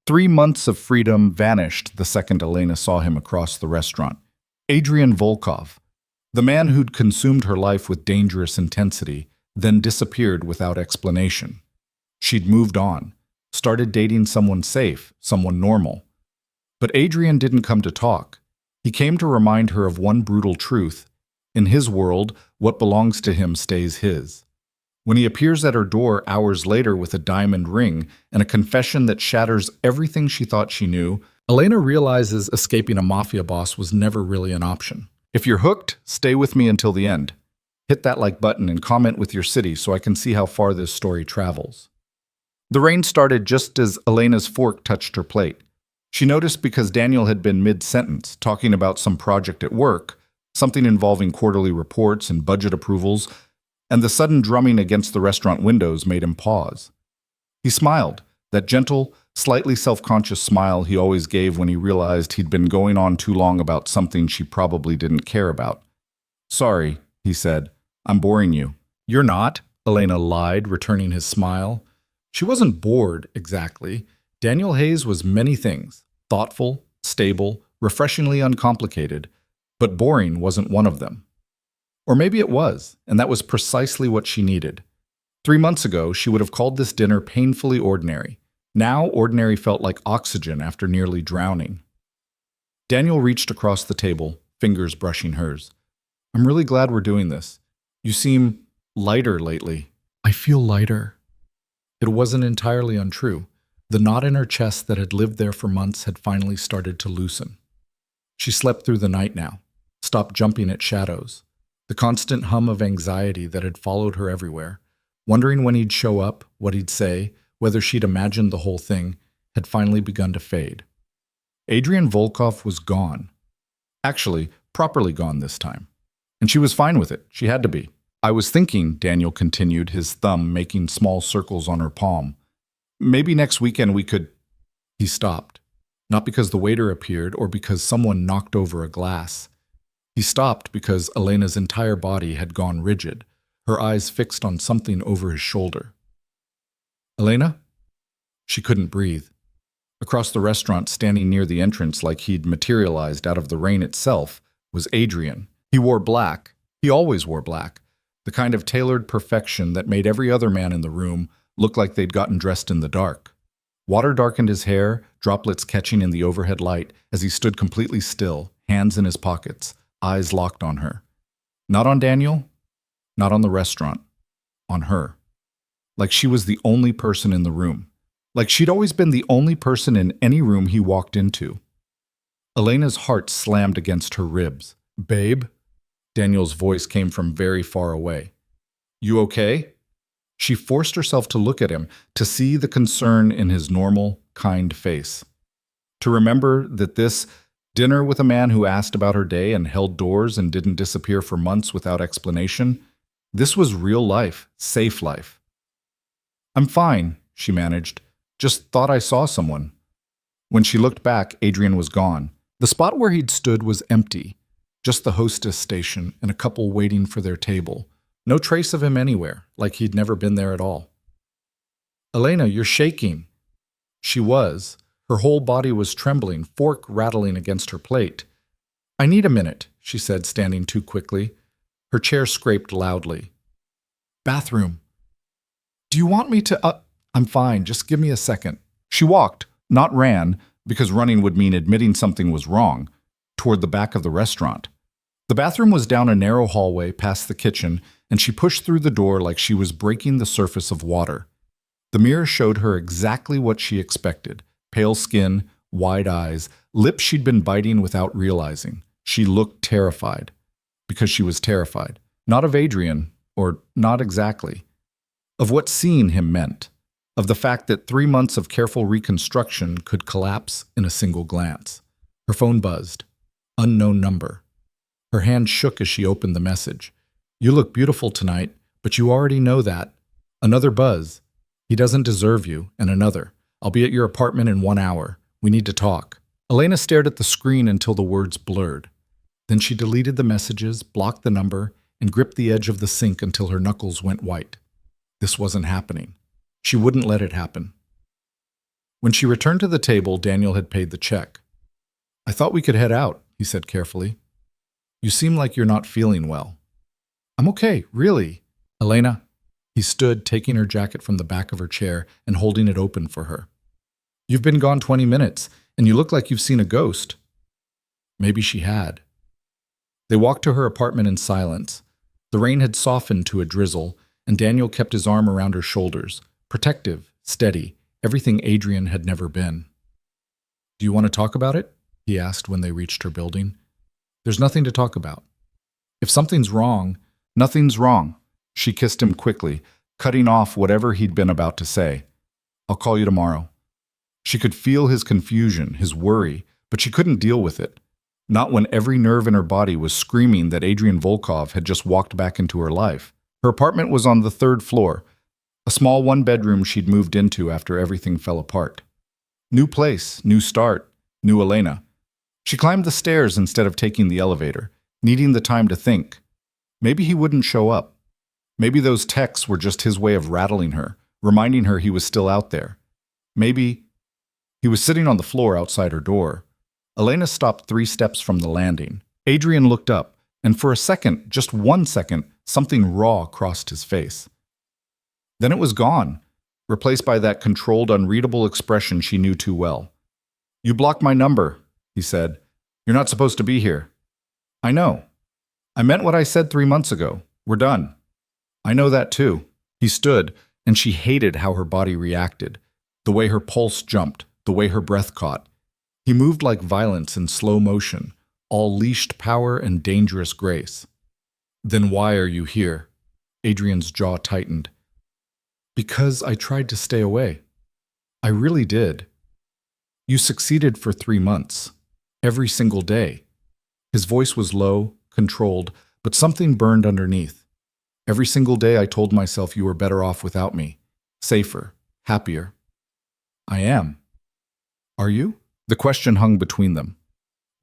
3 months of freedom vanished the second Elena saw him across the restaurant. Adrian Volkov, the man who'd consumed her life with dangerous intensity, then disappeared without explanation. She'd moved on, started dating someone safe, someone normal. But Adrian didn't come to talk. He came to remind her of one brutal truth. In his world, what belongs to him stays his. When he appears at her door hours later with a diamond ring and a confession that shatters everything she thought she knew, Elena realizes escaping a mafia boss was never really an option. If you're hooked, stay with me until the end. Hit that like button and comment with your city so I can see how far this story travels. The rain started just as Elena's fork touched her plate. She noticed because Daniel had been mid-sentence, talking about some project at work, something involving quarterly reports and budget approvals, and the sudden drumming against the restaurant windows made him pause. He smiled, that gentle, slightly self-conscious smile he always gave when he realized he'd been going on too long about something she probably didn't care about. "Sorry," he said. "I'm boring you." "You're not," Elena lied, returning his smile. She wasn't bored, exactly. Daniel Hayes was many things: thoughtful, stable, refreshingly uncomplicated, but boring wasn't one of them. Or maybe it was, and that was precisely what she needed. 3 months ago, she would have called this dinner painfully ordinary. Now, ordinary felt like oxygen after nearly drowning. Daniel reached across the table, fingers brushing hers. "I'm really glad we're doing this. You seem lighter lately." "I feel lighter." It wasn't entirely untrue. The knot in her chest that had lived there for months had finally started to loosen. She slept through the night now, stopped jumping at shadows. The constant hum of anxiety that had followed her everywhere, wondering when he'd show up, what he'd say, whether she'd imagined the whole thing, had finally begun to fade. Adrian Volkov was gone. Actually, properly gone this time. And she was fine with it. She had to be. "I was thinking," Daniel continued, his thumb making small circles on her palm, "maybe next weekend we could—" He stopped, not because the waiter appeared or because someone knocked over a glass. He stopped because Elena's entire body had gone rigid, her eyes fixed on something over his shoulder. "Elena?" She couldn't breathe. Across the restaurant, standing near the entrance like he'd materialized out of the rain itself, was Adrian. He wore black. He always wore black. The kind of tailored perfection that made every other man in the room look like they'd gotten dressed in the dark. Water darkened his hair, droplets catching in the overhead light as he stood completely still, hands in his pockets, eyes locked on her. Not on Daniel, not on the restaurant, on her. Like she was the only person in the room. Like she'd always been the only person in any room he walked into. Elena's heart slammed against her ribs. "Babe?" Daniel's voice came from very far away. "You okay?" She forced herself to look at him, to see the concern in his normal, kind face. To remember that this dinner with a man who asked about her day and held doors and didn't disappear for months without explanation, this was real life, safe life. "I'm fine," she managed. "Just thought I saw someone." When she looked back, Adrian was gone. The spot where he'd stood was empty. Just the hostess station and a couple waiting for their table. No trace of him anywhere, like he'd never been there at all. "Elena, you're shaking." She was. Her whole body was trembling, fork rattling against her plate. "I need a minute," she said, standing too quickly. Her chair scraped loudly. "Bathroom. Do you want me to— I'm fine, just give me a second." She walked, not ran, because running would mean admitting something was wrong, toward the back of the restaurant. The bathroom was down a narrow hallway past the kitchen, and she pushed through the door like she was breaking the surface of water. The mirror showed her exactly what she expected: pale skin, wide eyes, lips she'd been biting without realizing. She looked terrified. Because she was terrified. Not of Adrian, or not exactly. Of what seeing him meant. Of the fact that 3 months of careful reconstruction could collapse in a single glance. Her phone buzzed. Unknown number. Her hand shook as she opened the message. "You look beautiful tonight, but you already know that." Another buzz. "He doesn't deserve you," and another. "I'll be at your apartment in 1 hour. We need to talk." Elena stared at the screen until the words blurred. Then she deleted the messages, blocked the number, and gripped the edge of the sink until her knuckles went white. This wasn't happening. She wouldn't let it happen. When she returned to the table, Daniel had paid the check. "I thought we could head out," he said carefully. "You seem like you're not feeling well." "I'm okay, really." "Elena." He stood, taking her jacket from the back of her chair and holding it open for her. "You've been gone 20 minutes, and you look like you've seen a ghost." Maybe she had. They walked to her apartment in silence. The rain had softened to a drizzle, and Daniel kept his arm around her shoulders, protective, steady, everything Adrian had never been. "Do you want to talk about it?" he asked when they reached her building. "There's nothing to talk about. If something's wrong, nothing's wrong." She kissed him quickly, cutting off whatever he'd been about to say. "I'll call you tomorrow." She could feel his confusion, his worry, but she couldn't deal with it. Not when every nerve in her body was screaming that Adrian Volkov had just walked back into her life. Her apartment was on the 3rd floor, a small one-bedroom she'd moved into after everything fell apart. New place, new start, new Elena. She climbed the stairs instead of taking the elevator, needing the time to think. Maybe he wouldn't show up. Maybe those texts were just his way of rattling her, reminding her he was still out there. Maybe he was sitting on the floor outside her door. Elena stopped 3 steps from the landing. Adrian looked up, and for a second, just 1 second, something raw crossed his face. Then it was gone, replaced by that controlled, unreadable expression she knew too well. "You blocked my number," he said. "You're not supposed to be here." "I know. I meant what I said 3 months ago. We're done." "I know that too." He stood, and she hated how her body reacted, the way her pulse jumped, the way her breath caught. He moved like violence in slow motion, all leashed power and dangerous grace. "Then why are you here?" Adrian's jaw tightened. "Because I tried to stay away. I really did. You succeeded for 3 months. Every single day." His voice was low, controlled, but something burned underneath. "Every single day I told myself you were better off without me. Safer, happier." "I am." "Are you?" The question hung between them.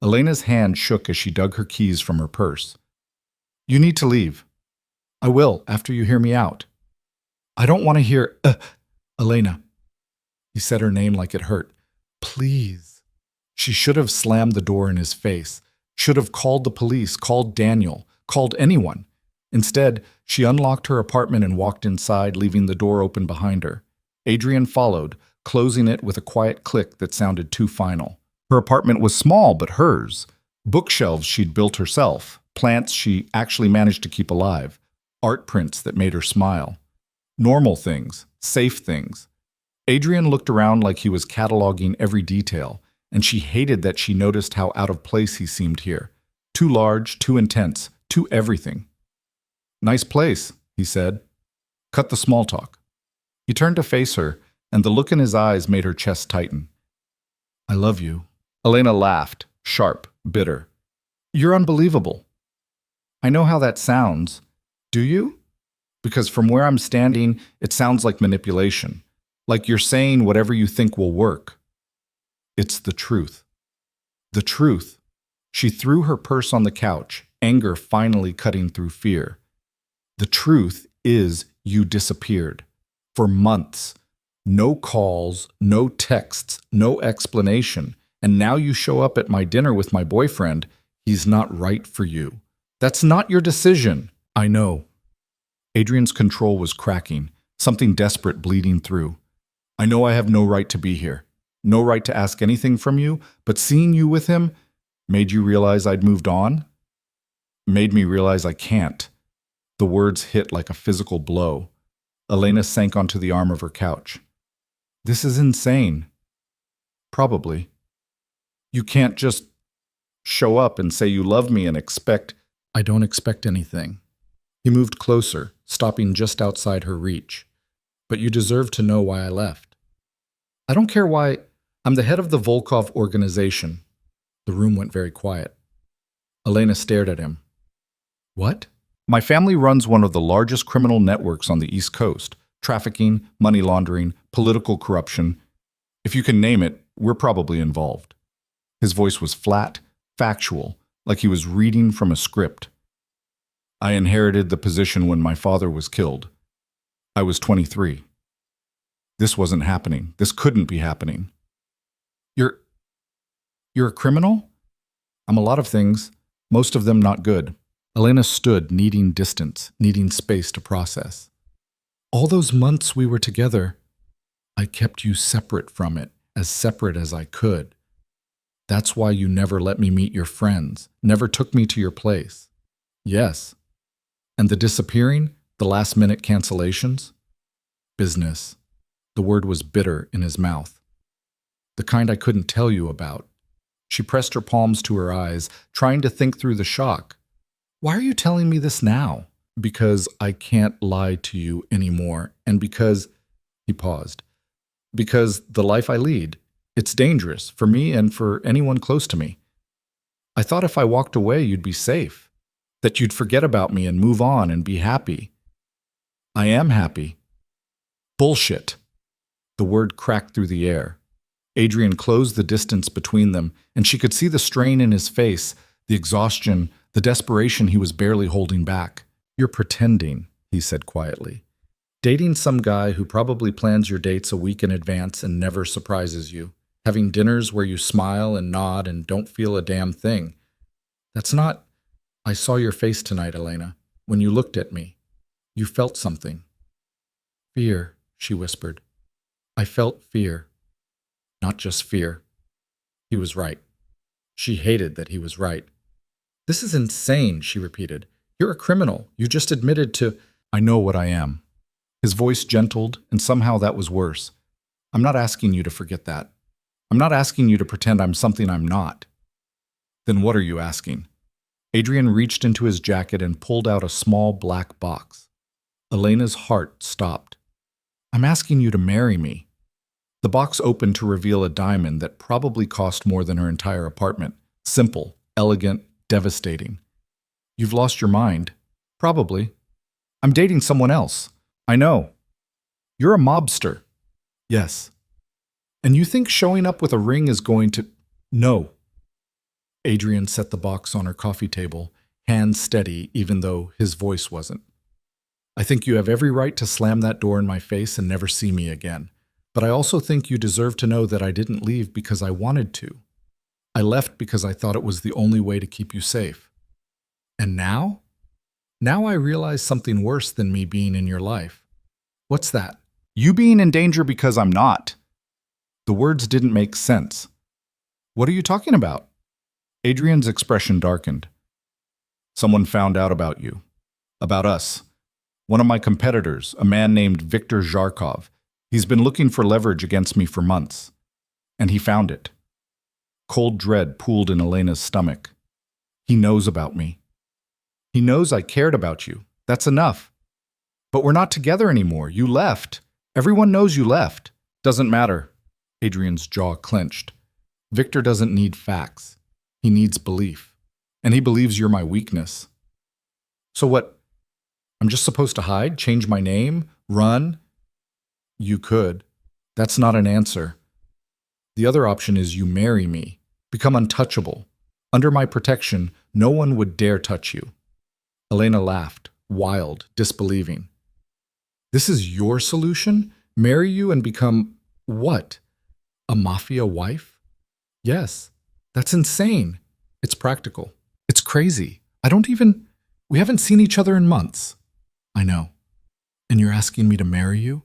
Elena's hand shook as she dug her keys from her purse. "You need to leave." "I will, after you hear me out." "I don't want to hear, Elena." He said her name like it hurt. "Please." She should have slammed the door in his face, should have called the police, called Daniel, called anyone. Instead, she unlocked her apartment and walked inside, leaving the door open behind her. Adrian followed, closing it with a quiet click that sounded too final. Her apartment was small, but hers. Bookshelves she'd built herself, plants she actually managed to keep alive, art prints that made her smile. Normal things, safe things. Adrian looked around like he was cataloging every detail, and she hated that she noticed how out of place he seemed here. Too large, too intense, too everything. "Nice place," he said. "Cut the small talk." He turned to face her, and the look in his eyes made her chest tighten. "I love you." Elena laughed, sharp, bitter. "You're unbelievable." "I know how that sounds. Do you? Because from where I'm standing, it sounds like manipulation. Like you're saying whatever you think will work." "It's the truth." "The truth." She threw her purse on the couch, anger finally cutting through fear. "The truth is you disappeared. For months. No calls, no texts, no explanation. And now you show up at my dinner with my boyfriend. He's not right for you. That's not your decision." "I know." Adrian's control was cracking, something desperate bleeding through. "I know I have no right to be here. No right to ask anything from you, but seeing you with him made you realize I'd moved on? Made me realize I can't." The words hit like a physical blow. Elena sank onto the arm of her couch. "This is insane." "Probably. You can't just show up and say you love me and expect—" "I don't expect anything." He moved closer, stopping just outside her reach. "But you deserve to know why I left." "I don't care why. I'm the head of the Volkov organization." The room went very quiet. Elena stared at him. "What?" "My family runs one of the largest criminal networks on the East Coast. Trafficking, money laundering, political corruption. If you can name it, we're probably involved." His voice was flat, factual, like he was reading from a script. "I inherited the position when my father was killed. I was 23. This wasn't happening. This couldn't be happening." You're a criminal? I'm a lot of things, most of them not good. Elena stood, needing distance, needing space to process. All those months we were together, I kept you separate from it, as separate as I could. That's why you never let me meet your friends, never took me to your place. Yes. And the disappearing, the last-minute cancellations? Business. The word was bitter in his mouth. The kind I couldn't tell you about. She pressed her palms to her eyes, trying to think through the shock. Why are you telling me this now? Because I can't lie to you anymore, and because, he paused, because the life I lead, it's dangerous for me and for anyone close to me. I thought if I walked away, you'd be safe, that you'd forget about me and move on and be happy. I am happy. Bullshit. The word cracked through the air. Adrian closed the distance between them, and she could see the strain in his face, the exhaustion, the desperation he was barely holding back. You're pretending, he said quietly. Dating some guy who probably plans your dates a week in advance and never surprises you. Having dinners where you smile and nod and don't feel a damn thing. That's not... I saw your face tonight, Elena. When you looked at me. You felt something. Fear, she whispered. I felt fear. Not just fear. He was right. She hated that he was right. This is insane, she repeated. You're a criminal. You just admitted to... I know what I am. His voice gentled, and somehow that was worse. I'm not asking you to forget that. I'm not asking you to pretend I'm something I'm not. Then what are you asking? Adrian reached into his jacket and pulled out a small black box. Elena's heart stopped. I'm asking you to marry me. The box opened to reveal a diamond that probably cost more than her entire apartment. Simple, elegant, devastating. You've lost your mind. Probably. I'm dating someone else. I know. You're a mobster. Yes. And you think showing up with a ring is going to... No. Adrian set the box on her coffee table, hands steady even though his voice wasn't. I think you have every right to slam that door in my face and never see me again. But I also think you deserve to know that I didn't leave because I wanted to. I left because I thought it was the only way to keep you safe. And now? Now I realize something worse than me being in your life. What's that? You being in danger because I'm not. The words didn't make sense. What are you talking about? Adrian's expression darkened. Someone found out about you. About us. One of my competitors, a man named Viktor Zharkov. He's been looking for leverage against me for months. And he found it. Cold dread pooled in Elena's stomach. He knows about me. He knows I cared about you. That's enough. But we're not together anymore. You left. Everyone knows you left. Doesn't matter. Adrian's jaw clenched. Victor doesn't need facts. He needs belief. And he believes you're my weakness. So what? I'm just supposed to hide? Change my name? Run? You could. That's not an answer. The other option is you marry me. Become untouchable. Under my protection, no one would dare touch you. Elena laughed, wild, disbelieving. This is your solution? Marry you and become what? A mafia wife? Yes. That's insane. It's practical. It's crazy. We haven't seen each other in months. I know. And you're asking me to marry you?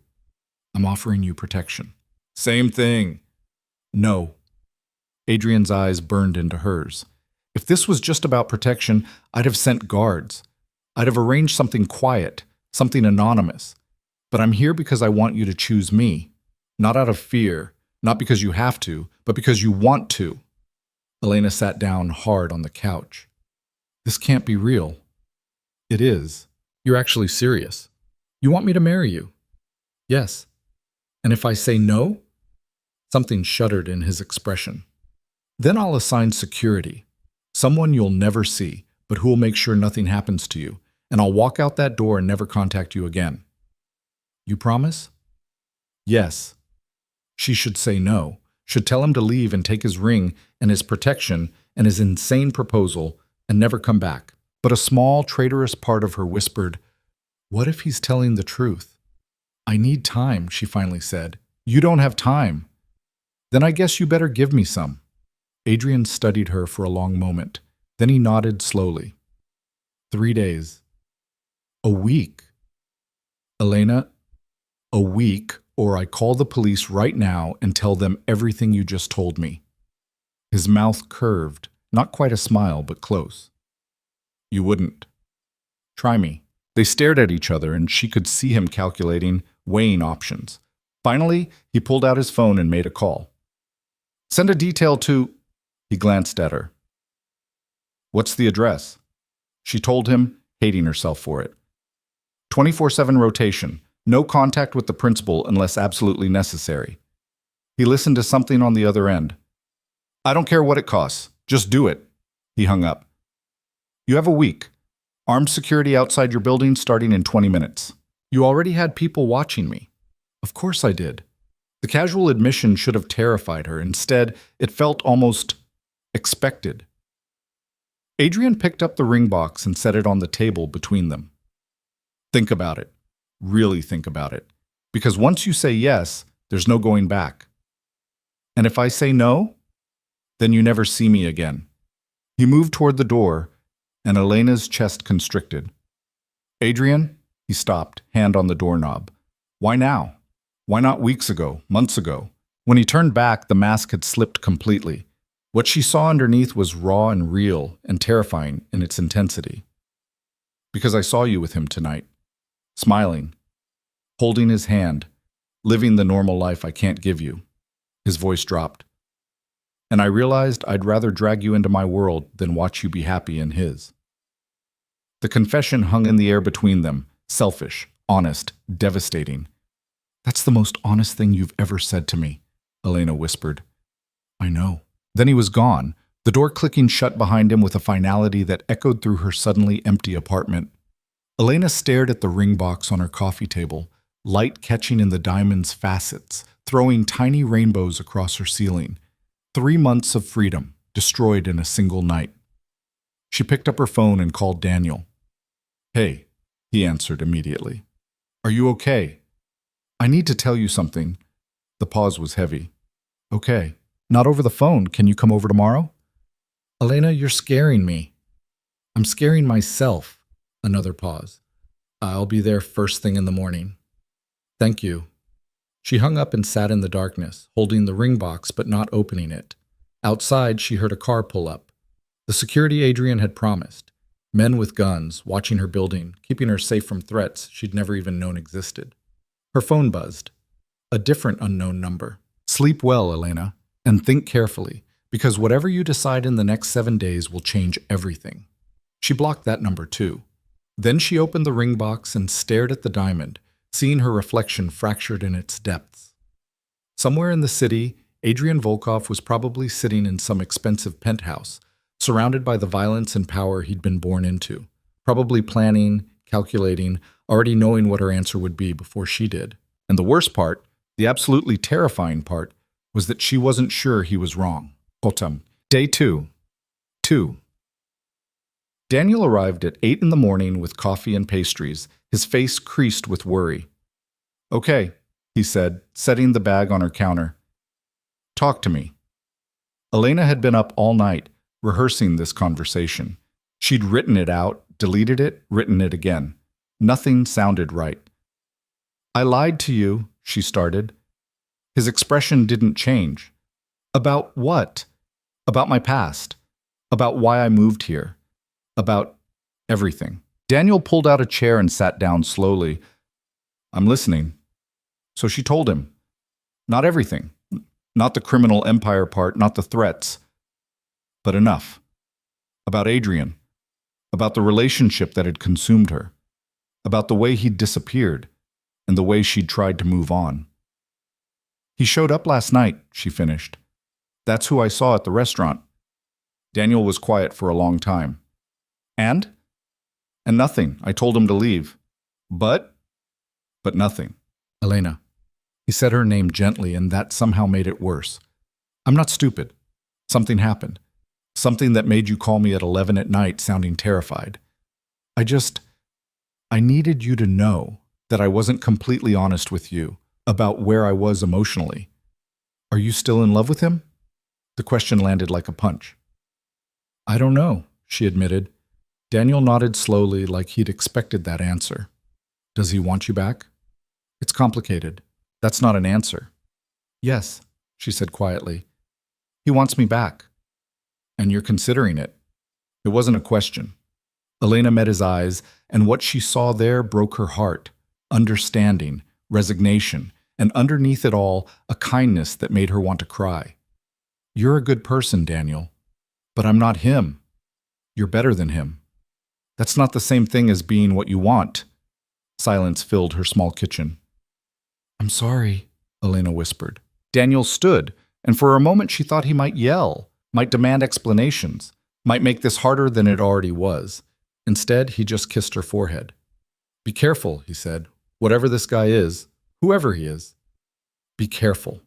I'm offering you protection. Same thing. No. Adrian's eyes burned into hers. If this was just about protection, I'd have sent guards. I'd have arranged something quiet, something anonymous. But I'm here because I want you to choose me. Not out of fear, not because you have to, but because you want to. Elena sat down hard on the couch. This can't be real. It is. You're actually serious. You want me to marry you? Yes. And if I say no? Something shuddered in his expression. Then I'll assign security. Someone you'll never see, but who will make sure nothing happens to you. And I'll walk out that door and never contact you again. You promise? Yes. She should say no, should tell him to leave and take his ring and his protection and his insane proposal and never come back. But a small, traitorous part of her whispered, what if he's telling the truth? I need time, she finally said. You don't have time. Then I guess you better give me some. Adrian studied her for a long moment. Then he nodded slowly. 3 days. A week. Elena, a week, or I call the police right now and tell them everything you just told me. His mouth curved, not quite a smile, but close. You wouldn't. Try me. They stared at each other, and she could see him calculating, weighing options. Finally, he pulled out his phone and made a call. Send a detail to... He glanced at her. What's the address? She told him, hating herself for it. 24/7 rotation. No contact with the principal unless absolutely necessary. He listened to something on the other end. I don't care what it costs. Just do it. He hung up. You have a week. Armed security outside your building starting in 20 minutes. You already had people watching me. Of course I did. The casual admission should have terrified her. Instead, it felt almost expected. Adrian picked up the ring box and set it on the table between them. Think about it. Really think about it. Because once you say yes, there's no going back. And if I say no, then you never see me again. He moved toward the door, and Elena's chest constricted. Adrian, he stopped, hand on the doorknob. Why now? Why not weeks ago, months ago? When he turned back, the mask had slipped completely. What she saw underneath was raw and real and terrifying in its intensity. Because I saw you with him tonight, smiling, holding his hand, living the normal life I can't give you. His voice dropped. And I realized I'd rather drag you into my world than watch you be happy in his. The confession hung in the air between them, selfish, honest, devastating. That's the most honest thing you've ever said to me, Elena whispered. I know. Then he was gone, the door clicking shut behind him with a finality that echoed through her suddenly empty apartment. Elena stared at the ring box on her coffee table, light catching in the diamond's facets, throwing tiny rainbows across her ceiling. 3 months of freedom, destroyed in a single night. She picked up her phone and called Daniel. Hey, he answered immediately. Are you okay? I need to tell you something. The pause was heavy. Okay. Not over the phone. Can you come over tomorrow? Elena, you're scaring me. I'm scaring myself. Another pause. I'll be there first thing in the morning. Thank you. She hung up and sat in the darkness, holding the ring box but not opening it. Outside, she heard a car pull up. The security Adrian had promised. Men with guns, watching her building, keeping her safe from threats she'd never even known existed. Her phone buzzed. A different unknown number. Sleep well, Elena, and think carefully, because whatever you decide in the next 7 days will change everything. She blocked that number too. Then she opened the ring box and stared at the diamond, seeing her reflection fractured in its depths. Somewhere in the city, Adrian Volkov was probably sitting in some expensive penthouse, surrounded by the violence and power he'd been born into, probably planning, calculating, already knowing what her answer would be before she did. And the worst part, the absolutely terrifying part, was that she wasn't sure he was wrong. Potem. Day 2. 2. Daniel arrived at 8 in the morning with coffee and pastries, his face creased with worry. Okay, he said, setting the bag on her counter. Talk to me. Elena had been up all night, rehearsing this conversation. She'd written it out, deleted it, written it again. Nothing sounded right. I lied to you, she started. His expression didn't change. About what? About my past. About why I moved here. About everything. Daniel pulled out a chair and sat down slowly. I'm listening. So she told him. Not everything. Not the criminal empire part, not the threats. But enough. About Adrian. About the relationship that had consumed her. About the way he'd disappeared. And the way she'd tried to move on. He showed up last night, she finished. That's who I saw at the restaurant. Daniel was quiet for a long time. And? And nothing. I told him to leave. But nothing. Elena. He said her name gently, and that somehow made it worse. I'm not stupid. Something happened. Something that made you call me at 11 at night sounding terrified. I needed you to know that I wasn't completely honest with you about where I was emotionally. Are you still in love with him? The question landed like a punch. I don't know, she admitted. Daniel nodded slowly like he'd expected that answer. Does he want you back? It's complicated. That's not an answer. Yes, she said quietly. He wants me back. And you're considering it. It wasn't a question. Elena met his eyes, and what she saw there broke her heart. Understanding, resignation, and underneath it all, a kindness that made her want to cry. You're a good person, Daniel. But I'm not him. You're better than him. That's not the same thing as being what you want. Silence filled her small kitchen. I'm sorry, Elena whispered. Daniel stood, and for a moment she thought he might yell, might demand explanations, might make this harder than it already was. Instead, he just kissed her forehead. Be careful, he said. Whatever this guy is, whoever he is. Be careful.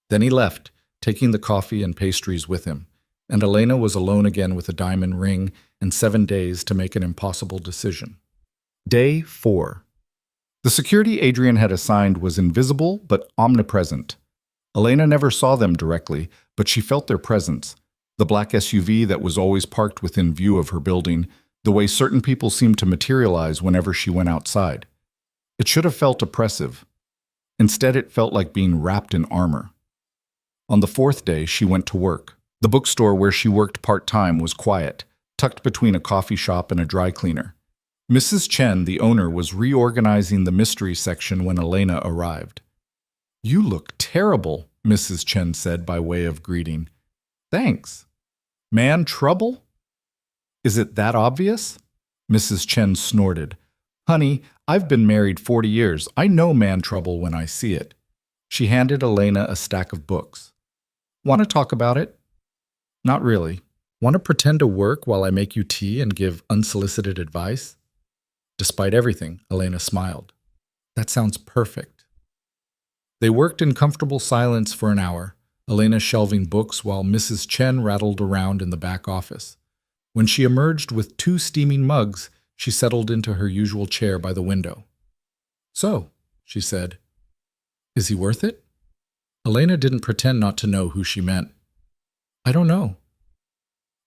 Then he left, taking the coffee and pastries with him, and Elena was alone again with a diamond ring and 7 days to make an impossible decision. Day 4. The security Adrian had assigned was invisible but omnipresent. Elena never saw them directly, but she felt their presence. The black SUV that was always parked within view of her building, the way certain people seemed to materialize whenever she went outside. It should have felt oppressive. Instead, it felt like being wrapped in armor. On the 4th day, she went to work. The bookstore where she worked part-time was quiet, tucked between a coffee shop and a dry cleaner. Mrs. Chen, the owner, was reorganizing the mystery section when Elena arrived. You look terrible, Mrs. Chen said by way of greeting. Thanks. Man trouble? Is it that obvious? Mrs. Chen snorted. Honey, I've been married 40 years. I know man trouble when I see it. She handed Elena a stack of books. Want to talk about it? Not really. Want to pretend to work while I make you tea and give unsolicited advice? Despite everything, Elena smiled. That sounds perfect. They worked in comfortable silence for an hour, Elena shelving books while Mrs. Chen rattled around in the back office. When she emerged with 2 steaming mugs, she settled into her usual chair by the window. So, she said, is he worth it? Elena didn't pretend not to know who she meant. I don't know.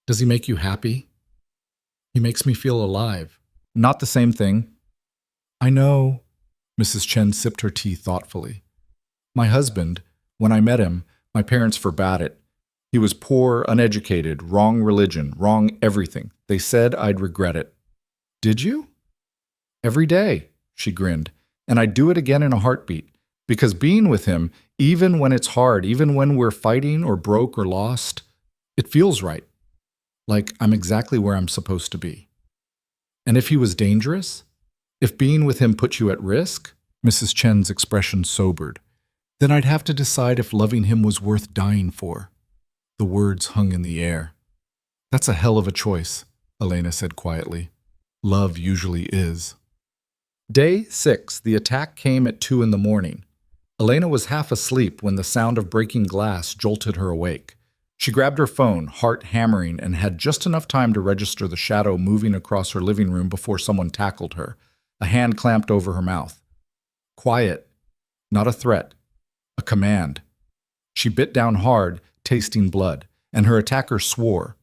Does he make you happy? He makes me feel alive. Not the same thing. I know. Mrs. Chen sipped her tea thoughtfully. My husband, when I met him, my parents forbade it. He was poor, uneducated, wrong religion, wrong everything. They said I'd regret it. Did you? Every day, she grinned, and I'd do it again in a heartbeat. Because being with him, even when it's hard, even when we're fighting or broke or lost, it feels right. Like I'm exactly where I'm supposed to be. And if he was dangerous? If being with him put you at risk? Mrs. Chen's expression sobered. Then I'd have to decide if loving him was worth dying for. The words hung in the air. That's a hell of a choice, Elena said quietly. Love usually is. Day 6, the attack came at 2 in the morning. Elena was half asleep when the sound of breaking glass jolted her awake. She grabbed her phone, heart hammering, and had just enough time to register the shadow moving across her living room before someone tackled her, a hand clamped over her mouth. Quiet. Not a threat. A command. She bit down hard, tasting blood, and her attacker swore.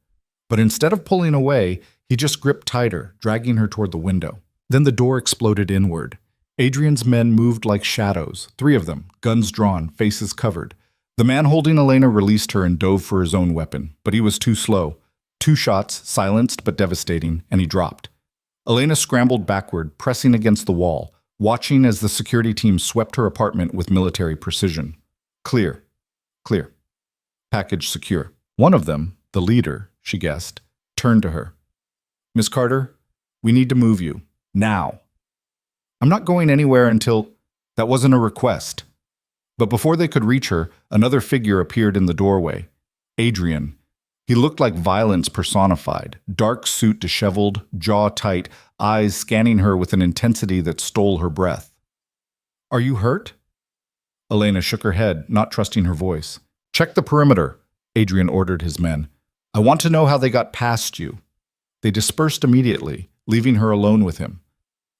But instead of pulling away, he just gripped tighter, dragging her toward the window. Then the door exploded inward. Adrian's men moved like shadows, 3 of them, guns drawn, faces covered. The man holding Elena released her and dove for his own weapon, but he was too slow. 2 shots, silenced but devastating, and he dropped. Elena scrambled backward, pressing against the wall, watching as the security team swept her apartment with military precision. Clear. Clear. Package secure. One of them, the leader, she guessed, turned to her. Miss Carter, we need to move you. Now. I'm not going anywhere until... That wasn't a request. But before they could reach her, another figure appeared in the doorway. Adrian. He looked like violence personified, dark suit disheveled, jaw tight, eyes scanning her with an intensity that stole her breath. Are you hurt? Elena shook her head, not trusting her voice. Check the perimeter, Adrian ordered his men. I want to know how they got past you. They dispersed immediately, leaving her alone with him.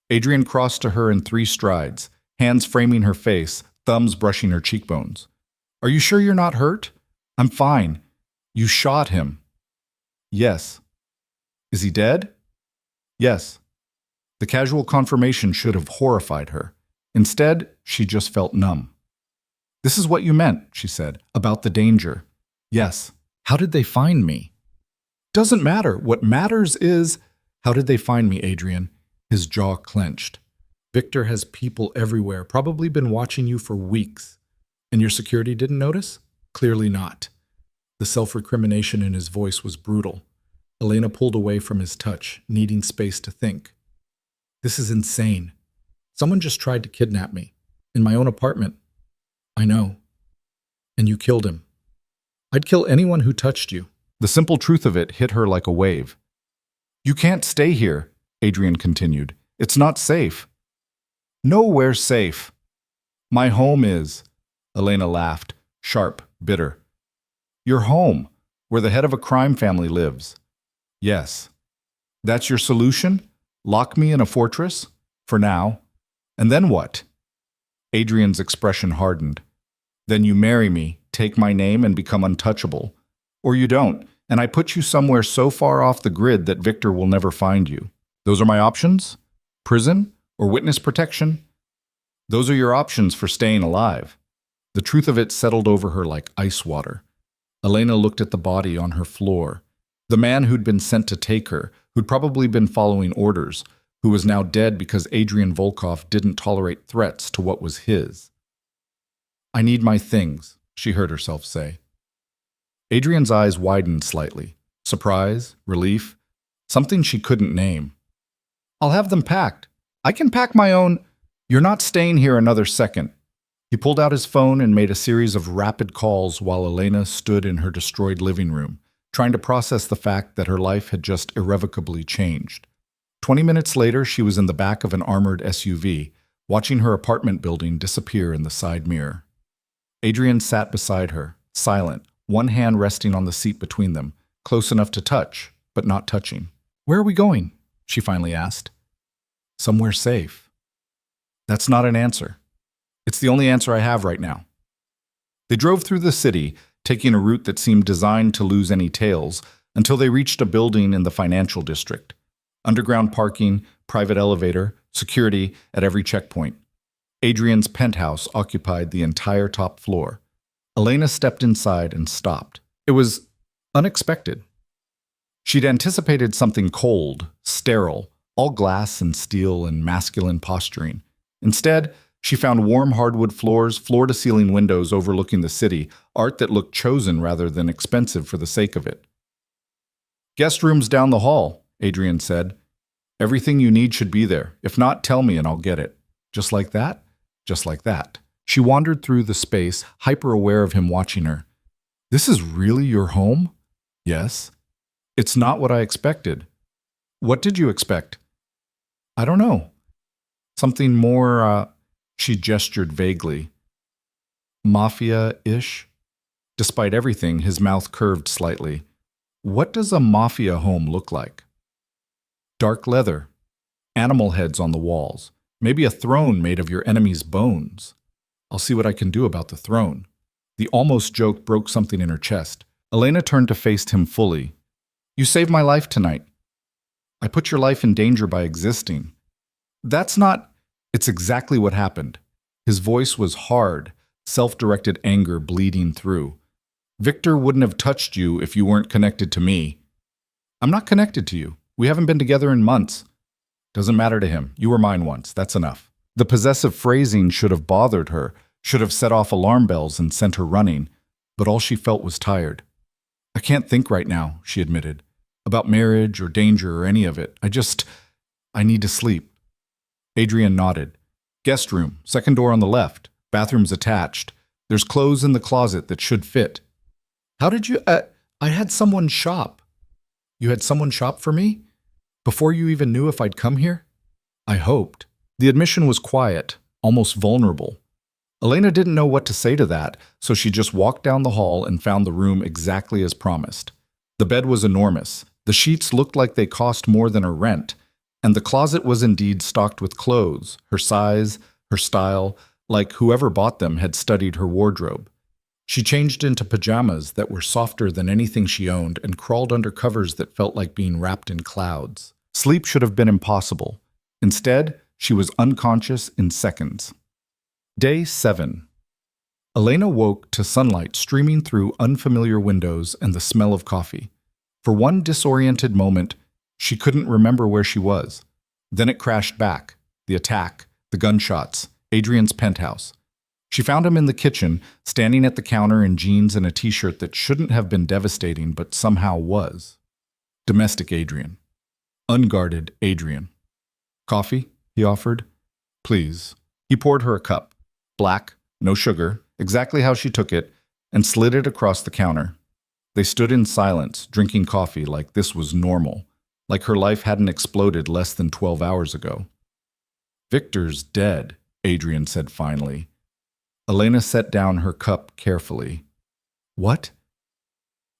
Adrian crossed to her in 3 strides, hands framing her face, thumbs brushing her cheekbones. Are you sure you're not hurt? I'm fine. You shot him. Yes. Is he dead? Yes. The casual confirmation should have horrified her. Instead, she just felt numb. This is what you meant, she said, about the danger. Yes. How did they find me? Doesn't matter. What matters is, how did they find me, Adrian? His jaw clenched. Victor has people everywhere, probably been watching you for weeks. And your security didn't notice? Clearly not. The self-recrimination in his voice was brutal. Elena pulled away from his touch, needing space to think. This is insane. Someone just tried to kidnap me. In my own apartment. I know. And you killed him. I'd kill anyone who touched you. The simple truth of it hit her like a wave. You can't stay here, Adrian continued. It's not safe. Nowhere's safe. My home is. Elena laughed, sharp, bitter. Your home, where the head of a crime family lives. Yes. That's your solution? Lock me in a fortress? For now. And then what? Adrian's expression hardened. Then you marry me, take my name, and become untouchable. Or you don't, and I put you somewhere so far off the grid that Victor will never find you. Those are my options? Prison or witness protection? Those are your options for staying alive. The truth of it settled over her like ice water. Elena looked at the body on her floor. The man who'd been sent to take her, who'd probably been following orders, who was now dead because Adrian Volkov didn't tolerate threats to what was his. I need my things, she heard herself say. Adrian's eyes widened slightly. Surprise, relief, something she couldn't name. I'll have them packed. I can pack my own. You're not staying here another second. He pulled out his phone and made a series of rapid calls while Elena stood in her destroyed living room, trying to process the fact that her life had just irrevocably changed. 20 minutes later, she was in the back of an armored SUV, watching her apartment building disappear in the side mirror. Adrian sat beside her, silent, one hand resting on the seat between them, close enough to touch, but not touching. Where are we going? She finally asked. Somewhere safe. That's not an answer. It's the only answer I have right now. They drove through the city, taking a route that seemed designed to lose any tails, until they reached a building in the financial district. Underground parking, private elevator, security at every checkpoint. Adrian's penthouse occupied the entire top floor. Elena stepped inside and stopped. It was unexpected. She'd anticipated something cold, sterile, all glass and steel and masculine posturing. Instead, she found warm hardwood floors, floor-to-ceiling windows overlooking the city, art that looked chosen rather than expensive for the sake of it. Guest room's down the hall, Adrian said. Everything you need should be there. If not, tell me and I'll get it. Just like that? Just like that. She wandered through the space, hyper-aware of him watching her. This is really your home? Yes. It's not what I expected. What did you expect? I don't know. Something more, she gestured vaguely. Mafia-ish? Despite everything, his mouth curved slightly. What does a mafia home look like? Dark leather, animal heads on the walls, maybe a throne made of your enemy's bones. I'll see what I can do about the throne. The almost joke broke something in her chest. Elena turned to face him fully. You saved my life tonight. I put your life in danger by existing. That's not... It's exactly what happened. His voice was hard, self-directed anger bleeding through. Victor wouldn't have touched you if you weren't connected to me. I'm not connected to you. We haven't been together in months. Doesn't matter to him. You were mine once. That's enough. The possessive phrasing should have bothered her, should have set off alarm bells and sent her running, but all she felt was tired. I can't think right now, she admitted, about marriage or danger or any of it. I need to sleep. Adrian nodded. Guest room, second door on the left, bathroom's attached. There's clothes in the closet that should fit. How did you, I had someone shop. You had someone shop for me? Before you even knew if I'd come here? I hoped. The admission was quiet, almost vulnerable. Elena didn't know what to say to that, so she just walked down the hall and found the room exactly as promised. The bed was enormous. The sheets looked like they cost more than her rent, and the closet was indeed stocked with clothes, her size, her style, like whoever bought them had studied her wardrobe. She changed into pajamas that were softer than anything she owned and crawled under covers that felt like being wrapped in clouds. Sleep should have been impossible. Instead, she was unconscious in seconds. Day 7. Elena woke to sunlight streaming through unfamiliar windows and the smell of coffee. For one disoriented moment, she couldn't remember where she was. Then it crashed back. The attack, the gunshots, Adrian's penthouse. She found him in the kitchen, standing at the counter in jeans and a t-shirt that shouldn't have been devastating but somehow was. Domestic Adrian. Unguarded Adrian. Coffee? He offered. Please. He poured her a cup. Black, no sugar, exactly how she took it, and slid it across the counter. They stood in silence, drinking coffee like this was normal, like her life hadn't exploded less than 12 hours ago. Victor's dead, Adrian said finally. Elena set down her cup carefully. What?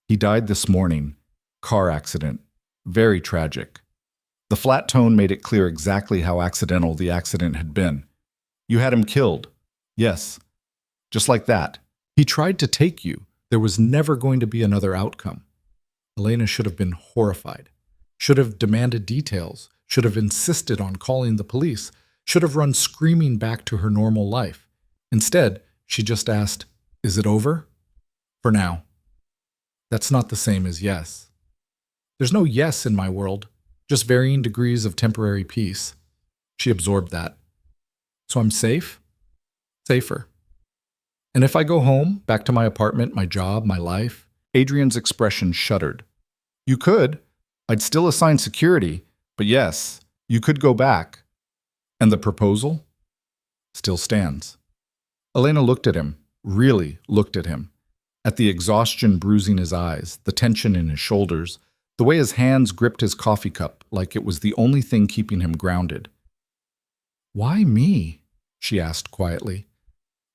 He died this morning. Car accident. Very tragic. The flat tone made it clear exactly how accidental the accident had been. You had him killed. Yes. Just like that. He tried to take you. There was never going to be another outcome. Elena should have been horrified. Should have demanded details. Should have insisted on calling the police. Should have run screaming back to her normal life. Instead, she just asked, "Is it over?" For now. That's not the same as yes. There's no yes in my world, just varying degrees of temporary peace. She absorbed that. So I'm safe? Safer. And if I go home, back to my apartment, my job, my life? Adrian's expression shuddered. You could. I'd still assign security, but yes, you could go back. And the proposal? Still stands. Elena looked at him, really looked at him, at the exhaustion bruising his eyes, the tension in his shoulders, the way his hands gripped his coffee cup like it was the only thing keeping him grounded. Why me? She asked quietly.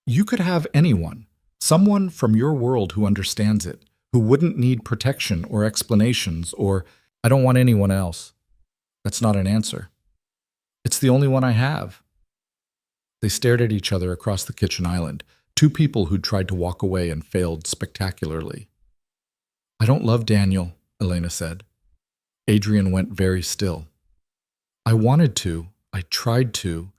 You could have anyone, someone from your world who understands it, who wouldn't need protection or explanations or, I don't want anyone else. That's not an answer. It's the only one I have. They stared at each other across the kitchen island, two people who'd tried to walk away and failed spectacularly. I don't love Daniel, Elena said. Adrian went very still. I wanted to, I tried to,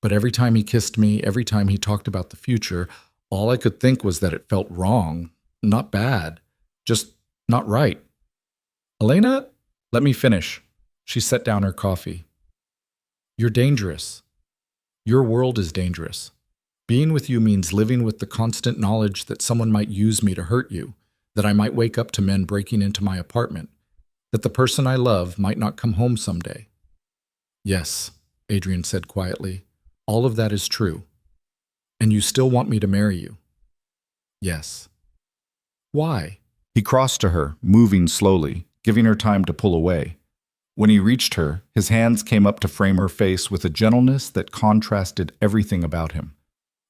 but every time he kissed me, every time he talked about the future, all I could think was that it felt wrong, not bad, just not right. Elena, let me finish. She set down her coffee. You're dangerous. Your world is dangerous. Being with you means living with the constant knowledge that someone might use me to hurt you, that I might wake up to men breaking into my apartment, that the person I love might not come home someday. Yes, Adrian said quietly, all of that is true. And you still want me to marry you? Yes. Why? He crossed to her, moving slowly, giving her time to pull away. When he reached her, his hands came up to frame her face with a gentleness that contrasted everything about him.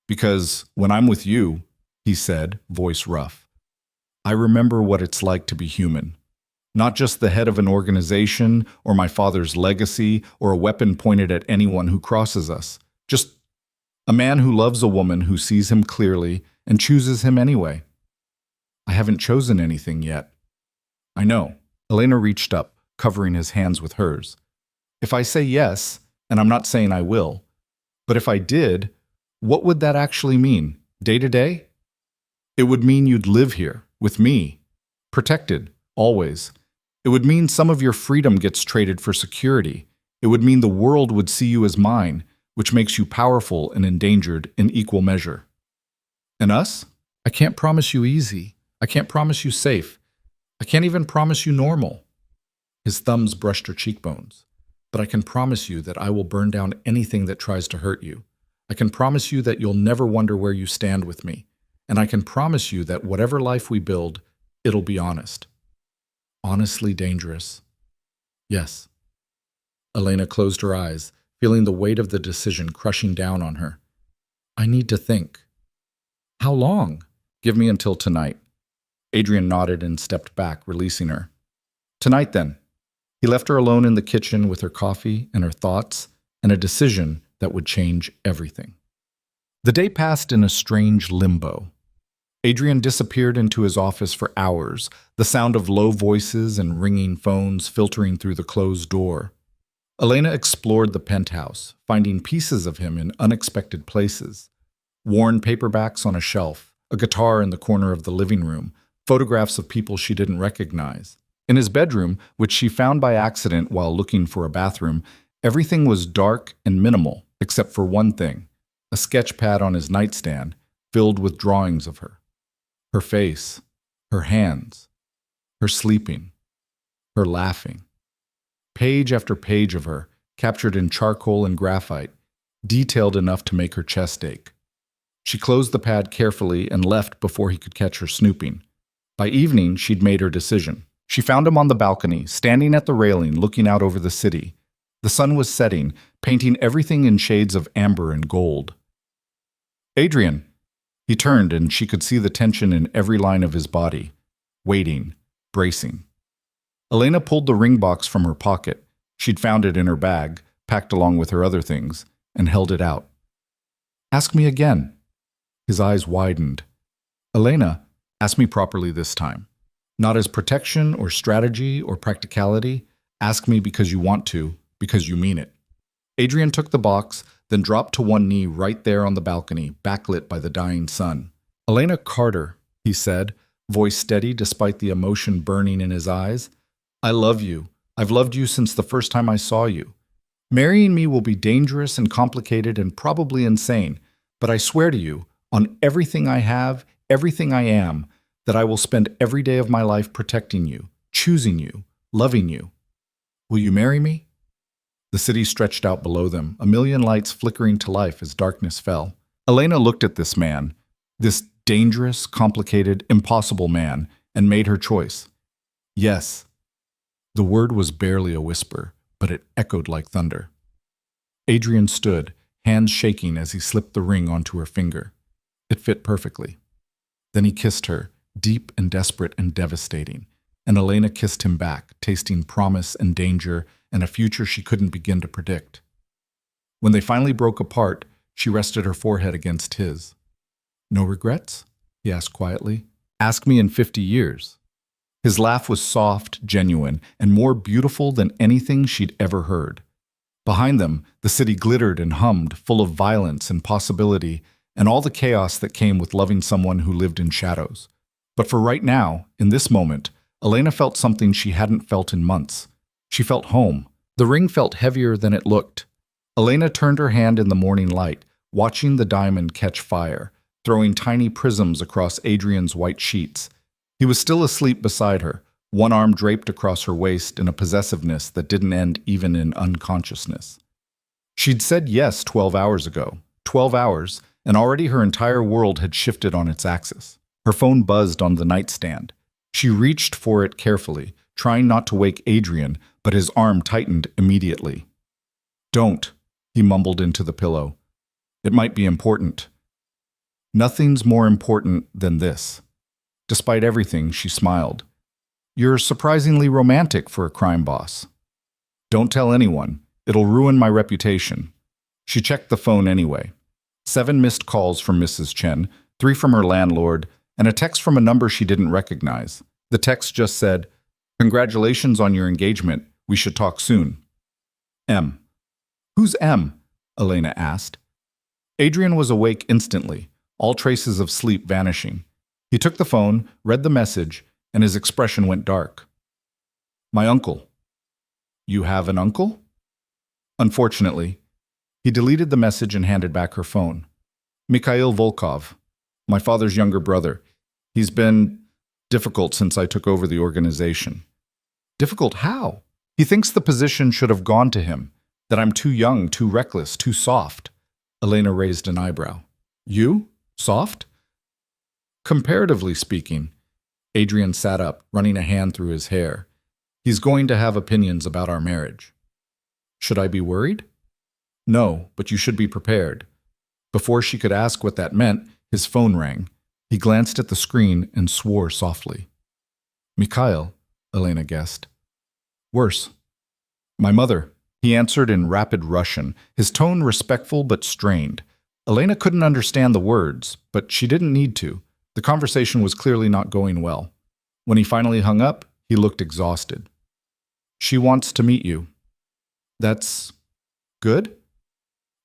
Because when I'm with you, he said, voice rough, I remember what it's like to be human. Not just the head of an organization or my father's legacy or a weapon pointed at anyone who crosses us. Just a man who loves a woman who sees him clearly and chooses him anyway. I haven't chosen anything yet. I know. Elena reached up, covering his hands with hers. If I say yes, and I'm not saying I will, but if I did, what would that actually mean, day to day? It would mean you'd live here, with me, protected, always. It would mean some of your freedom gets traded for security. It would mean the world would see you as mine, which makes you powerful and endangered in equal measure. And us? I can't promise you easy. I can't promise you safe. I can't even promise you normal. His thumbs brushed her cheekbones. But I can promise you that I will burn down anything that tries to hurt you. I can promise you that you'll never wonder where you stand with me. And I can promise you that whatever life we build, it'll be honest. Honestly dangerous. Yes. Elena closed her eyes, feeling the weight of the decision crushing down on her. I need to think. How long? Give me until tonight. Adrian nodded and stepped back, releasing her. Tonight, then. He left her alone in the kitchen with her coffee and her thoughts and a decision that would change everything. The day passed in a strange limbo. Adrian disappeared into his office for hours, the sound of low voices and ringing phones filtering through the closed door. Elena explored the penthouse, finding pieces of him in unexpected places. Worn paperbacks on a shelf, a guitar in the corner of the living room, photographs of people she didn't recognize. In his bedroom, which she found by accident while looking for a bathroom, everything was dark and minimal, except for one thing: a sketch pad on his nightstand, filled with drawings of her. Her face, her hands, her sleeping, her laughing. Page after page of her, captured in charcoal and graphite, detailed enough to make her chest ache. She closed the pad carefully and left before he could catch her snooping. By evening, she'd made her decision. She found him on the balcony, standing at the railing, looking out over the city. The sun was setting, painting everything in shades of amber and gold. "Adrian!" He turned, and she could see the tension in every line of his body. Waiting, bracing. Elena pulled the ring box from her pocket. She'd found it in her bag, packed along with her other things, and held it out. "Ask me again." His eyes widened. "Elena, ask me properly this time. Not as protection or strategy or practicality. Ask me because you want to, because you mean it." Adrian took the box, then dropped to one knee right there on the balcony, backlit by the dying sun. "Elena Carter," he said, voice steady despite the emotion burning in his eyes. "I love you. I've loved you since the first time I saw you. Marrying me will be dangerous and complicated and probably insane, but I swear to you, on everything I have, everything I am, that I will spend every day of my life protecting you, choosing you, loving you. Will you marry me?" The city stretched out below them, a million lights flickering to life as darkness fell. Elena looked at this man, this dangerous, complicated, impossible man, and made her choice. Yes. The word was barely a whisper, but it echoed like thunder. Adrian stood, hands shaking as he slipped the ring onto her finger. It fit perfectly. Then he kissed her, deep and desperate and devastating, and Elena kissed him back, tasting promise and danger and a future she couldn't begin to predict. When they finally broke apart, she rested her forehead against his. "No regrets?" he asked quietly. "Ask me in 50 years. His laugh was soft, genuine, and more beautiful than anything she'd ever heard. Behind them, the city glittered and hummed, full of violence and possibility, and all the chaos that came with loving someone who lived in shadows. But for right now, in this moment, Elena felt something she hadn't felt in months. She felt home. The ring felt heavier than it looked. Elena turned her hand in the morning light, watching the diamond catch fire, throwing tiny prisms across Adrian's white sheets. He was still asleep beside her, one arm draped across her waist in a possessiveness that didn't end even in unconsciousness. She'd said yes 12 hours ago. 12 hours, and already her entire world had shifted on its axis. Her phone buzzed on the nightstand. She reached for it carefully, trying not to wake Adrian, but his arm tightened immediately. "Don't," he mumbled into the pillow. "It might be important." "Nothing's more important than this." Despite everything, she smiled. "You're surprisingly romantic for a crime boss." "Don't tell anyone. It'll ruin my reputation." She checked the phone anyway. 7 missed calls from Mrs. Chen, 3 from her landlord, and a text from a number she didn't recognize. The text just said, "Congratulations on your engagement. We should talk soon." M. "Who's M?" Elena asked. Adrian was awake instantly, all traces of sleep vanishing. He took the phone, read the message, and his expression went dark. "My uncle." "You have an uncle?" "Unfortunately." He deleted the message and handed back her phone. "Mikhail Volkov, my father's younger brother. He's been difficult since I took over the organization." "Difficult how?" "He thinks the position should have gone to him, that I'm too young, too reckless, too soft." Elena raised an eyebrow. "You? Soft?" "Comparatively speaking." Adrian sat up, running a hand through his hair. "He's going to have opinions about our marriage." "Should I be worried?" "No, but you should be prepared." Before she could ask what that meant, his phone rang. He glanced at the screen and swore softly. "Mikhail," Elena guessed. "Worse." "My mother," he answered in rapid Russian, his tone respectful but strained. Elena couldn't understand the words, but she didn't need to. The conversation was clearly not going well. When he finally hung up, he looked exhausted. She wants to meet you. That's good?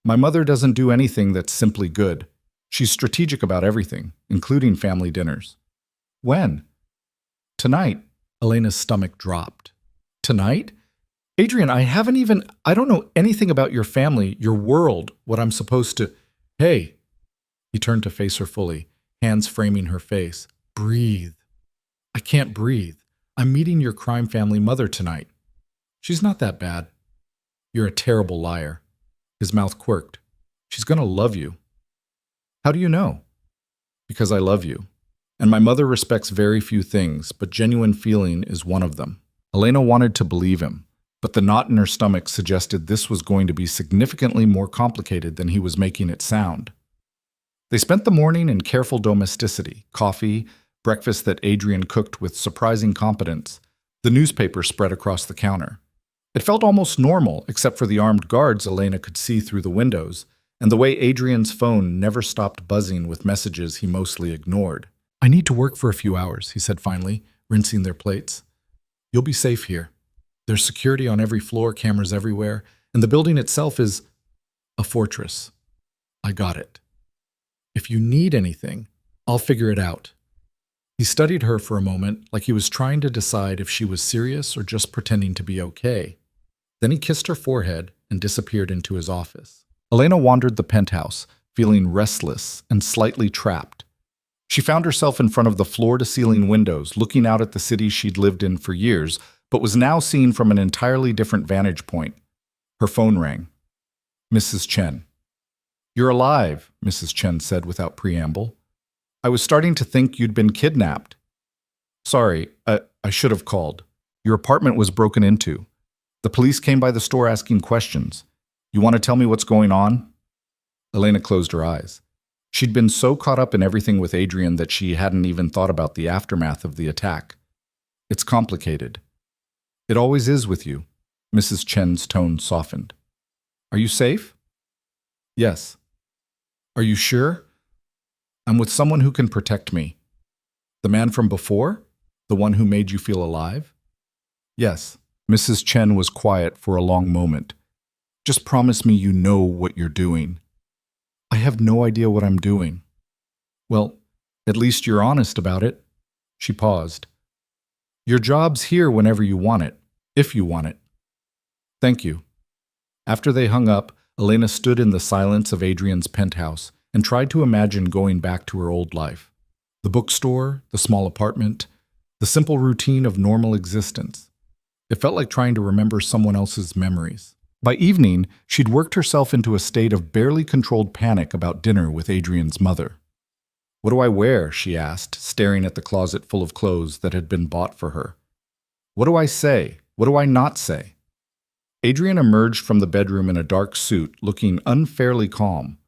My mother doesn't do anything that's simply good. She's strategic about everything, including family dinners. When? Tonight. Elena's stomach dropped. Tonight? Adrian, I don't know anything about your family, your world, what I'm supposed to. Hey. He turned to face her fully, hands framing her face. Breathe. I can't breathe. I'm meeting your crime family mother tonight. She's not that bad. You're a terrible liar. His mouth quirked. She's gonna love you. How do you know? Because I love you. And my mother respects very few things, but genuine feeling is one of them. Elena wanted to believe him, but the knot in her stomach suggested this was going to be significantly more complicated than he was making it sound. They spent the morning in careful domesticity, coffee, breakfast that Adrian cooked with surprising competence, the newspaper spread across the counter. It felt almost normal, except for the armed guards Elena could see through the windows, and the way Adrian's phone never stopped buzzing with messages he mostly ignored. I need to work for a few hours, he said finally, rinsing their plates. You'll be safe here. There's security on every floor, cameras everywhere, and the building itself is a fortress. I got it. If you need anything, I'll figure it out. He studied her for a moment, like he was trying to decide if she was serious or just pretending to be okay. Then he kissed her forehead and disappeared into his office. Elena wandered the penthouse, feeling restless and slightly trapped. She found herself in front of the floor-to-ceiling windows, looking out at the city she'd lived in for years, but was now seen from an entirely different vantage point. Her phone rang. Mrs. Chen. You're alive, Mrs. Chen said without preamble. I was starting to think you'd been kidnapped. Sorry, I should have called. Your apartment was broken into. The police came by the store asking questions. You want to tell me what's going on? Elena closed her eyes. She'd been so caught up in everything with Adrian that she hadn't even thought about the aftermath of the attack. It's complicated. It always is with you. Mrs. Chen's tone softened. Are you safe? Yes. Are you sure? I'm with someone who can protect me. The man from before? The one who made you feel alive? Yes. Mrs. Chen was quiet for a long moment. Just promise me you know what you're doing. I have no idea what I'm doing. Well, at least you're honest about it. She paused. Your job's here whenever you want it, if you want it. Thank you. After they hung up, Elena stood in the silence of Adrian's penthouse and tried to imagine going back to her old life. The bookstore, the small apartment, the simple routine of normal existence. It felt like trying to remember someone else's memories. By evening, she'd worked herself into a state of barely controlled panic about dinner with Adrian's mother. What do I wear? She asked, staring at the closet full of clothes that had been bought for her. What do I say? What do I not say? Adrian emerged from the bedroom in a dark suit, looking unfairly calm.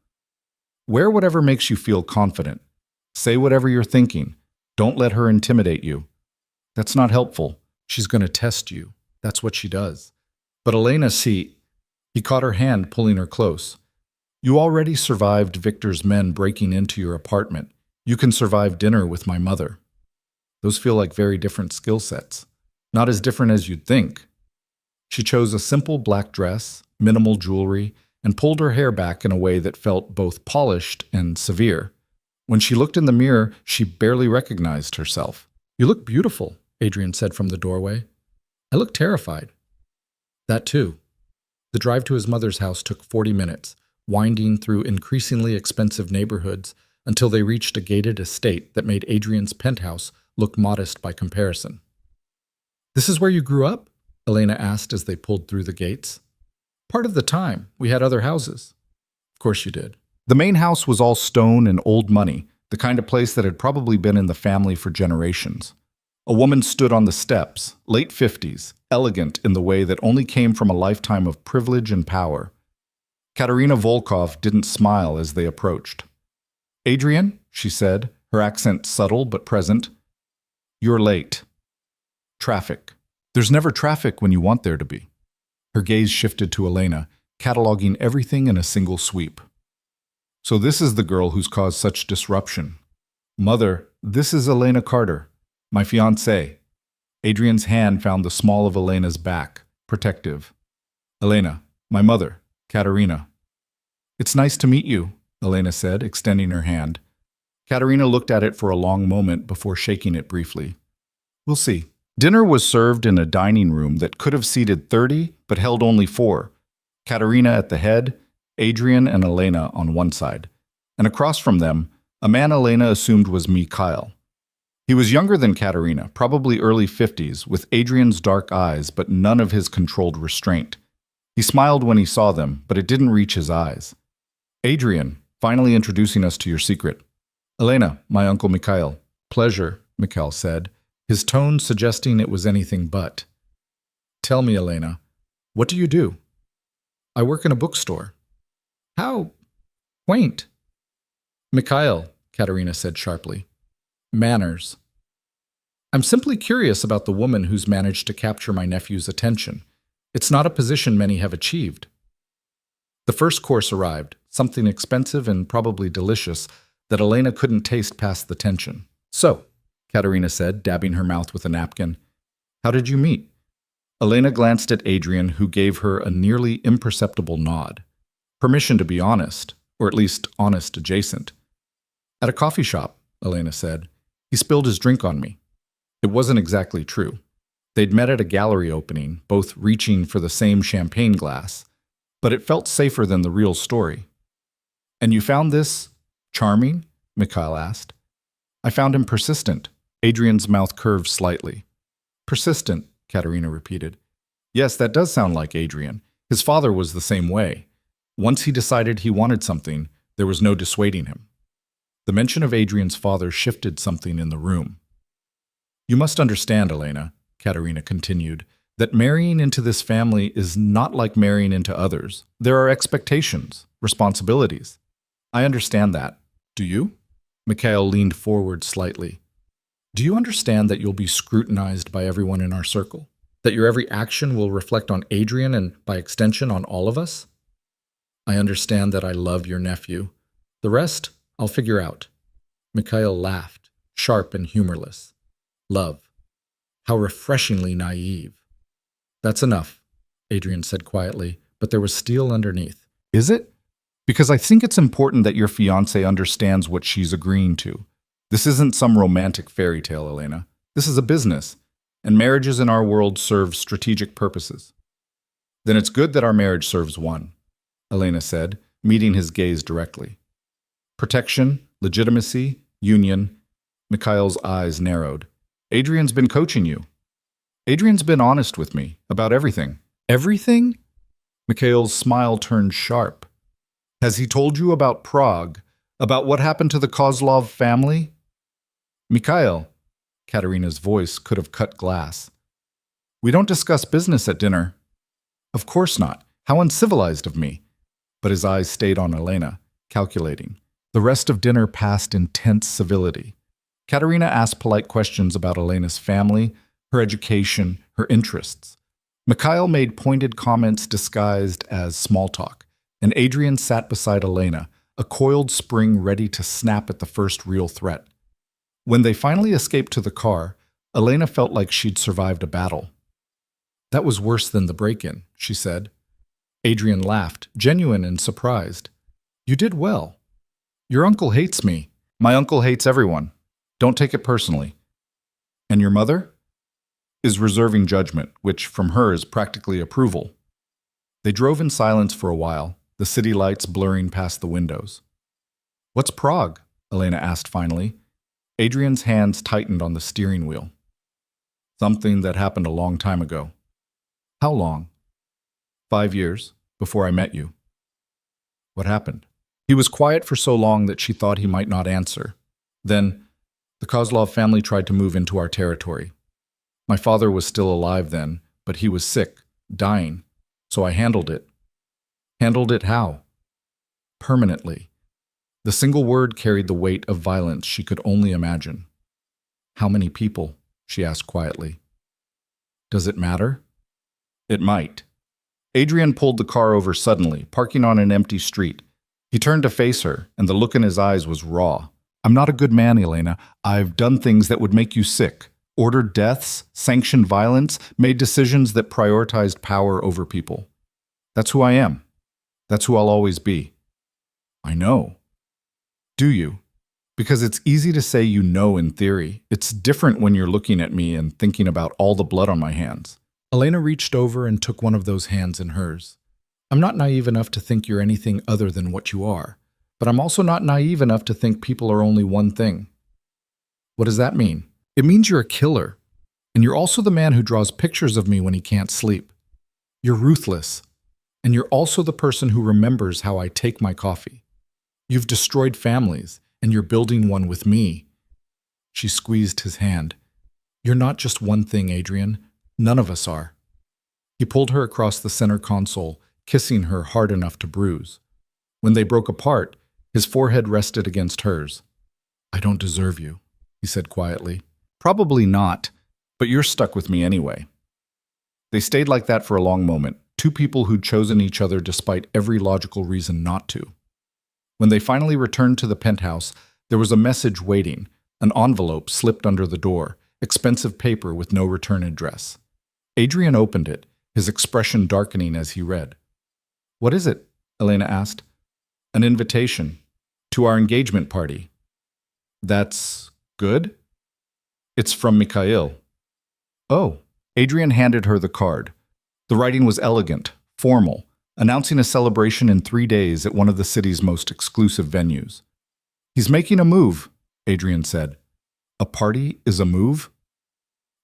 Wear whatever makes you feel confident. Say whatever you're thinking. Don't let her intimidate you. That's not helpful. She's going to test you. That's what she does. But Elena, see, he caught her hand, pulling her close. You already survived Victor's men breaking into your apartment. You can survive dinner with my mother. Those feel like very different skill sets. Not as different as you'd think. She chose a simple black dress, minimal jewelry, and pulled her hair back in a way that felt both polished and severe. When she looked in the mirror, she barely recognized herself. You look beautiful, Adrian said from the doorway. I look terrified. That too. The drive to his mother's house took 40 minutes, winding through increasingly expensive neighborhoods until they reached a gated estate that made Adrian's penthouse look modest by comparison. This is where you grew up? Elena asked as they pulled through the gates. Part of the time. We had other houses. Of course you did. The main house was all stone and old money, the kind of place that had probably been in the family for generations. A woman stood on the steps, late 50s, elegant in the way that only came from a lifetime of privilege and power. Katerina Volkov didn't smile as they approached. Adrian, she said, her accent subtle but present. You're late. Traffic. There's never traffic when you want there to be. Her gaze shifted to Elena, cataloging everything in a single sweep. So this is the girl who's caused such disruption. Mother, This is Elena Carter, my fiancée. Adrian's hand found the small of Elena's back, protective. Elena, my mother, Katerina. It's nice to meet you, Elena said, extending her hand. Katerina looked at it for a long moment before shaking it briefly. We'll see. Dinner was served in a dining room that could have seated 30, but held only 4. Katerina at the head, Adrian and Elena on one side. And across from them, a man Elena assumed was Mikhail. He was younger than Katerina, probably early 50s, with Adrian's dark eyes but none of his controlled restraint. He smiled when he saw them, but it didn't reach his eyes. Adrian, finally introducing us to your secret. Elena, my uncle Mikhail. Pleasure, Mikhail said, his tone suggesting it was anything but. Tell me, Elena, what do you do? I work in a bookstore. How quaint. Mikhail, Katerina said sharply. Manners. I'm simply curious about the woman who's managed to capture my nephew's attention. It's not a position many have achieved. The first course arrived, something expensive and probably delicious that Elena couldn't taste past the tension. So, Katerina said, dabbing her mouth with a napkin, how did you meet? Elena glanced at Adrian, who gave her a nearly imperceptible nod. Permission to be honest, or at least honest adjacent. At a coffee shop, Elena said. He spilled his drink on me. It wasn't exactly true. They'd met at a gallery opening, both reaching for the same champagne glass, but it felt safer than the real story. And you found this charming? Mikhail asked. I found him persistent. Adrian's mouth curved slightly. Persistent, Katerina repeated. Yes, that does sound like Adrian. His father was the same way. Once he decided he wanted something, there was no dissuading him. The mention of Adrian's father shifted something in the room. You must understand, Elena, Katerina continued, that marrying into this family is not like marrying into others. There are expectations, responsibilities. I understand that. Do you? Mikhail leaned forward slightly. Do you understand that you'll be scrutinized by everyone in our circle? That your every action will reflect on Adrian and, by extension, on all of us? I understand that I love your nephew. The rest, I'll figure out. Mikhail laughed, sharp and humorless. Love. How refreshingly naive. That's enough, Adrian said quietly, but there was steel underneath. Is it? Because I think it's important that your fiancé understands what she's agreeing to. This isn't some romantic fairy tale, Elena. This is a business, and marriages in our world serve strategic purposes. Then it's good that our marriage serves one, Elena said, meeting his gaze directly. Protection, legitimacy, union. Mikhail's eyes narrowed. Adrian's been coaching you. Adrian's been honest with me about everything. Everything? Mikhail's smile turned sharp. Has he told you about Prague? About what happened to the Kozlov family? Mikhail, Katerina's voice could have cut glass. We don't discuss business at dinner. Of course not. How uncivilized of me. But his eyes stayed on Elena, calculating. The rest of dinner passed in tense civility. Katerina asked polite questions about Elena's family, her education, her interests. Mikhail made pointed comments disguised as small talk, and Adrian sat beside Elena, a coiled spring ready to snap at the first real threat. When they finally escaped to the car, Elena felt like she'd survived a battle. That was worse than the break-in, she said. Adrian laughed, genuine and surprised. You did well. Your uncle hates me. My uncle hates everyone. Don't take it personally. And your mother? Is reserving judgment, which from her is practically approval. They drove in silence for a while, the city lights blurring past the windows. What's Prague? Elena asked finally. Adrian's hands tightened on the steering wheel. Something that happened a long time ago. How long? 5 years, before I met you. What happened? He was quiet for so long that she thought he might not answer. Then, the Kozlov family tried to move into our territory. My father was still alive then, but he was sick, dying, so I handled it. Handled it how? Permanently. The single word carried the weight of violence she could only imagine. How many people? She asked quietly. Does it matter? It might. Adrian pulled the car over suddenly, parking on an empty street. He turned to face her, and the look in his eyes was raw, I'm not a good man, Elena. I've done things that would make you sick. Ordered deaths, sanctioned violence, made decisions that prioritized power over people. That's who I am. That's who I'll always be. I know. Do you? Because it's easy to say you know in theory. It's different when you're looking at me and thinking about all the blood on my hands. Elena reached over and took one of those hands in hers. I'm not naive enough to think you're anything other than what you are, but I'm also not naive enough to think people are only one thing. What does that mean? It means you're a killer, and you're also the man who draws pictures of me when he can't sleep. You're ruthless, and you're also the person who remembers how I take my coffee. You've destroyed families, and you're building one with me. She squeezed his hand. You're not just one thing, Adrian. None of us are. He pulled her across the center console, kissing her hard enough to bruise. When they broke apart, his forehead rested against hers. I don't deserve you, he said quietly. Probably not, but you're stuck with me anyway. They stayed like that for a long moment, two people who'd chosen each other despite every logical reason not to. When they finally returned to the penthouse, there was a message waiting, an envelope slipped under the door, expensive paper with no return address. Adrian opened it, his expression darkening as he read. What is it? Elena asked. An invitation to our engagement party. That's good? It's from Mikhail. Oh. Adrian handed her the card. The writing was elegant, formal, announcing a celebration in 3 days at one of the city's most exclusive venues. He's making a move, Adrian said. A party is a move?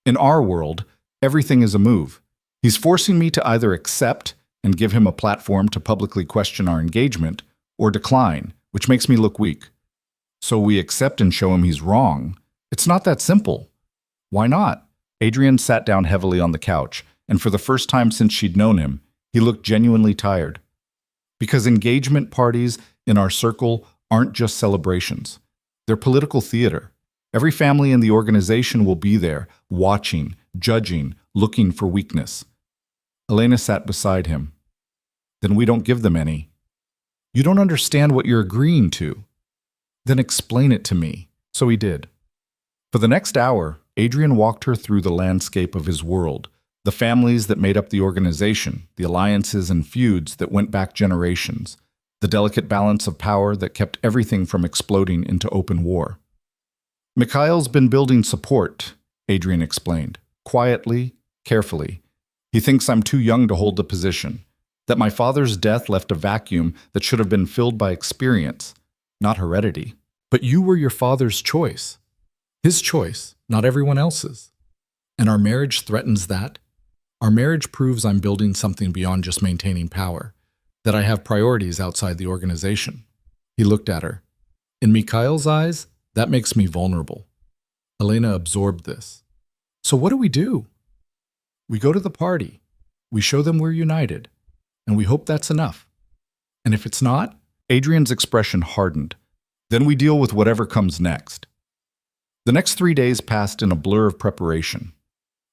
In our world, everything is a move. He's forcing me to either accept and give him a platform to publicly question our engagement, or decline, which makes me look weak. So we accept and show him he's wrong. It's not that simple. Why not? Adrian sat down heavily on the couch, and for the first time since she'd known him, he looked genuinely tired. Because engagement parties in our circle aren't just celebrations. They're political theater. Every family in the organization will be there, watching, judging, looking for weakness. Elena sat beside him. Then we don't give them any. You don't understand what you're agreeing to. Then explain it to me. So he did. For the next hour, Adrian walked her through the landscape of his world, the families that made up the organization, the alliances and feuds that went back generations, the delicate balance of power that kept everything from exploding into open war. Mikhail's been building support, Adrian explained, quietly, carefully. He thinks I'm too young to hold the position, that my father's death left a vacuum that should have been filled by experience, not heredity. But you were your father's choice. His choice, not everyone else's. And our marriage threatens that? Our marriage proves I'm building something beyond just maintaining power, that I have priorities outside the organization. He looked at her. In Mikhail's eyes, that makes me vulnerable. Elena absorbed this. So what do? We go to the party. We show them we're united. And we hope that's enough. And if it's not, Adrian's expression hardened. Then we deal with whatever comes next. The next 3 days passed in a blur of preparation.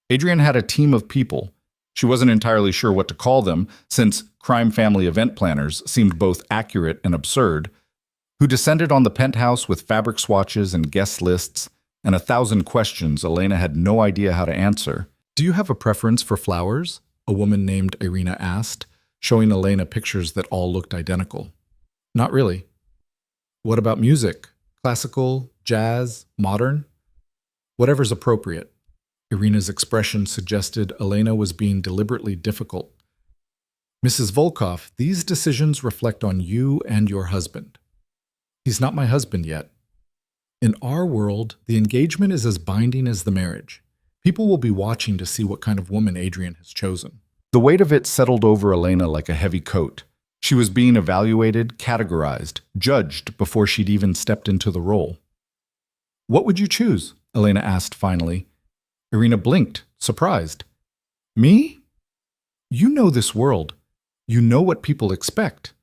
Adrian had a team of people. She wasn't entirely sure what to call them, since crime family event planners seemed both accurate and absurd, who descended on the penthouse with fabric swatches and guest lists and 1,000 questions Elena had no idea how to answer. Do you have a preference for flowers? A woman named Irina asked, showing Elena pictures that all looked identical. Not really. What about music? Classical, jazz, modern? Whatever's appropriate. Irina's expression suggested Elena was being deliberately difficult. Mrs. Volkov, these decisions reflect on you and your husband. He's not my husband yet. In our world, the engagement is as binding as the marriage. People will be watching to see what kind of woman Adrian has chosen. The weight of it settled over Elena like a heavy coat. She was being evaluated, categorized, judged before she'd even stepped into the role. What would you choose? Elena asked finally. Irina blinked, surprised. Me? You know this world. You know what people expect.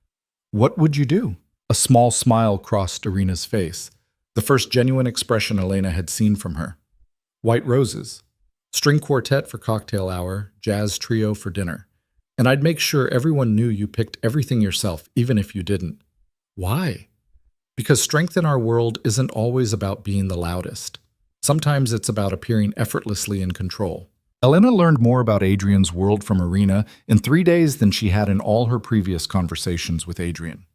What would you do? A small smile crossed Irina's face, the first genuine expression Elena had seen from her. White roses. String quartet for cocktail hour, jazz trio for dinner. And I'd make sure everyone knew you picked everything yourself, even if you didn't. Why? Because strength in our world isn't always about being the loudest. Sometimes it's about appearing effortlessly in control. Elena learned more about Adrian's world from Irina in 3 days than she had in all her previous conversations with Adrian.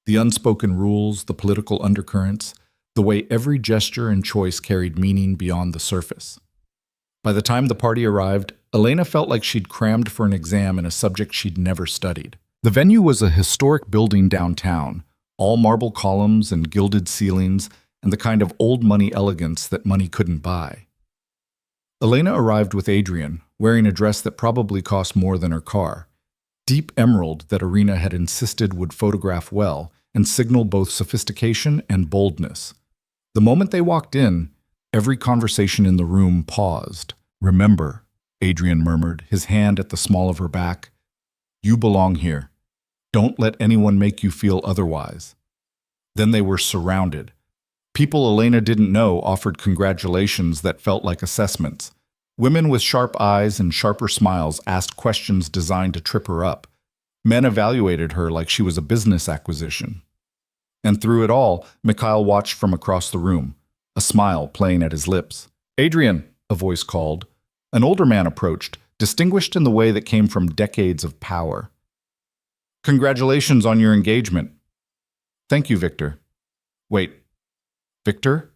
The unspoken rules, the political undercurrents, the way every gesture and choice carried meaning beyond the surface. By the time the party arrived, Elena felt like she'd crammed for an exam in a subject she'd never studied. The venue was a historic building downtown, all marble columns and gilded ceilings, and the kind of old money elegance that money couldn't buy. Elena arrived with Adrian, wearing a dress that probably cost more than her car, deep emerald that Irina had insisted would photograph well and signal both sophistication and boldness. The moment they walked in, every conversation in the room paused. "Remember," Adrian murmured, his hand at the small of her back, "you belong here. Don't let anyone make you feel otherwise." Then they were surrounded. People Elena didn't know offered congratulations that felt like assessments. Women with sharp eyes and sharper smiles asked questions designed to trip her up. Men evaluated her like she was a business acquisition. And through it all, Mikhail watched from across the room, a smile playing at his lips. "Adrian," a voice called. An older man approached, distinguished in the way that came from decades of power. "Congratulations on your engagement." "Thank you, Victor." "Wait, Victor?"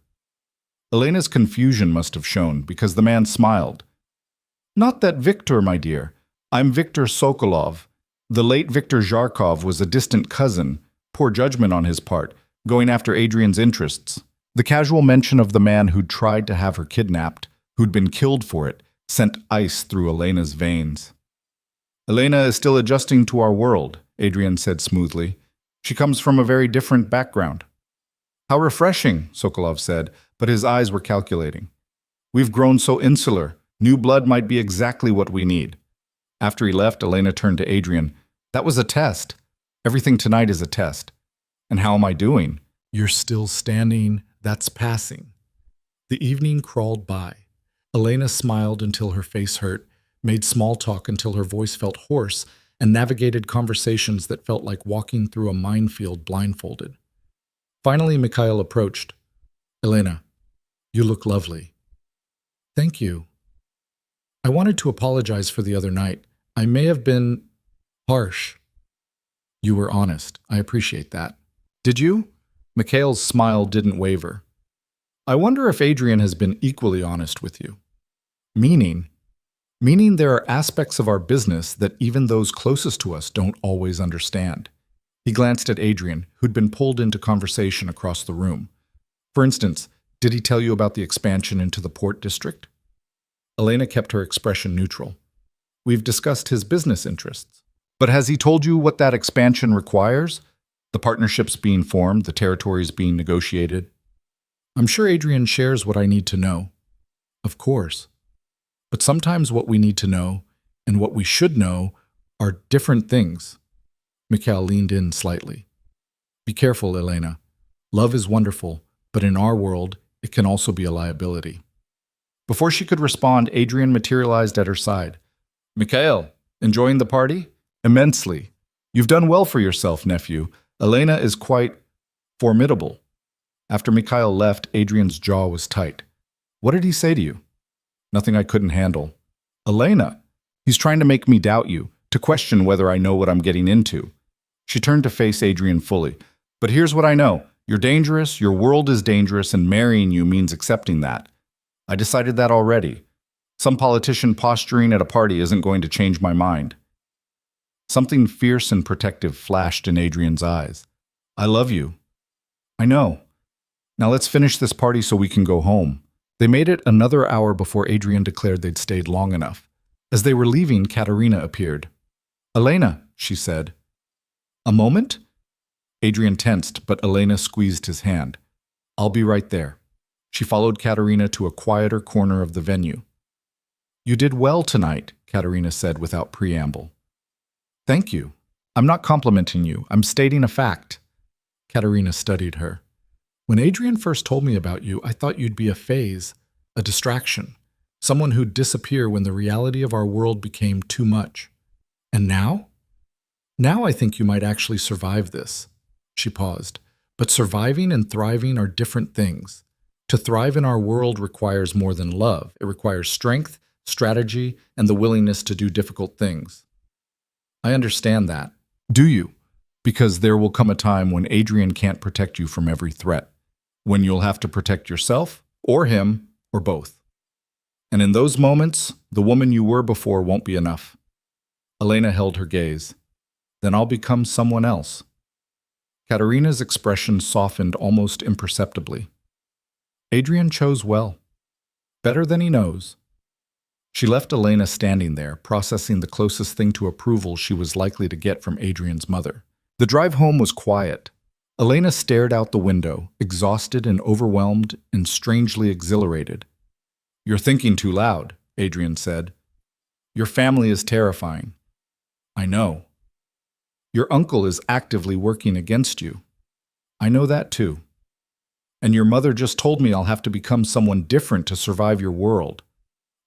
Elena's confusion must have shown, because the man smiled. "Not that Victor, my dear. I'm Victor Sokolov. The late Victor Zharkov was a distant cousin, poor judgment on his part, going after Adrian's interests." The casual mention of the man who'd tried to have her kidnapped, who'd been killed for it, sent ice through Elena's veins. "Elena is still adjusting to our world," Adrian said smoothly. "She comes from a very different background." "How refreshing," Sokolov said, but his eyes were calculating. "We've grown so insular. New blood might be exactly what we need." After he left, Elena turned to Adrian. "That was a test. Everything tonight is a test. And how am I doing?" "You're still standing. That's passing." The evening crawled by. Elena smiled until her face hurt, made small talk until her voice felt hoarse, and navigated conversations that felt like walking through a minefield blindfolded. Finally, Mikhail approached. "Elena, you look lovely." "Thank you. I wanted to apologize for the other night. I may have been harsh." "You were honest. I appreciate that." "Did you?" Mikhail's smile didn't waver. "I wonder if Adrian has been equally honest with you." Meaning there are aspects of our business that even those closest to us don't always understand. He glanced at Adrian, who'd been pulled into conversation across the room. "For instance, did he tell you about the expansion into the port district?" Elena kept her expression neutral. "We've discussed his business interests. But has he told you what that expansion requires? The partnerships being formed, the territories being negotiated?" "I'm sure Adrian shares what I need to know." "Of course. But sometimes what we need to know, and what we should know, are different things." Mikhail leaned in slightly. "Be careful, Elena. Love is wonderful, but in our world, it can also be a liability." Before she could respond, Adrian materialized at her side. "Mikhail, enjoying the party?" "Immensely. You've done well for yourself, nephew. Elena is quite formidable." After Mikhail left, Adrian's jaw was tight. "What did he say to you?" "Nothing I couldn't handle." "Elena, he's trying to make me doubt you, to question whether I know what I'm getting into." She turned to face Adrian fully. "But here's what I know. You're dangerous, your world is dangerous, and marrying you means accepting that. I decided that already. Some politician posturing at a party isn't going to change my mind." Something fierce and protective flashed in Adrian's eyes. "I love you." "I know. Now let's finish this party so we can go home." They made it another hour before Adrian declared they'd stayed long enough. As they were leaving, Katerina appeared. "Elena," she said. "A moment?" Adrian tensed, but Elena squeezed his hand. "I'll be right there." She followed Katerina to a quieter corner of the venue. "You did well tonight," Katerina said without preamble. "Thank you. I'm not complimenting you. I'm stating a fact." Katerina studied her. "When Adrian first told me about you, I thought you'd be a phase, a distraction, someone who'd disappear when the reality of our world became too much. And now? Now I think you might actually survive this." She paused. But surviving and thriving are different things. To thrive in our world requires more than love. It requires strength, strategy, and the willingness to do difficult things. I understand that. Do you? Because there will come a time when Adrian can't protect you from every threat, when you'll have to protect yourself, or him, or both. And in those moments, the woman you were before won't be enough. Elena held her gaze. Then I'll become someone else. Katerina's expression softened almost imperceptibly. Adrian chose well. Better than he knows. She left Elena standing there, processing the closest thing to approval she was likely to get from Adrian's mother. The drive home was quiet. Elena stared out the window, exhausted and overwhelmed and strangely exhilarated. "You're thinking too loud," Adrian said. "Your family is terrifying." "I know." "Your uncle is actively working against you." "I know that too." "And your mother just told me I'll have to become someone different to survive your world."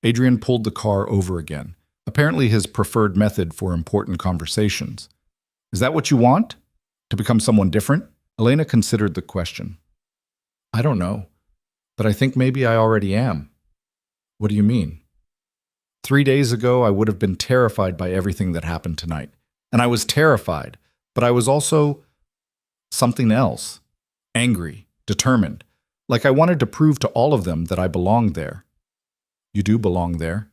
Adrian pulled the car over again, apparently his preferred method for important conversations. "Is that what you want? To become someone different?" Elena considered the question. "I don't know, but I think maybe I already am." "What do you mean?" 3 days ago, I would have been terrified by everything that happened tonight. And I was terrified, but I was also something else. Angry, determined, like I wanted to prove to all of them that I belonged there. You do belong there.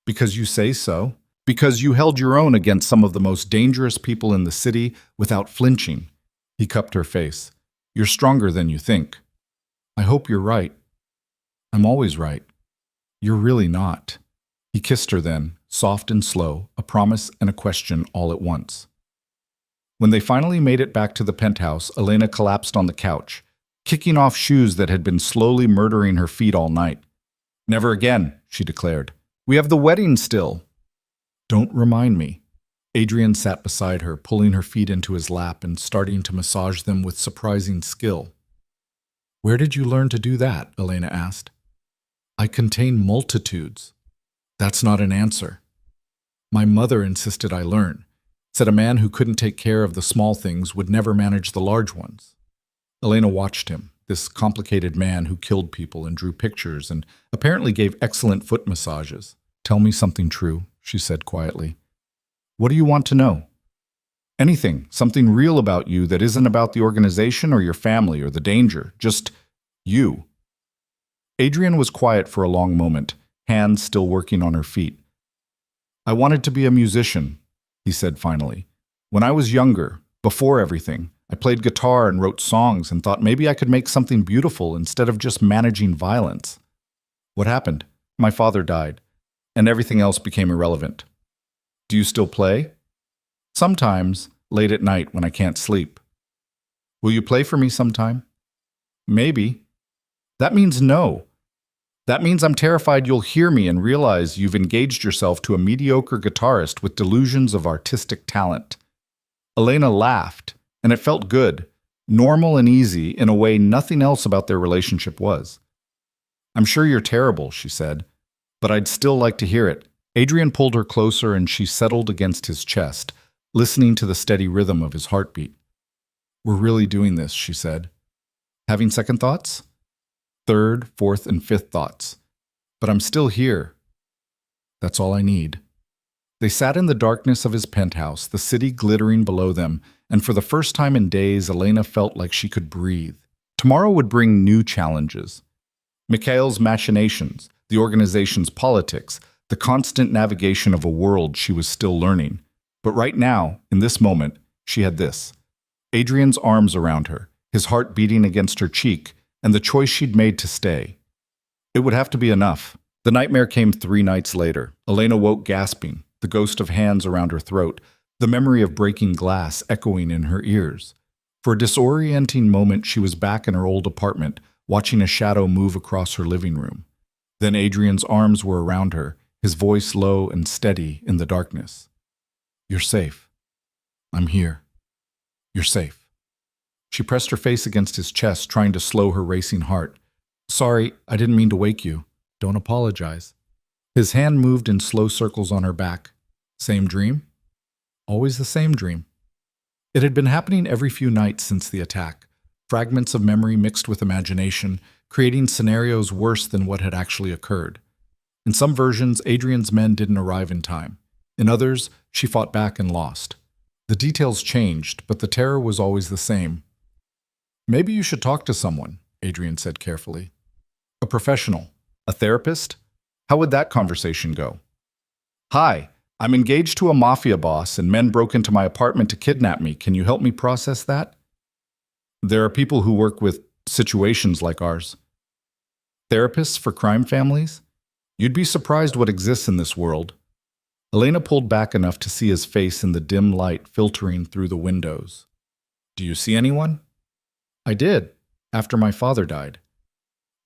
Because you say so. Because you held your own against some of the most dangerous people in the city without flinching. He cupped her face. You're stronger than you think. I hope you're right. I'm always right. You're really not. He kissed her then, soft and slow, a promise and a question all at once. When they finally made it back to the penthouse, Elena collapsed on the couch, kicking off shoes that had been slowly murdering her feet all night. "Never again," she declared. "We have the wedding still." "Don't remind me." Adrian sat beside her, pulling her feet into his lap and starting to massage them with surprising skill. "Where did you learn to do that?" Elena asked. "I contain multitudes." "That's not an answer." "My mother insisted I learn. Said a man who couldn't take care of the small things would never manage the large ones." Elena watched him, this complicated man who killed people and drew pictures and apparently gave excellent foot massages. "Tell me something true," she said quietly. "What do you want to know?" "Anything, something real about you that isn't about the organization or your family or the danger, just you." Adrian was quiet for a long moment, hands still working on her feet. "I wanted to be a musician," he said finally. "When I was younger, before everything, I played guitar and wrote songs and thought maybe I could make something beautiful instead of just managing violence. What happened? My father died, and everything else became irrelevant." "Do you still play?" "Sometimes, late at night when I can't sleep." "Will you play for me sometime?" "Maybe." "That means no. That means I'm terrified you'll hear me and realize you've engaged yourself to a mediocre guitarist with delusions of artistic talent." Elena laughed, and it felt good, normal and easy in a way nothing else about their relationship was. "I'm sure you're terrible," she said, "but I'd still like to hear it." Adrian pulled her closer and she settled against his chest, listening to the steady rhythm of his heartbeat. "We're really doing this," she said. "Having second thoughts?" "Third, fourth, and fifth thoughts. But I'm still here." "That's all I need." They sat in the darkness of his penthouse, the city glittering below them, and for the first time in days, Elena felt like she could breathe. Tomorrow would bring new challenges. Mikhail's machinations, the organization's politics, the constant navigation of a world she was still learning. But right now, in this moment, she had this. Adrian's arms around her, his heart beating against her cheek, and the choice she'd made to stay. It would have to be enough. The nightmare came 3 nights later. Elena woke gasping, the ghost of hands around her throat, the memory of breaking glass echoing in her ears. For a disorienting moment, she was back in her old apartment, watching a shadow move across her living room. Then Adrian's arms were around her, his voice low and steady in the darkness. "You're safe. I'm here. You're safe." She pressed her face against his chest, trying to slow her racing heart. "Sorry, I didn't mean to wake you. Don't apologize." His hand moved in slow circles on her back. "Same dream?" "Always the same dream." It had been happening every few nights since the attack. fragments of memory mixed with imagination, creating scenarios worse than what had actually occurred. In some versions, Adrian's men didn't arrive in time. In others, she fought back and lost. The details changed, but the terror was always the same. "Maybe you should talk to someone," Adrian said carefully. "A professional. A therapist? How would that conversation go?" "Hi, I'm engaged to a mafia boss and men broke into my apartment to kidnap me. Can you help me process that?" "There are people who work with situations like ours." "Therapists for crime families? You'd be surprised what exists in this world." Elena pulled back enough to see his face in the dim light filtering through the windows. "Do you see anyone?" "I did, after my father died."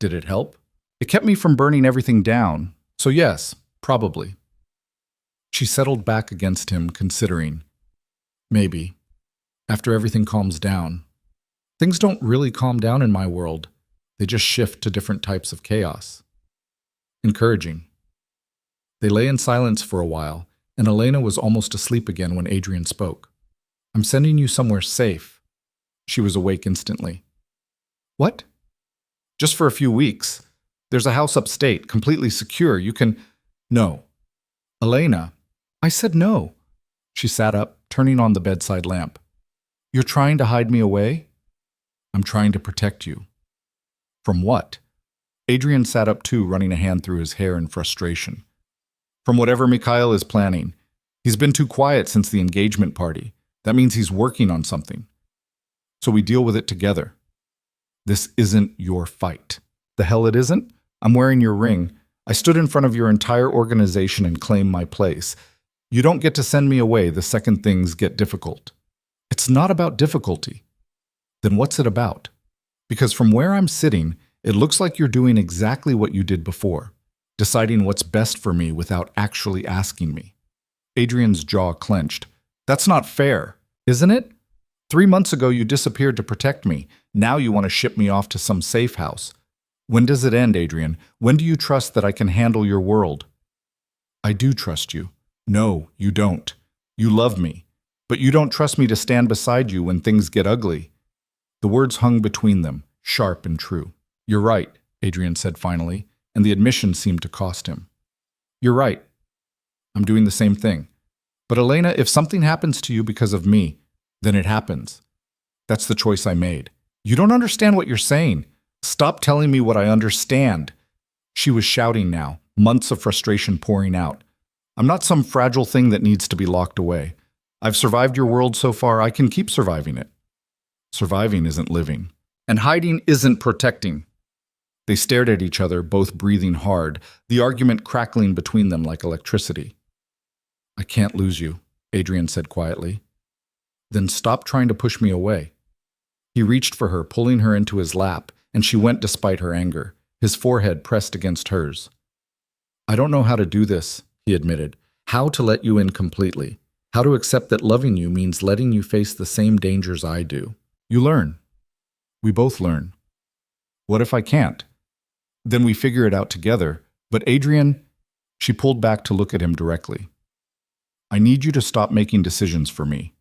"Did it help?" "It kept me from burning everything down, so yes, probably." She settled back against him, considering. "Maybe. After everything calms down." "Things don't really calm down in my world. They just shift to different types of chaos." Encouraging. They lay in silence for a while, and Elena was almost asleep again when Adrian spoke. "I'm sending you somewhere safe." She was awake instantly. "What?" "Just for a few weeks. There's a house upstate, completely secure. You can—" "No." "Elena." "I said no." She sat up, turning on the bedside lamp. "You're trying to hide me away?" "I'm trying to protect you." "From what?" Adrian sat up too, running a hand through his hair in frustration. "From whatever Mikhail is planning. He's been too quiet since the engagement party. That means he's working on something. So we deal with it together." "This isn't your fight." "The hell it isn't? I'm wearing your ring. I stood in front of your entire organization and claimed my place. You don't get to send me away the second things get difficult." "It's not about difficulty." "Then what's it about?" "Because from where I'm sitting, it looks like you're doing exactly what you did before, deciding what's best for me without actually asking me." Adrian's jaw clenched. "That's not fair, isn't it? 3 months ago you disappeared to protect me. Now you want to ship me off to some safe house. When does it end, Adrian? When do you trust that I can handle your world?" "I do trust you." "No, you don't. You love me, but you don't trust me to stand beside you when things get ugly." The words hung between them, sharp and true. "You're right," Adrian said finally, and the admission seemed to cost him. "You're right. I'm doing the same thing. But Elena, if something happens to you because of me, then it happens. That's the choice I made." "You don't understand what you're saying. Stop telling me what I understand." She was shouting now, months of frustration pouring out. "I'm not some fragile thing that needs to be locked away. I've survived your world so far, I can keep surviving it." "Surviving isn't living. And hiding isn't protecting." They stared at each other, both breathing hard, the argument crackling between them like electricity. "I can't lose you," Adrian said quietly. "Then stop trying to push me away." He reached for her, pulling her into his lap, and she went despite her anger, his forehead pressed against hers. "I don't know how to do this," he admitted. "How to let you in completely. How to accept that loving you means letting you face the same dangers I do. You learn. We both learn. What if I can't? Then we figure it out together. But Adrian," she pulled back to look at him directly. "I need you to stop making decisions for me.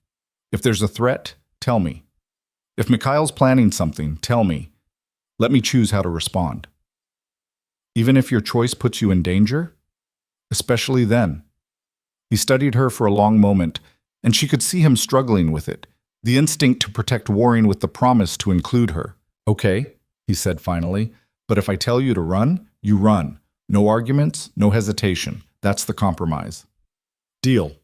If there's a threat, tell me. If Mikhail's planning something, tell me. Let me choose how to respond. Even if your choice puts you in danger? Especially then." He studied her for a long moment, and she could see him struggling with it, the instinct to protect warring with the promise to include her. "Okay," he said finally, "but if I tell you to run, you run. No arguments, no hesitation. That's the compromise." "Deal."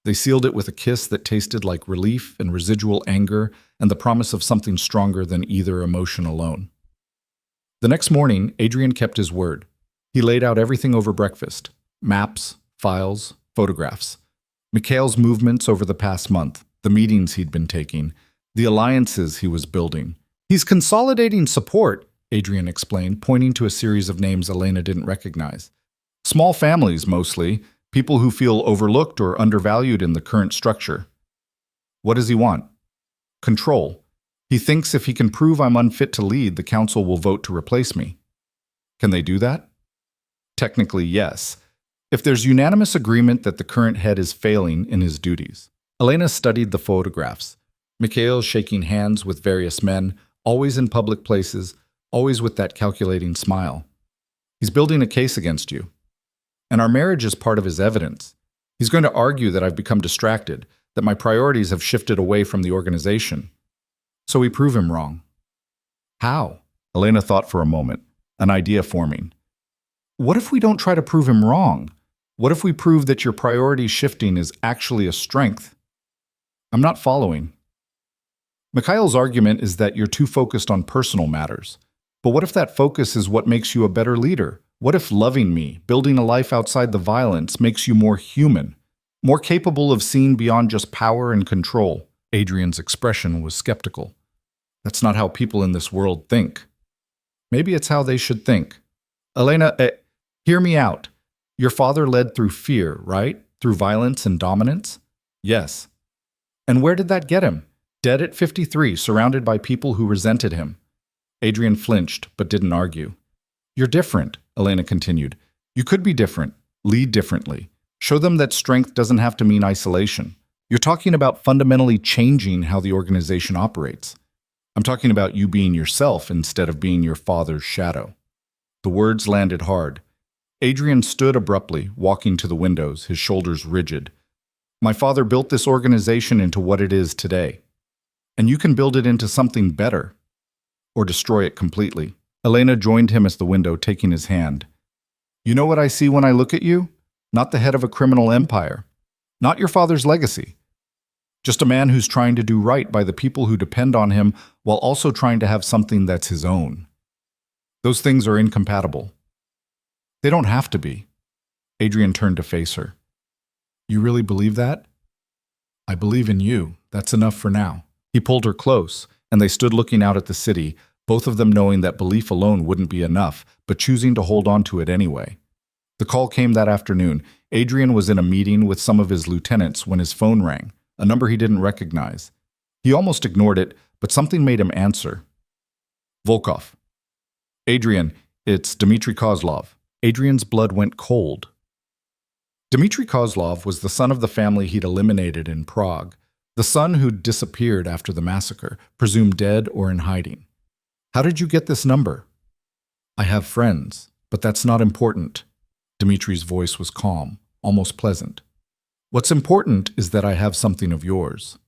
They sealed it with a kiss that tasted like relief and residual anger and the promise of something stronger than either emotion alone. The next morning, Adrian kept his word. He laid out everything over breakfast: maps, files, photographs. Mikhail's movements over the past month, the meetings he'd been taking, the alliances he was building. "He's consolidating support," Adrian explained, pointing to a series of names Elena didn't recognize. "Small families, mostly, people who feel overlooked or undervalued in the current structure." "What does he want?" "Control. He thinks if he can prove I'm unfit to lead, the council will vote to replace me." "Can they do that?" "Technically, yes. If there's unanimous agreement that the current head is failing in his duties." Elena studied the photographs. Mikhail's shaking hands with various men, always in public places, always with that calculating smile. He's building a case against you. And our marriage is part of his evidence. He's going to argue that I've become distracted, that my priorities have shifted away from the organization. So we prove him wrong. How? Elena thought for a moment, an idea forming. What if we don't try to prove him wrong? What if we prove that your priority shifting is actually a strength? I'm not following. Mikhail's argument is that you're too focused on personal matters. But what if that focus is what makes you a better leader? What if loving me, building a life outside the violence, makes you more human, more capable of seeing beyond just power and control? Adrian's expression was skeptical. That's not how people in this world think. Maybe it's how they should think. Elena, hear me out. Your father led through fear, right? Through violence and dominance? Yes. And where did that get him? Dead at 53, surrounded by people who resented him. Adrian flinched, but didn't argue. You're different, Elena continued. You could be different. Lead differently. Show them that strength doesn't have to mean isolation. You're talking about fundamentally changing how the organization operates. I'm talking about you being yourself instead of being your father's shadow. The words landed hard. Adrian stood abruptly, walking to the windows, his shoulders rigid. My father built this organization into what it is today. And you can build it into something better. Or destroy it completely. Elena joined him at the window, taking his hand. You know what I see when I look at you? Not the head of a criminal empire. Not your father's legacy. Just a man who's trying to do right by the people who depend on him while also trying to have something that's his own. Those things are incompatible. They don't have to be. Adrian turned to face her. You really believe that? I believe in you. That's enough for now. He pulled her close, and they stood looking out at the city, both of them knowing that belief alone wouldn't be enough, but choosing to hold on to it anyway. The call came that afternoon. Adrian was in a meeting with some of his lieutenants when his phone rang, a number he didn't recognize. He almost ignored it, but something made him answer. Volkov. Adrian, it's Dmitry Kozlov. Adrian's blood went cold. Dmitry Kozlov was the son of the family he'd eliminated in Prague, the son who'd disappeared after the massacre, presumed dead or in hiding. How did you get this number? I have friends, but that's not important. Dmitry's voice was calm, almost pleasant. What's important is that I have something of yours.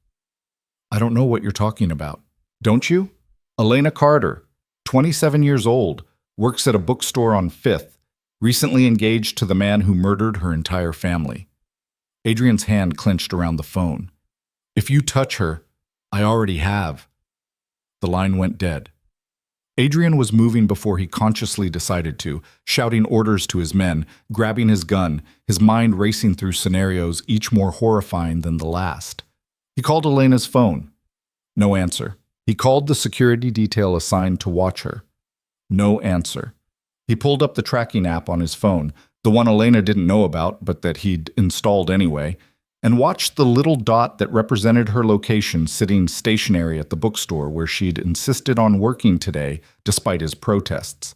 I don't know what you're talking about. Don't you? Elena Carter, 27 years old, works at a bookstore on 5th, recently engaged to the man who murdered her entire family. Adrian's hand clenched around the phone. If you touch her, I already have. The line went dead. Adrian was moving before he consciously decided to, shouting orders to his men, grabbing his gun, his mind racing through scenarios each more horrifying than the last. He called Elena's phone. No answer. He called the security detail assigned to watch her. No answer. He pulled up the tracking app on his phone, the one Elena didn't know about but that he'd installed anyway, and watched the little dot that represented her location sitting stationary at the bookstore where she'd insisted on working today despite his protests.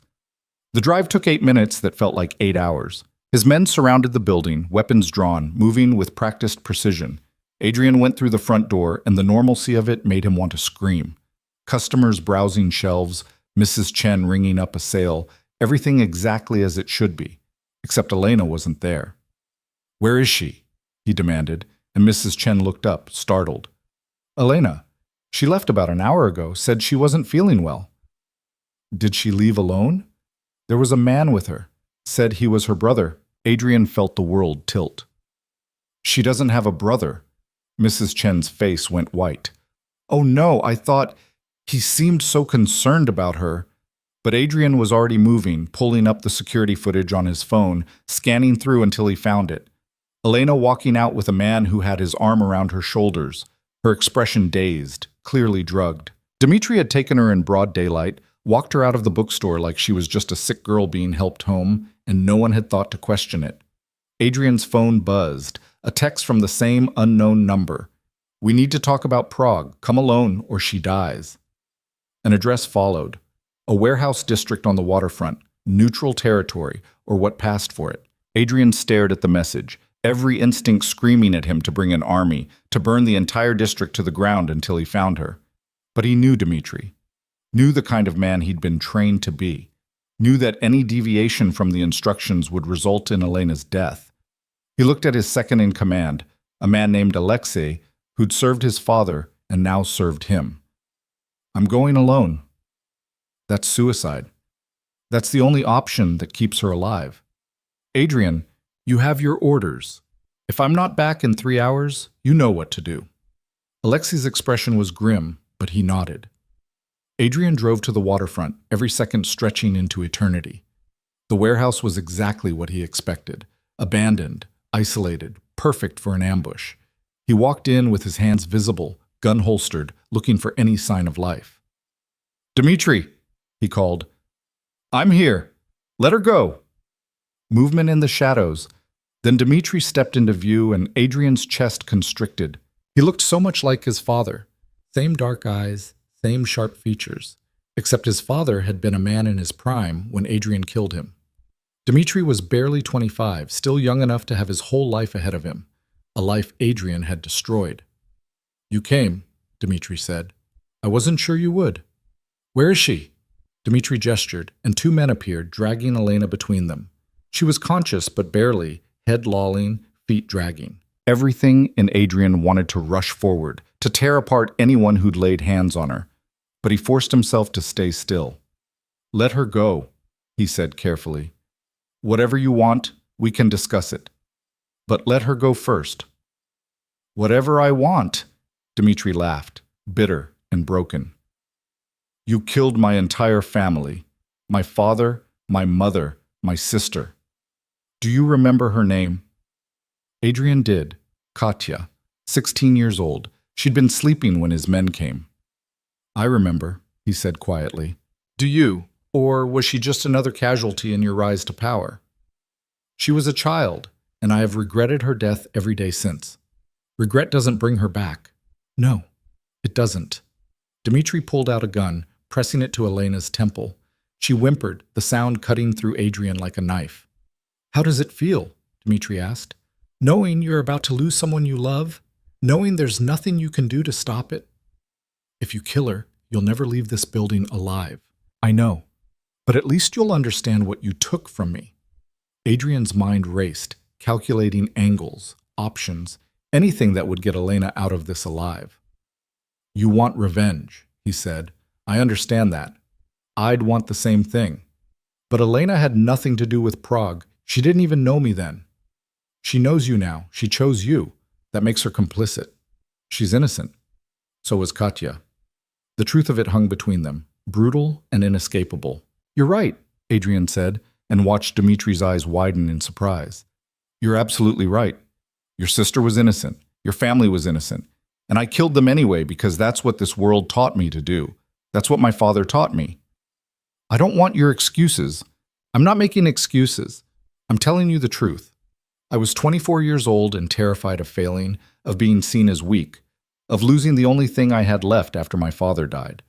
The drive took 8 minutes that felt like 8 hours. His men surrounded the building, weapons drawn, moving with practiced precision. Adrian went through the front door, and the normalcy of it made him want to scream. Customers browsing shelves, Mrs. Chen ringing up a sale, everything exactly as it should be, except Elena wasn't there. Where is she? He demanded, and Mrs. Chen looked up, startled. Elena. She left about an hour ago, said she wasn't feeling well. Did she leave alone? There was a man with her, said he was her brother. Adrian felt the world tilt. She doesn't have a brother. Mrs. Chen's face went white. Oh no, I thought he seemed so concerned about her. But Adrian was already moving, pulling up the security footage on his phone, scanning through until he found it. Elena walking out with a man who had his arm around her shoulders, her expression dazed, clearly drugged. Dmitry had taken her in broad daylight, walked her out of the bookstore like she was just a sick girl being helped home, and no one had thought to question it. Adrian's phone buzzed, a text from the same unknown number. We need to talk about Prague. Come alone or she dies. An address followed. A warehouse district on the waterfront, neutral territory, or what passed for it. Adrian stared at the message, every instinct screaming at him to bring an army, to burn the entire district to the ground until he found her. But he knew Dmitri, knew the kind of man he'd been trained to be, knew that any deviation from the instructions would result in Elena's death. He looked at his second-in-command, a man named Alexei, who'd served his father and now served him. "I'm going alone." That's suicide. That's the only option that keeps her alive. "Adrian, you have your orders. If I'm not back in 3 hours, you know what to do." Alexei's expression was grim, but he nodded. Adrian drove to the waterfront, every second stretching into eternity. The warehouse was exactly what he expected. Abandoned, isolated, perfect for an ambush. He walked in with his hands visible, gun holstered, looking for any sign of life. "Dmitri," he called. "I'm here. Let her go." Movement in the shadows. Then Dmitri stepped into view and Adrian's chest constricted. He looked so much like his father. Same dark eyes, same sharp features. Except his father had been a man in his prime when Adrian killed him. Dmitri was barely 25, still young enough to have his whole life ahead of him. A life Adrian had destroyed. "You came," Dmitri said. "I wasn't sure you would." "Where is she?" Dmitri gestured, and 2 men appeared, dragging Elena between them. She was conscious, but barely, head lolling, feet dragging. Everything in Adrian wanted to rush forward, to tear apart anyone who'd laid hands on her. But he forced himself to stay still. "Let her go," he said carefully. "Whatever you want, we can discuss it. But let her go first." "Whatever I want," Dmitri laughed, bitter and broken. "You killed my entire family, my father, my mother, my sister. Do you remember her name?" Adrian did. Katya, 16 years old. She'd been sleeping when his men came. "I remember," he said quietly. "Do you? Or was she just another casualty in your rise to power?" "She was a child, and I have regretted her death every day since. Regret doesn't bring her back." "No, it doesn't." Dmitri pulled out a gun, pressing it to Elena's temple. She whimpered, the sound cutting through Adrian like a knife. "How does it feel?" Dmitri asked. "Knowing you're about to lose someone you love? Knowing there's nothing you can do to stop it?" "If you kill her, you'll never leave this building alive." "I know. But at least you'll understand what you took from me." Adrian's mind raced, calculating angles, options, anything that would get Elena out of this alive. "You want revenge," he said. "I understand that. I'd want the same thing. But Elena had nothing to do with Prague. She didn't even know me then. She knows you now. She chose you. That makes her complicit. She's innocent. So was Katya." The truth of it hung between them, brutal and inescapable. "You're right," Adrian said, and watched Dmitri's eyes widen in surprise. "You're absolutely right. Your sister was innocent. Your family was innocent. And I killed them anyway because that's what this world taught me to do. That's what my father taught me. I don't want your excuses. I'm not making excuses. I'm telling you the truth. I was 24 years old and terrified of failing, of being seen as weak, of losing the only thing I had left after my father died.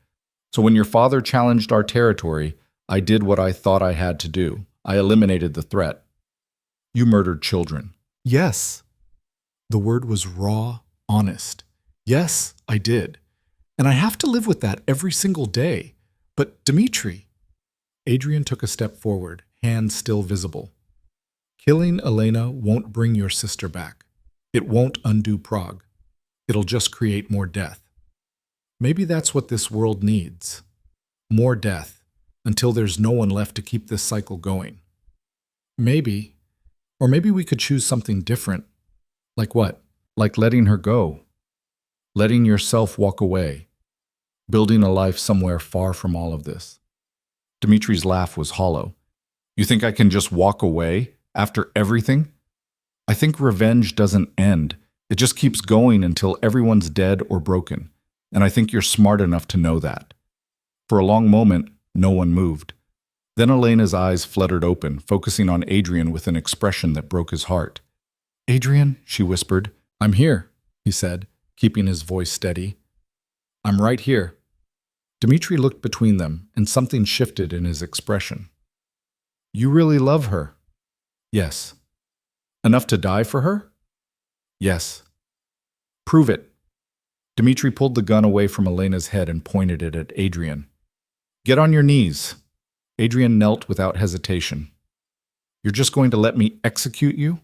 So when your father challenged our territory, I did what I thought I had to do. I eliminated the threat. You murdered children." "Yes." The word was raw, honest. "Yes, I did. And I have to live with that every single day. But Dmitri..." Adrian took a step forward, hands still visible. "Killing Elena won't bring your sister back. It won't undo Prague. It'll just create more death. Maybe that's what this world needs. More death, until there's no one left to keep this cycle going. Maybe, or maybe we could choose something different." "Like what?" "Like letting her go. Letting yourself walk away. Building a life somewhere far from all of this." Dmitri's laugh was hollow. "You think I can just walk away after everything? I think revenge doesn't end. It just keeps going until everyone's dead or broken. And I think you're smart enough to know that." For a long moment, no one moved. Then Elena's eyes fluttered open, focusing on Adrian with an expression that broke his heart. "Adrian," she whispered. "I'm here," he said, keeping his voice steady. "I'm right here." Dmitri looked between them, and something shifted in his expression. "You really love her?" "Yes." Enough to die for her? Yes. Prove it. Dmitri pulled the gun away from Elena's head and pointed it at Adrian. Get on your knees. Adrian knelt without hesitation. You're just going to let me execute you?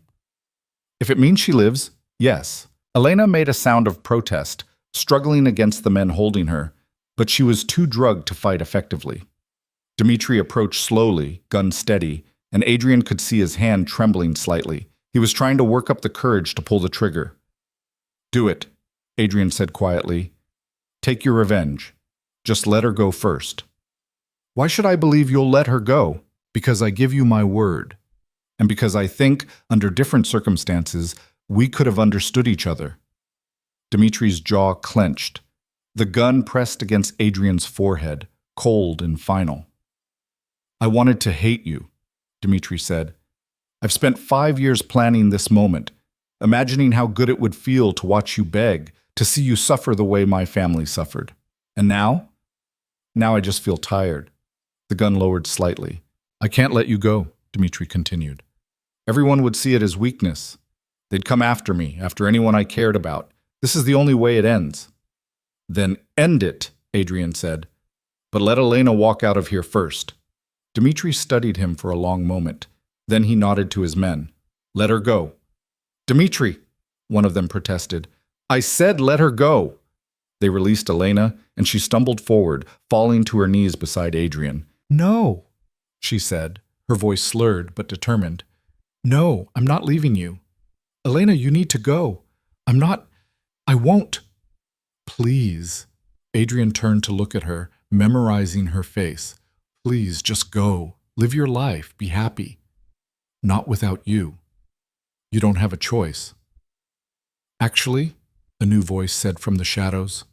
If it means she lives, yes. Elena made a sound of protest, struggling against the men holding her, but she was too drugged to fight effectively. Dmitri approached slowly, gun steady, and Adrian could see his hand trembling slightly. He was trying to work up the courage to pull the trigger. Do it, Adrian said quietly. Take your revenge. Just let her go first. Why should I believe you'll let her go? Because I give you my word. And because I think, under different circumstances, we could have understood each other. Dmitri's jaw clenched. The gun pressed against Adrian's forehead, cold and final. I wanted to hate you, Dmitri said. I've spent 5 years planning this moment, imagining how good it would feel to watch you beg, to see you suffer the way my family suffered. And now? Now I just feel tired. The gun lowered slightly. I can't let you go, Dmitri continued. Everyone would see it as weakness. They'd come after me, after anyone I cared about. This is the only way it ends. Then end it, Adrian said. But let Elena walk out of here first. Dmitri studied him for a long moment. Then he nodded to his men. Let her go. Dmitri, one of them protested. I said let her go. They released Elena, and she stumbled forward, falling to her knees beside Adrian. No, she said, her voice slurred but determined. No, I'm not leaving you. Elena, you need to go. I won't. Please. Adrian turned to look at her, memorizing her face. Please, just go. Live your life. Be happy. Not without you. You don't have a choice. Actually, a new voice said from the shadows.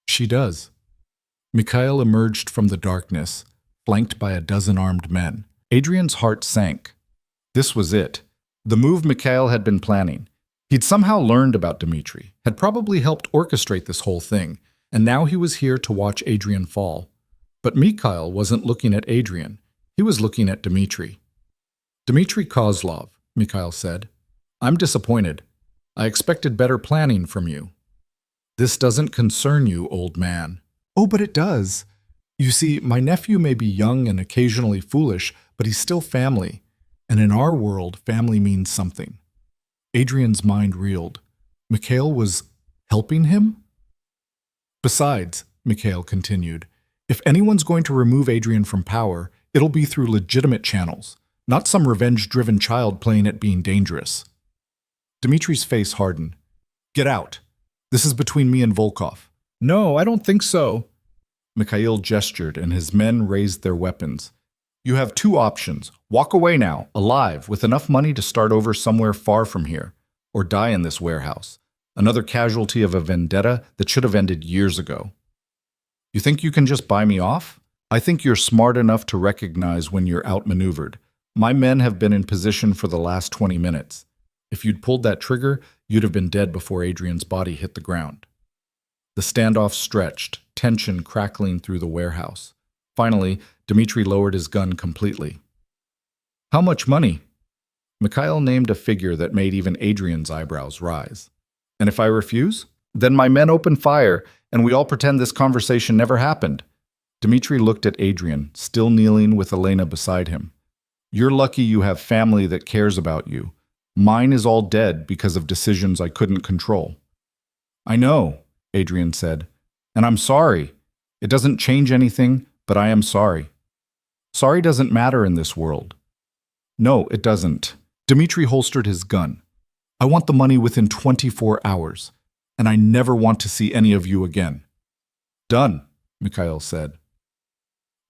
She does. Mikhail emerged from the darkness, flanked by a dozen armed men. Adrian's heart sank. This was it. The move Mikhail had been planning. He'd somehow learned about Dmitri, had probably helped orchestrate this whole thing, and now he was here to watch Adrian fall. But Mikhail wasn't looking at Adrian. He was looking at Dmitri. Dmitri Kozlov, Mikhail said. I'm disappointed. I expected better planning from you. This doesn't concern you, old man. Oh, but it does. You see, my nephew may be young and occasionally foolish, but he's still family. And in our world, family means something. Adrian's mind reeled. Mikhail was helping him? Besides, Mikhail continued, if anyone's going to remove Adrian from power, it'll be through legitimate channels, not some revenge-driven child playing at being dangerous. Dmitri's face hardened. Get out. This is between me and Volkov. No, I don't think so. Mikhail gestured, and his men raised their weapons. You have two options. Walk away now, alive, with enough money to start over somewhere far from here, or die in this warehouse, another casualty of a vendetta that should have ended years ago. You think you can just buy me off? I think you're smart enough to recognize when you're outmaneuvered. My men have been in position for the last 20 minutes. If you'd pulled that trigger, you'd have been dead before Adrian's body hit the ground. The standoff stretched, tension crackling through the warehouse. Finally, Dmitri lowered his gun completely. How much money? Mikhail named a figure that made even Adrian's eyebrows rise. And if I refuse? Then my men open fire, and we all pretend this conversation never happened. Dmitri looked at Adrian, still kneeling with Elena beside him. You're lucky you have family that cares about you. Mine is all dead because of decisions I couldn't control. I know, Adrian said, and I'm sorry. It doesn't change anything, but I am sorry. Sorry doesn't matter in this world. No, it doesn't. Dmitri holstered his gun. I want the money within 24 hours, and I never want to see any of you again. Done, Mikhail said.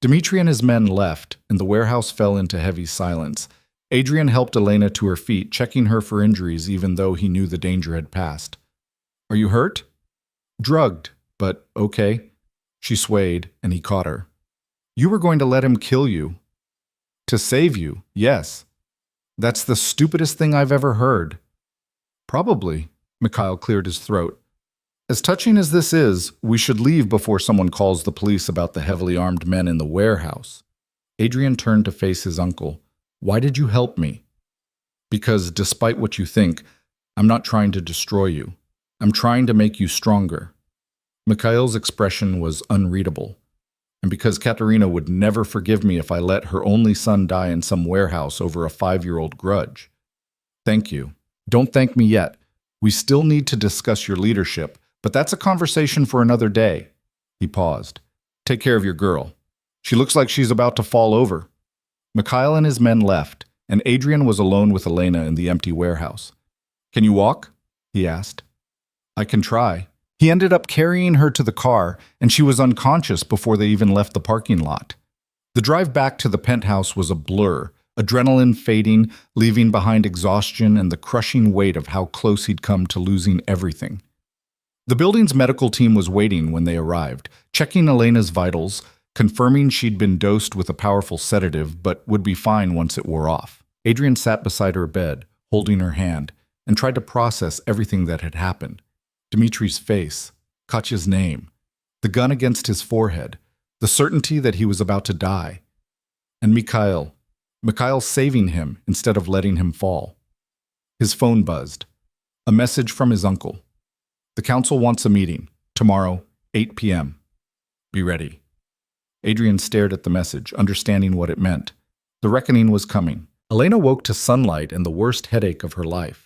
Dmitri and his men left, and the warehouse fell into heavy silence. Adrian helped Elena to her feet, checking her for injuries even though he knew the danger had passed. Are you hurt? Drugged, but okay. She swayed, and he caught her. You were going to let him kill you. To save you, yes. That's the stupidest thing I've ever heard. Probably, Mikhail cleared his throat. As touching as this is, we should leave before someone calls the police about the heavily armed men in the warehouse. Adrian turned to face his uncle. Why did you help me? Because despite what you think, I'm not trying to destroy you. I'm trying to make you stronger. Mikhail's expression was unreadable. And because Katerina would never forgive me if I let her only son die in some warehouse over a 5-year-old grudge. Thank you. Don't thank me yet. We still need to discuss your leadership, but that's a conversation for another day. He paused. Take care of your girl. She looks like she's about to fall over. Mikhail and his men left, and Adrian was alone with Elena in the empty warehouse. Can you walk? He asked. I can try. He ended up carrying her to the car, and she was unconscious before they even left the parking lot. The drive back to the penthouse was a blur, adrenaline fading, leaving behind exhaustion and the crushing weight of how close he'd come to losing everything. The building's medical team was waiting when they arrived, checking Elena's vitals, confirming she'd been dosed with a powerful sedative but would be fine once it wore off. Adrian sat beside her bed, holding her hand, and tried to process everything that had happened. Dmitri's face, Katya's name, the gun against his forehead, the certainty that he was about to die. And Mikhail saving him instead of letting him fall. His phone buzzed. A message from his uncle. The council wants a meeting, tomorrow, 8 p.m. Be ready. Adrian stared at the message, understanding what it meant. The reckoning was coming. Elena woke to sunlight and the worst headache of her life.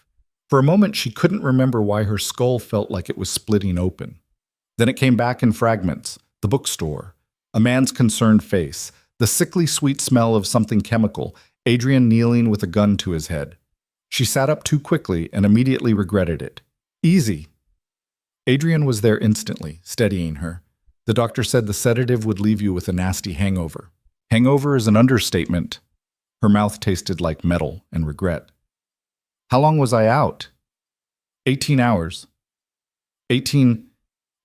For a moment, she couldn't remember why her skull felt like it was splitting open. Then it came back in fragments. The bookstore, a man's concerned face, the sickly sweet smell of something chemical, Adrian kneeling with a gun to his head. She sat up too quickly and immediately regretted it. Easy. Adrian was there instantly, steadying her. The doctor said the sedative would leave you with a nasty hangover. Hangover is an understatement. Her mouth tasted like metal and regret. How long was I out? 18 hours. 18.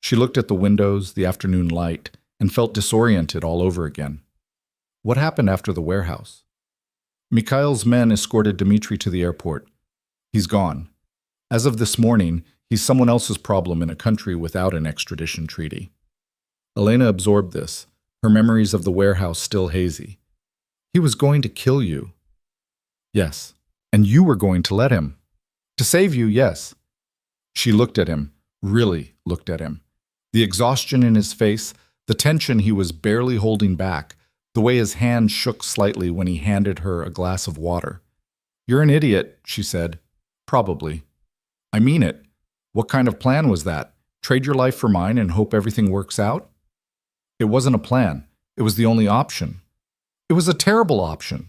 She looked at the windows, the afternoon light, and felt disoriented all over again. What happened after the warehouse? Mikhail's men escorted Dmitri to the airport. He's gone. As of this morning, he's someone else's problem in a country without an extradition treaty. Elena absorbed this, her memories of the warehouse still hazy. He was going to kill you. Yes. And you were going to let him. To save you, yes. She looked at him, really looked at him. The exhaustion in his face, the tension he was barely holding back, the way his hand shook slightly when he handed her a glass of water. You're an idiot, she said. Probably. I mean it. What kind of plan was that? Trade your life for mine and hope everything works out? It wasn't a plan. It was the only option. It was a terrible option.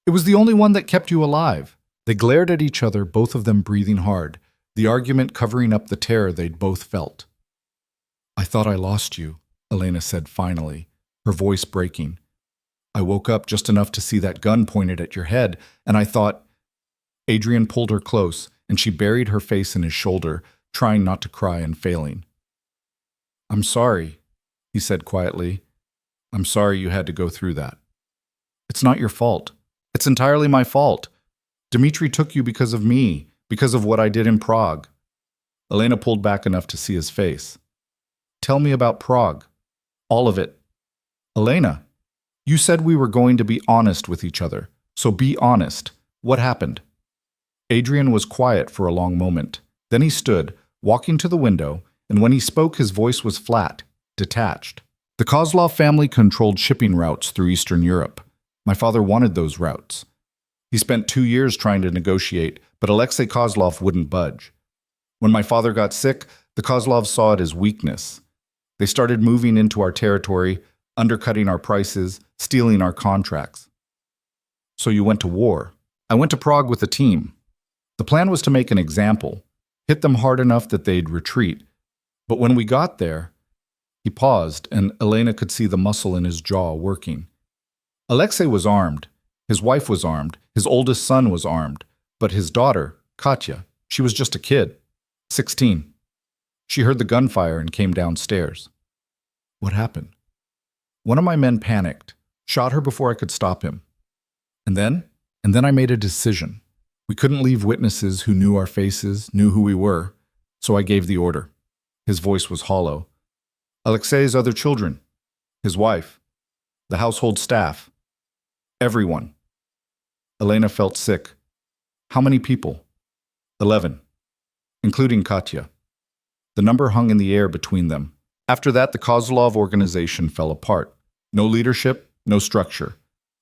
It was the only one that kept you alive. They glared at each other, both of them breathing hard, the argument covering up the terror they'd both felt. I thought I lost you, Elena said finally, her voice breaking. I woke up just enough to see that gun pointed at your head, and I thought... Adrian pulled her close, and she buried her face in his shoulder, trying not to cry and failing. I'm sorry, he said quietly. I'm sorry you had to go through that. It's not your fault. It's entirely my fault. Dmitri took you because of me, because of what I did in Prague. Elena pulled back enough to see his face. Tell me about Prague. All of it. Elena, you said we were going to be honest with each other, so be honest. What happened? Adrian was quiet for a long moment. Then he stood, walking to the window, and when he spoke his voice was flat, detached. The Kozlov family controlled shipping routes through Eastern Europe. My father wanted those routes. He spent 2 years trying to negotiate, but Alexei Kozlov wouldn't budge. When my father got sick, the Kozlovs saw it as weakness. They started moving into our territory, undercutting our prices, stealing our contracts. So you went to war. I went to Prague with a team. The plan was to make an example, hit them hard enough that they'd retreat. But when we got there, he paused, and Elena could see the muscle in his jaw working. Alexei was armed. His wife was armed. His oldest son was armed. But his daughter, Katya, she was just a kid, 16. She heard the gunfire and came downstairs. What happened? One of my men panicked, shot her before I could stop him. And then I made a decision. We couldn't leave witnesses who knew our faces, knew who we were, so I gave the order. His voice was hollow. Alexei's other children, his wife, the household staff, everyone. Elena felt sick. How many people? 11, including Katya. The number hung in the air between them. After that, the Kozlov organization fell apart. No leadership, no structure.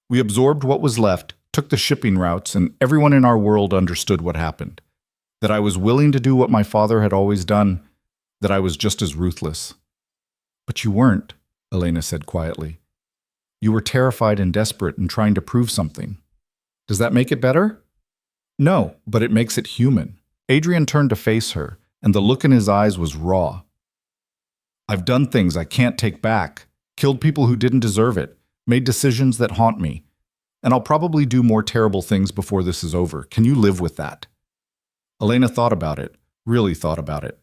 We absorbed what was left, took the shipping routes, and everyone in our world understood what happened. That I was willing to do what my father had always done, that I was just as ruthless. But you weren't, Elena said quietly. You were terrified and desperate and trying to prove something. Does that make it better? No, but it makes it human. Adrian turned to face her, and the look in his eyes was raw. I've done things I can't take back, killed people who didn't deserve it, made decisions that haunt me, and I'll probably do more terrible things before this is over. Can you live with that? Elena thought about it, really thought about it.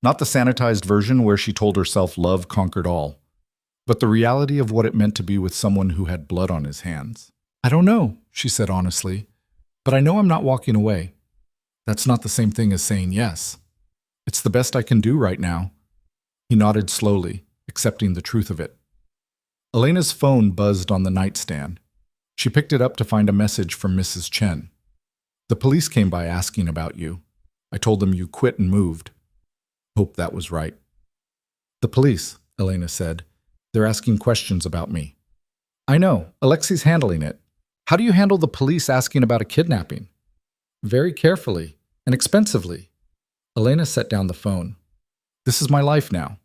Not the sanitized version where she told herself love conquered all, but the reality of what it meant to be with someone who had blood on his hands. I don't know, she said honestly, but I know I'm not walking away. That's not the same thing as saying yes. It's the best I can do right now. He nodded slowly, accepting the truth of it. Elena's phone buzzed on the nightstand. She picked it up to find a message from Mrs. Chen. The police came by asking about you. I told them you quit and moved. Hope that was right. The police, Elena said. They're asking questions about me. I know, Alexei's handling it. How do you handle the police asking about a kidnapping? Very carefully and expensively. Elena set down the phone. This is my life now.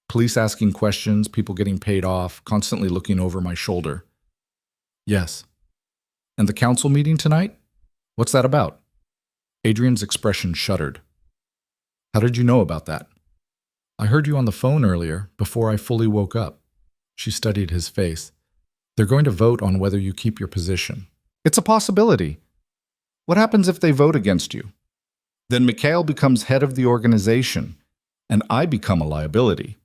Police asking questions, people getting paid off, constantly looking over my shoulder. Yes. And the council meeting tonight? What's that about? Adrian's expression shuddered. How did you know about that? I heard you on the phone earlier, before I fully woke up. She studied his face. They're going to vote on whether you keep your position. It's a possibility. What happens if they vote against you? Then Mikhail becomes head of the organization, and I become a liability.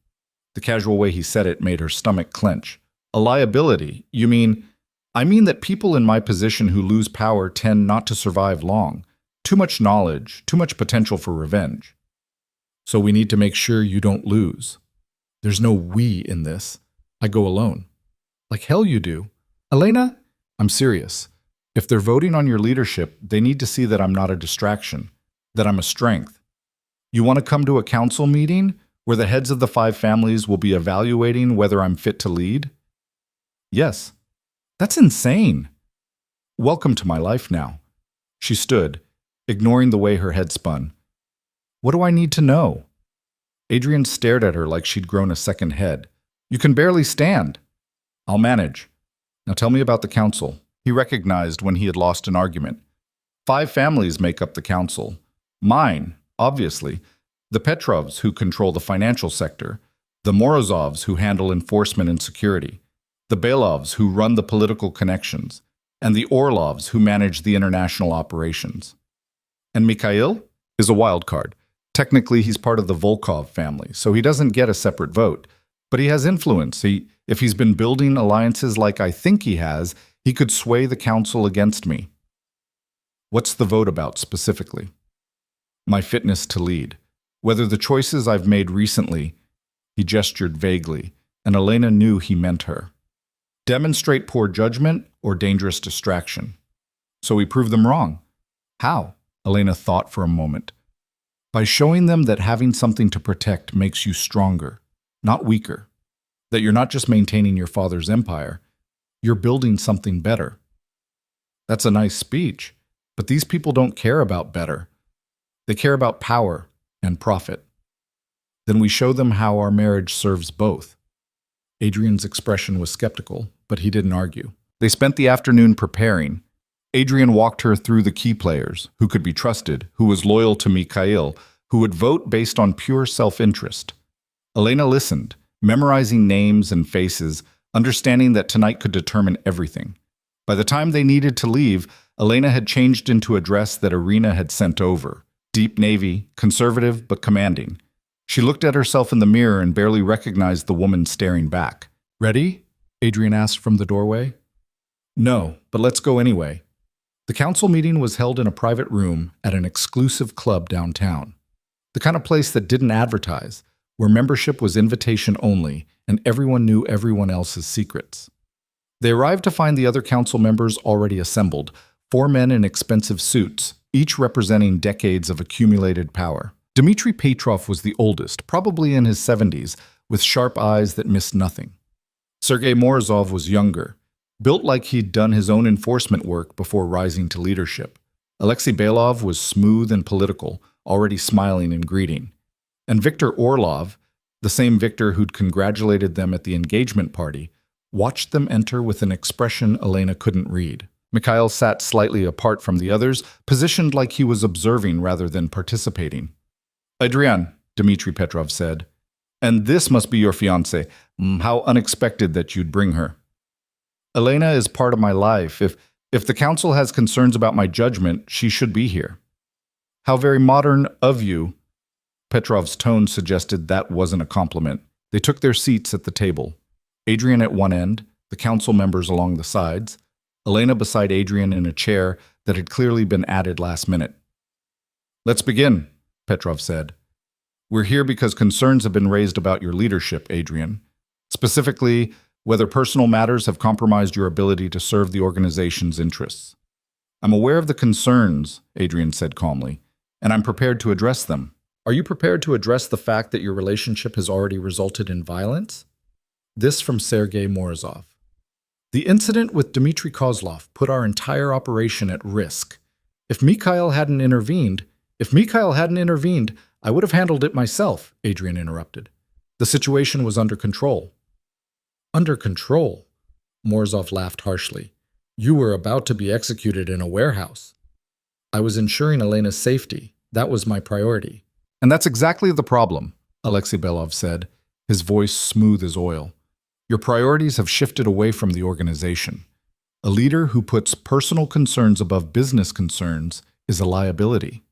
The casual way he said it made her stomach clench. A liability? You mean... I mean that people in my position who lose power tend not to survive long. Too much knowledge, too much potential for revenge. So we need to make sure you don't lose. There's no we in this. I go alone. Like hell you do. Elena? I'm serious. If they're voting on your leadership, they need to see that I'm not a distraction, that I'm a strength. You want to come to a council meeting where the heads of the 5 families will be evaluating whether I'm fit to lead? Yes. That's insane. Welcome to my life now. She stood, ignoring the way her head spun. What do I need to know? Adrian stared at her like she'd grown a second head. You can barely stand. I'll manage. Now tell me about the council. He recognized when he had lost an argument. 5 families make up the council. Mine, obviously. The Petrovs, who control the financial sector. The Morozovs, who handle enforcement and security. The Bailovs, who run the political connections. And the Orlovs, who manage the international operations. And Mikhail is a wild card. Technically, he's part of the Volkov family, so he doesn't get a separate vote. But he has influence. If he's been building alliances like I think he has, he could sway the council against me. What's the vote about specifically? My fitness to lead. Whether the choices I've made recently, he gestured vaguely, and Elena knew he meant her. Demonstrate poor judgment or dangerous distraction. So we prove them wrong. How? Elena thought for a moment. By showing them that having something to protect makes you stronger, not weaker. That you're not just maintaining your father's empire, you're building something better. That's a nice speech, but these people don't care about better. They care about power and profit. Then we show them how our marriage serves both. Adrian's expression was skeptical, but he didn't argue. They spent the afternoon preparing. Adrian walked her through the key players, who could be trusted, who was loyal to Mikhail, who would vote based on pure self-interest. Elena listened, memorizing names and faces, understanding that tonight could determine everything. By the time they needed to leave, Elena had changed into a dress that Irina had sent over. Deep navy, conservative but commanding. She looked at herself in the mirror and barely recognized the woman staring back. Ready? Adrian asked from the doorway. No, but let's go anyway. The council meeting was held in a private room at an exclusive club downtown. The kind of place that didn't advertise, where membership was invitation only and everyone knew everyone else's secrets. They arrived to find the other council members already assembled, 4 men in expensive suits, each representing decades of accumulated power. Dmitry Petrov was the oldest, probably in his 70s, with sharp eyes that missed nothing. Sergei Morozov was younger, built like he'd done his own enforcement work before rising to leadership. Alexei Belov was smooth and political, already smiling and greeting. And Viktor Orlov, the same Viktor who'd congratulated them at the engagement party, watched them enter with an expression Elena couldn't read. Mikhail sat slightly apart from the others, positioned like he was observing rather than participating. "Adrian," Dmitry Petrov said, "and this must be your fiancée. How unexpected that you'd bring her." "Elena is part of my life. If the council has concerns about my judgment, she should be here." "How very modern of you." Petrov's tone suggested that wasn't a compliment. They took their seats at the table. Adrian at one end, the council members along the sides, Elena beside Adrian in a chair that had clearly been added last minute. "Let's begin," Petrov said. "We're here because concerns have been raised about your leadership, Adrian. Specifically, whether personal matters have compromised your ability to serve the organization's interests." "I'm aware of the concerns," Adrian said calmly, "and I'm prepared to address them." "Are you prepared to address the fact that your relationship has already resulted in violence?" This from Sergei Morozov. "The incident with Dmitry Kozlov put our entire operation at risk. If Mikhail hadn't intervened, I would have handled it myself," Adrian interrupted. "The situation was under control." "Under control?" Morozov laughed harshly. "You were about to be executed in a warehouse." "I was ensuring Elena's safety. That was my priority." "And that's exactly the problem," Alexei Belov said, his voice smooth as oil. "Your priorities have shifted away from the organization. A leader who puts personal concerns above business concerns is a liability."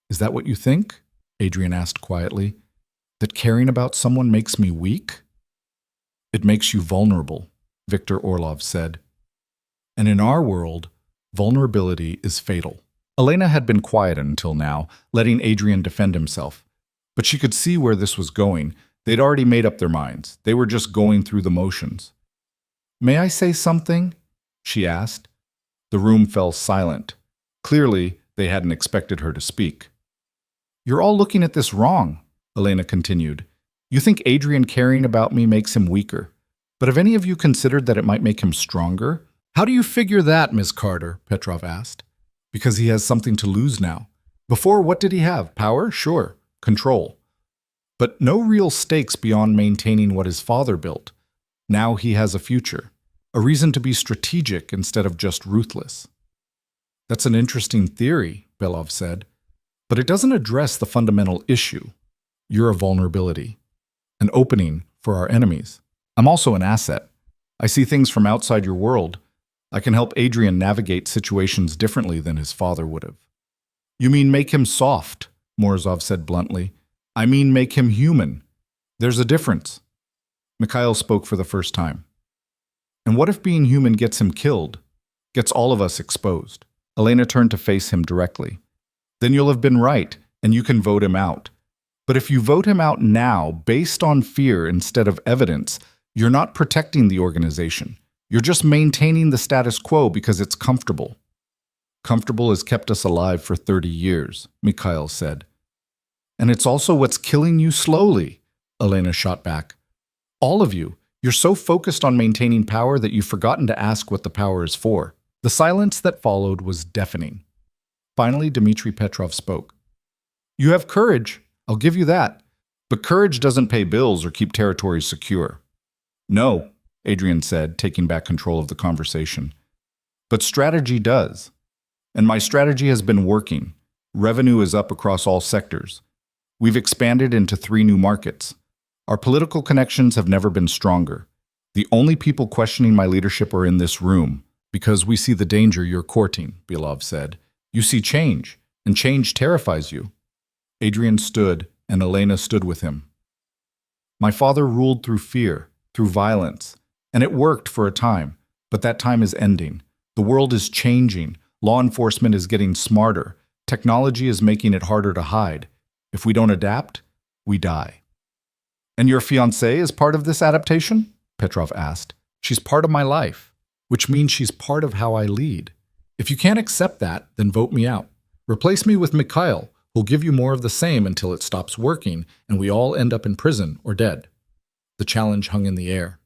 "Is that what you think?" Adrian asked quietly. "That caring about someone makes me weak?" "It makes you vulnerable," Viktor Orlov said. "And in our world, vulnerability is fatal." Elena had been quiet until now, letting Adrian defend himself. But she could see where this was going. They'd already made up their minds. They were just going through the motions. "May I say something?" she asked. The room fell silent. Clearly, they hadn't expected her to speak. "You're all looking at this wrong," Elena continued. "You think Adrian caring about me makes him weaker. But have any of you considered that it might make him stronger?" "How do you figure that, Ms. Carter?" Petrov asked. "Because he has something to lose now. Before, what did he have? Power? Sure. Control. But no real stakes beyond maintaining what his father built. Now he has a future. A reason to be strategic instead of just ruthless." "That's an interesting theory," Belov said. "But it doesn't address the fundamental issue. You're a vulnerability. An opening for our enemies. I'm also an asset. I see things from outside your world. I can help Adrian navigate situations differently than his father would have." "You mean make him soft," Morozov said bluntly. "I mean make him human. There's a difference." Mikhail spoke for the first time. "And what if being human gets him killed? Gets all of us exposed?" Elena turned to face him directly. "Then you'll have been right, and you can vote him out. But if you vote him out now, based on fear instead of evidence, you're not protecting the organization. You're just maintaining the status quo because it's comfortable." "Comfortable has kept us alive for 30 years, Mikhail said. "And it's also what's killing you slowly," Elena shot back. "All of you, you're so focused on maintaining power that you've forgotten to ask what the power is for." The silence that followed was deafening. Finally, Dmitry Petrov spoke. "You have courage, I'll give you that. But courage doesn't pay bills or keep territories secure." "No," Adrian said, taking back control of the conversation. "But strategy does. And my strategy has been working. Revenue is up across all sectors. We've expanded into 3 new markets. Our political connections have never been stronger. The only people questioning my leadership are in this room, because we see the danger you're courting," Belov said. "You see change, and change terrifies you." Adrian stood, and Elena stood with him. "My father ruled through fear, through violence, and it worked for a time, but that time is ending. The world is changing. Law enforcement is getting smarter. Technology is making it harder to hide. If we don't adapt, we die." "And your fiancée is part of this adaptation?" Petrov asked. "She's part of my life, which means she's part of how I lead." If you can't accept that, then vote me out. Replace me with Mikhail, who'll give you more of the same until it stops working and we all end up in prison or dead. The challenge hung in the air.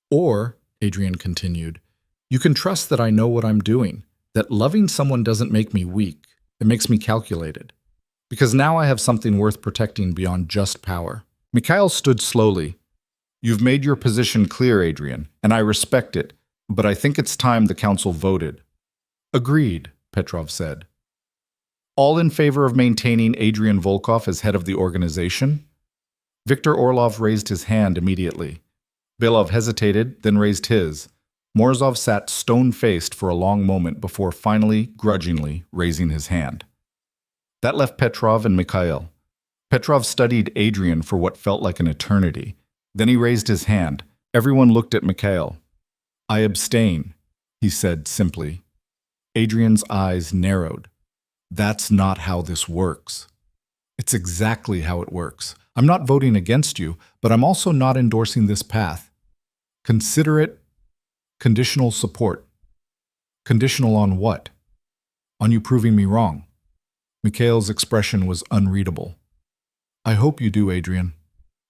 Or, Adrian continued, you can trust that I know what I'm doing, that loving someone doesn't make me weak, it makes me calculated. Because now I have something worth protecting beyond just power. Mikhail stood slowly. You've made your position clear, Adrian, and I respect it, but I think it's time the council voted. Agreed, Petrov said. All in favor of maintaining Adrian Volkov as head of the organization? Viktor Orlov raised his hand immediately. Belov hesitated, then raised his. Morozov sat stone-faced for a long moment before finally, grudgingly, raising his hand. That left Petrov and Mikhail. Petrov studied Adrian for what felt like an eternity. Then he raised his hand. Everyone looked at Mikhail. I abstain, he said simply. Adrian's eyes narrowed. That's not how this works. It's exactly how it works. I'm not voting against you, but I'm also not endorsing this path. Consider it conditional support. Conditional on what? On you proving me wrong. Mikhail's expression was unreadable. I hope you do, Adrian,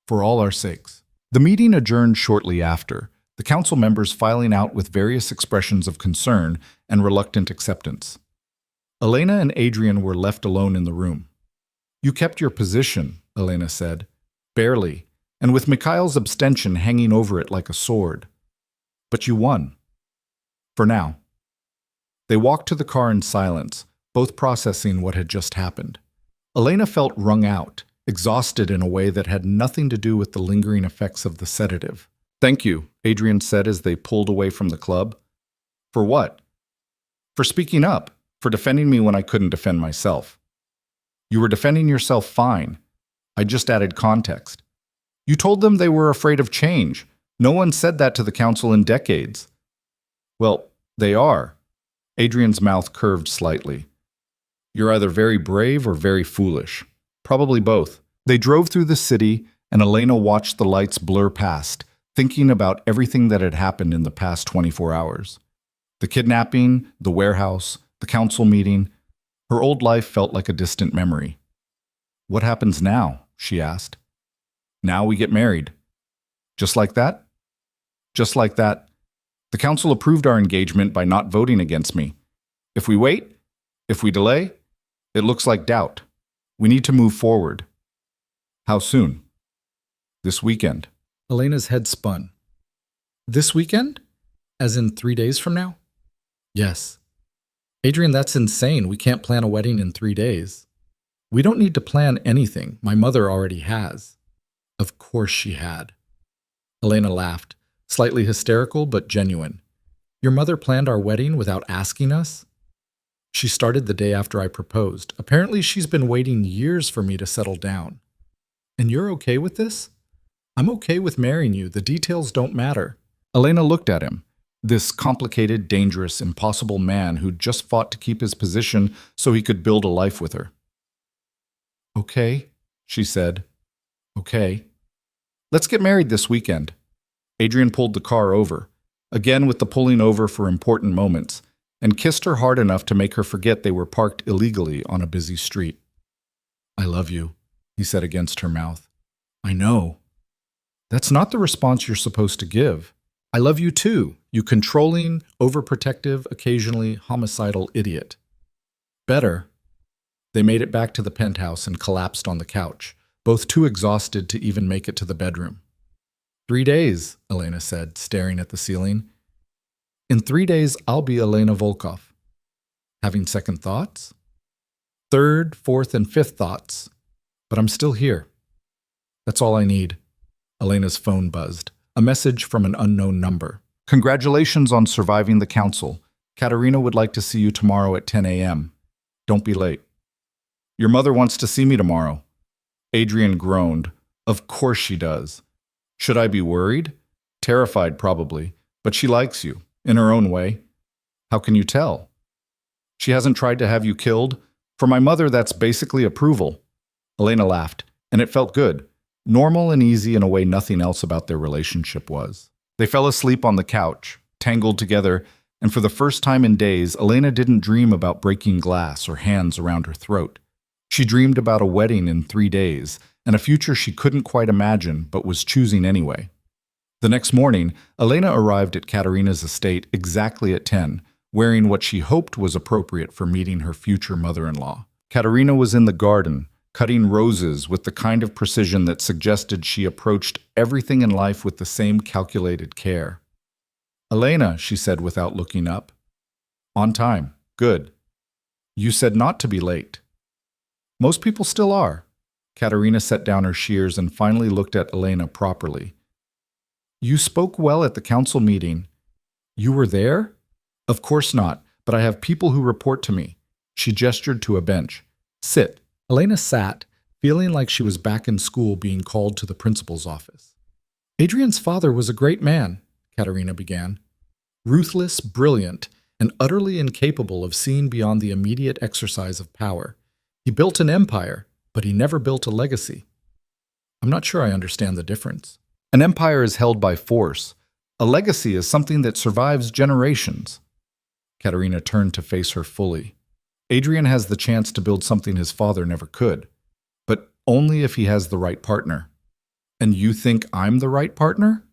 for all our sakes. The meeting adjourned shortly after, the council members filing out with various expressions of concern and reluctant acceptance. Elena and Adrian were left alone in the room. You kept your position, Elena said, barely, and with Mikhail's abstention hanging over it like a sword. But you won. For now. They walked to the car in silence, both processing what had just happened. Elena felt wrung out, exhausted in a way that had nothing to do with the lingering effects of the sedative. Thank you, Adrian said as they pulled away from the club. For what? For speaking up, for defending me when I couldn't defend myself. You were defending yourself fine. I just added context. You told them they were afraid of change. No one said that to the council in decades. Well, they are. Adrian's mouth curved slightly. You're either very brave or very foolish. Probably both. They drove through the city, and Elena watched the lights blur past, thinking about everything that had happened in the past 24 hours. The kidnapping, the warehouse, the council meeting. Her old life felt like a distant memory. What happens now? She asked. Now we get married. Just like that? Just like that. The council approved our engagement by not voting against me. If we wait, if we delay, it looks like doubt. We need to move forward. How soon? This weekend. Elena's head spun. This weekend? As in 3 days from now? Yes. Adrian, that's insane. We can't plan a wedding in 3 days. We don't need to plan anything. My mother already has. Of course she had. Elena laughed, slightly hysterical but genuine. Your mother planned our wedding without asking us? She started the day after I proposed. Apparently she's been waiting years for me to settle down. And you're okay with this? I'm okay with marrying you. The details don't matter. Elena looked at him. This complicated, dangerous, impossible man who'd just fought to keep his position so he could build a life with her. Okay, she said. Okay. Let's get married this weekend. Adrian pulled the car over, again with the pulling over for important moments, and kissed her hard enough to make her forget they were parked illegally on a busy street. I love you, he said against her mouth. I know. That's not the response you're supposed to give. I love you too, you controlling, overprotective, occasionally homicidal idiot. Better. They made it back to the penthouse and collapsed on the couch, both too exhausted to even make it to the bedroom. 3 days, Elena said, staring at the ceiling. In 3 days, I'll be Elena Volkov. Having second thoughts? Third, fourth, and fifth thoughts. But I'm still here. That's all I need. Elena's phone buzzed. A message from an unknown number. Congratulations on surviving the council. Katerina would like to see you tomorrow at 10 a.m. Don't be late. Your mother wants to see me tomorrow. Adrian groaned. Of course she does. Should I be worried? Terrified, probably. But she likes you, in her own way. How can you tell? She hasn't tried to have you killed? For my mother, that's basically approval. Elena laughed, and it felt good. Normal and easy in a way nothing else about their relationship was. They fell asleep on the couch, tangled together, And for the first time in days, Elena didn't dream about breaking glass or hands around her throat. She dreamed about a wedding in 3 days, and a future she couldn't quite imagine but was choosing anyway. The next morning, Elena arrived at Katerina's estate exactly at 10, wearing what she hoped was appropriate for meeting her future mother-in-law. Katerina was in the garden, cutting roses with the kind of precision that suggested she approached everything in life with the same calculated care. "Elena," she said without looking up. "On time. Good. You said not to be late." "Most people still are." Katerina set down her shears and finally looked at Elena properly. "You spoke well at the council meeting." "You were there?" "Of course not, but I have people who report to me." She gestured to a bench. "Sit." Elena sat, feeling like she was back in school being called to the principal's office. "Adrian's father was a great man," Katerina began. "Ruthless, brilliant, and utterly incapable of seeing beyond the immediate exercise of power. He built an empire, but he never built a legacy." "I'm not sure I understand the difference." "An empire is held by force. A legacy is something that survives generations." Katerina turned to face her fully. "Adrian has the chance to build something his father never could, but only if he has the right partner." "And you think I'm the right partner?"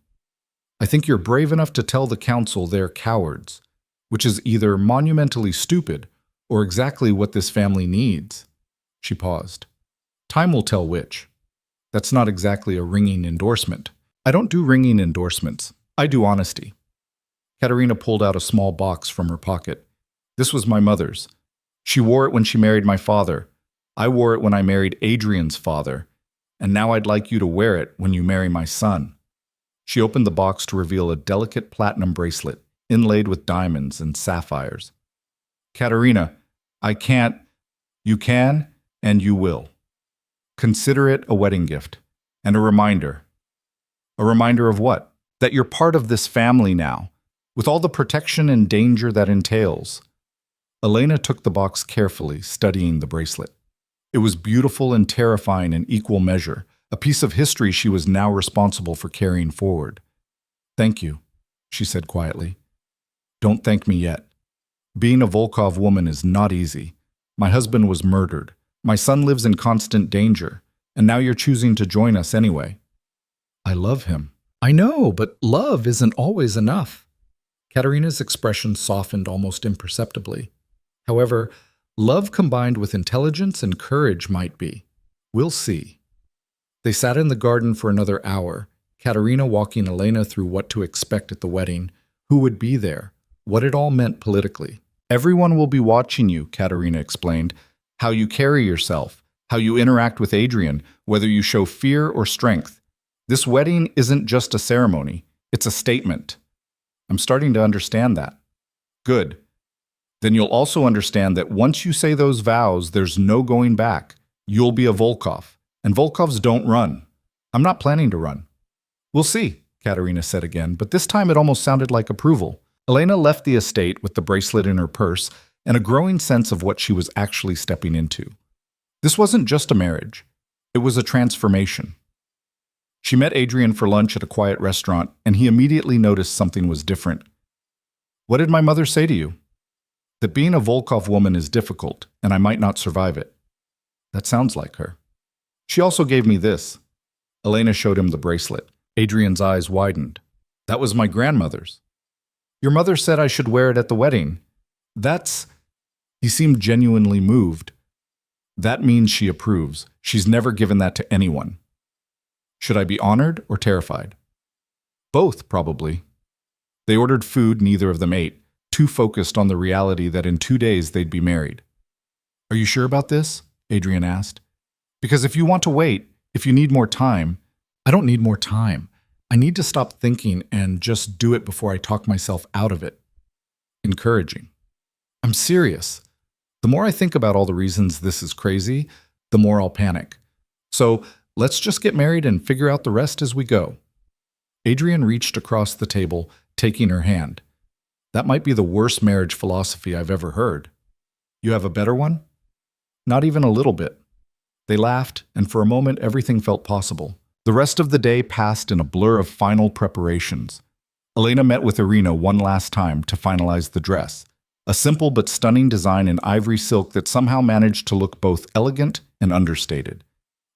"I think you're brave enough to tell the council they're cowards, which is either monumentally stupid or exactly what this family needs." She paused. "Time will tell which." "That's not exactly a ringing endorsement." "I don't do ringing endorsements. I do honesty." Katerina pulled out a small box from her pocket. "This was my mother's. She wore it when she married my father. I wore it when I married Adrian's father. And now I'd like you to wear it when you marry my son." She opened the box to reveal a delicate platinum bracelet, inlaid with diamonds and sapphires. "Katerina, I can't. You can, and you will. Consider it a wedding gift, and a reminder." "A reminder of what?" "That you're part of this family now, with all the protection and danger that entails." Elena took the box carefully, studying the bracelet. It was beautiful and terrifying in equal measure, a piece of history she was now responsible for carrying forward. "Thank you," she said quietly. "Don't thank me yet. Being a Volkov woman is not easy. My husband was murdered. My son lives in constant danger, and now you're choosing to join us anyway." "I love him." "I know, but love isn't always enough." Katerina's expression softened almost imperceptibly. "However, love combined with intelligence and courage might be. We'll see." They sat in the garden for another hour, Katerina walking Elena through what to expect at the wedding, who would be there, what it all meant politically. "Everyone will be watching you," Katerina explained, "how you carry yourself, how you interact with Adrian, whether you show fear or strength. This wedding isn't just a ceremony, it's a statement." "I'm starting to understand that." "Good. Then you'll also understand that once you say those vows, there's no going back. You'll be a Volkov, and Volkovs don't run." "I'm not planning to run." "We'll see," Katerina said again, but this time it almost sounded like approval. Elena left the estate with the bracelet in her purse and a growing sense of what she was actually stepping into. This wasn't just a marriage. It was a transformation. She met Adrian for lunch at a quiet restaurant, and he immediately noticed something was different. "What did my mother say to you?" "That being a Volkov woman is difficult, and I might not survive it." "That sounds like her." "She also gave me this." Elena showed him the bracelet. Adrian's eyes widened. "That was my grandmother's." "Your mother said I should wear it at the wedding." "That's—" He seemed genuinely moved. "That means she approves. She's never given that to anyone." "Should I be honored or terrified?" "Both, probably." They ordered food neither of them ate, too focused on the reality that in 2 days they'd be married. "Are you sure about this?" Adrian asked. "Because if you want to wait, if you need more time—" "I don't need more time. I need to stop thinking and just do it before I talk myself out of it." Encouraging. "I'm serious. The more I think about all the reasons this is crazy, the more I'll panic. So let's just get married and figure out the rest as we go." Adrian reached across the table, taking her hand. "That might be the worst marriage philosophy I've ever heard. You have a better one?" "Not even a little bit." They laughed, and for a moment everything felt possible. The rest of the day passed in a blur of final preparations. Elena met with Irina one last time to finalize the dress. A simple but stunning design in ivory silk that somehow managed to look both elegant and understated.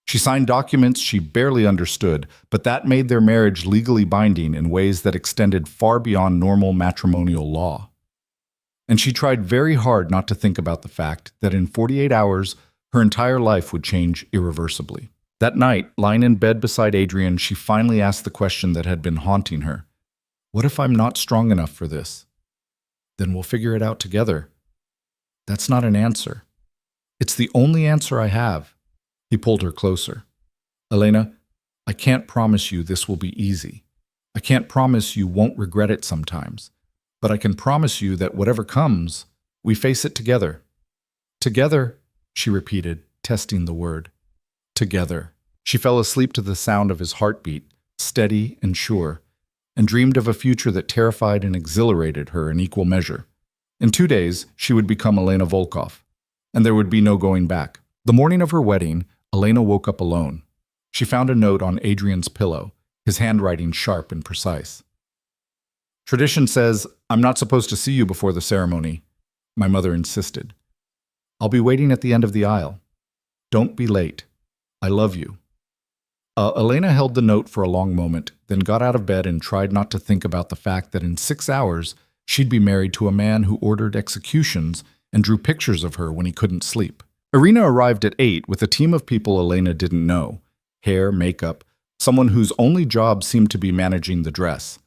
She signed documents she barely understood, but that made their marriage legally binding in ways that extended far beyond normal matrimonial law. And she tried very hard not to think about the fact that in 48 hours, her entire life would change irreversibly. That night, lying in bed beside Adrian, she finally asked the question that had been haunting her. What if I'm not strong enough for this? Then we'll figure it out together. That's not an answer. It's the only answer I have. He pulled her closer. Elena, I can't promise you this will be easy. I can't promise you won't regret it sometimes. But I can promise you that whatever comes, we face it together. Together, she repeated, testing the word. Together. She fell asleep to the sound of his heartbeat, steady and sure, and dreamed of a future that terrified and exhilarated her in equal measure. In 2 days, she would become Elena Volkov, and there would be no going back. The morning of her wedding, Elena woke up alone. She found a note on Adrian's pillow, his handwriting sharp and precise. Tradition says, I'm not supposed to see you before the ceremony. My mother insisted. I'll be waiting at the end of the aisle. Don't be late. I love you. Elena held the note for a long moment, then got out of bed and tried not to think about the fact that in 6 hours, she'd be married to a man who ordered executions and drew pictures of her when he couldn't sleep. Irina arrived at 8 with a team of people Elena didn't know. Hair, makeup, someone whose only job seemed to be managing the dress.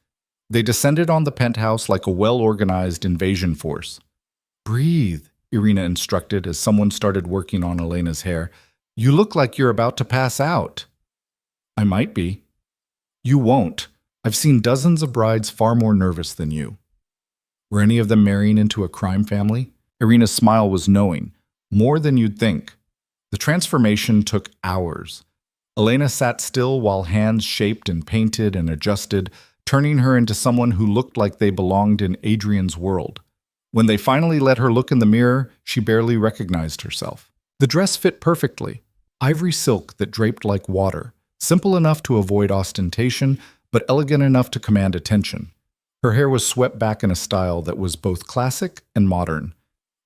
They descended on the penthouse like a well-organized invasion force. Breathe, Irina instructed as someone started working on Elena's hair. You look like you're about to pass out. I might be. You won't. I've seen dozens of brides far more nervous than you. Were any of them marrying into a crime family? Irina's smile was knowing, more than you'd think. The transformation took hours. Elena sat still while hands shaped and painted and adjusted, turning her into someone who looked like they belonged in Adrian's world. When they finally let her look in the mirror, she barely recognized herself. The dress fit perfectly, ivory silk that draped like water, simple enough to avoid ostentation, but elegant enough to command attention. Her hair was swept back in a style that was both classic and modern,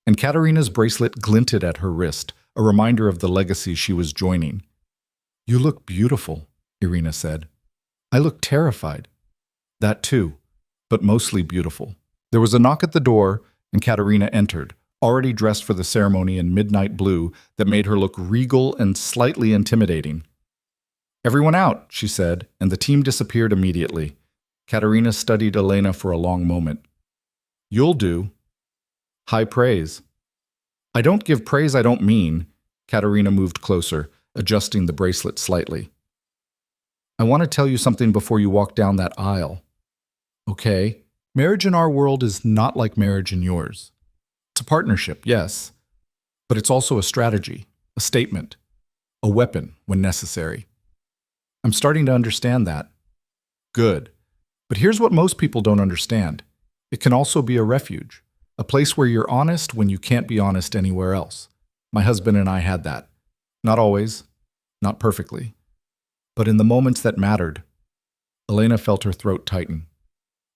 and Katerina's bracelet glinted at her wrist, a reminder of the legacy she was joining. You look beautiful, Irina said. I look terrified. That too, but mostly beautiful. There was a knock at the door, and Katerina entered, already dressed for the ceremony in midnight blue that made her look regal and slightly intimidating. Everyone out, she said, and the team disappeared immediately. Katerina studied Elena for a long moment. You'll do. High praise. I don't give praise I don't mean. Katerina moved closer, adjusting the bracelet slightly. I want to tell you something before you walk down that aisle. Okay, marriage in our world is not like marriage in yours. It's a partnership, yes, but it's also a strategy, a statement, a weapon when necessary. I'm starting to understand that. Good. But here's what most people don't understand. It can also be a refuge, a place where you're honest when you can't be honest anywhere else. My husband and I had that. Not always, not perfectly, but in the moments that mattered. Elena felt her throat tighten.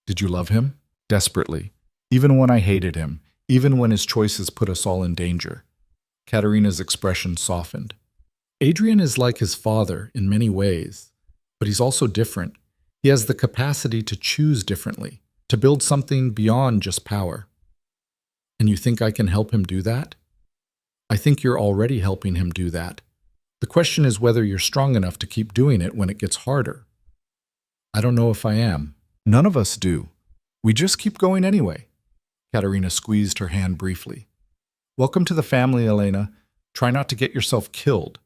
Did you love him? Desperately. Even when I hated him, even when his choices put us all in danger. Katerina's expression softened. Adrian is like his father in many ways, but he's also different. He has the capacity to choose differently, to build something beyond just power. And you think I can help him do that? I think you're already helping him do that. The question is whether you're strong enough to keep doing it when it gets harder. I don't know if I am. None of us do. We just keep going anyway. Katerina squeezed her hand briefly. Welcome to the family, Elena. Try not to get yourself killed.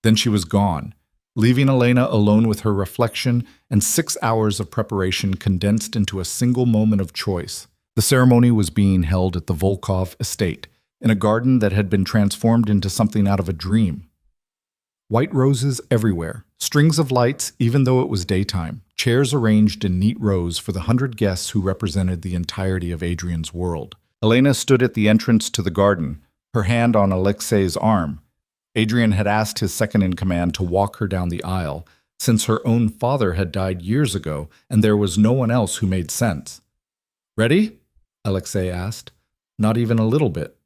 Then she was gone, leaving Elena alone with her reflection and 6 hours of preparation condensed into a single moment of choice. The ceremony was being held at the Volkov estate, in a garden that had been transformed into something out of a dream. White roses everywhere, strings of lights even though it was daytime, chairs arranged in neat rows for the 100 guests who represented the entirety of Adrian's world. Elena stood at the entrance to the garden, her hand on Alexei's arm. Adrian had asked his second-in-command to walk her down the aisle, since her own father had died years ago and there was no one else who made sense. Ready? Alexei asked. Not even a little bit.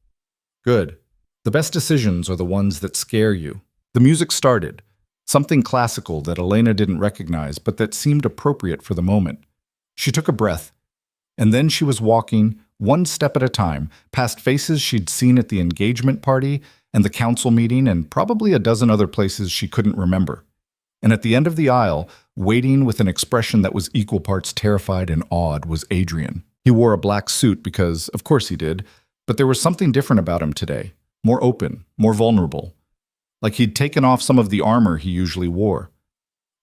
Good. The best decisions are the ones that scare you. The music started, something classical that Elena didn't recognize but that seemed appropriate for the moment. She took a breath, and then she was walking, one step at a time, past faces she'd seen at the engagement party and the council meeting and probably a dozen other places she couldn't remember. And at the end of the aisle, waiting with an expression that was equal parts terrified and awed, was Adrian. He wore a black suit because, of course he did, but there was something different about him today. More open, more vulnerable. Like he'd taken off some of the armor he usually wore.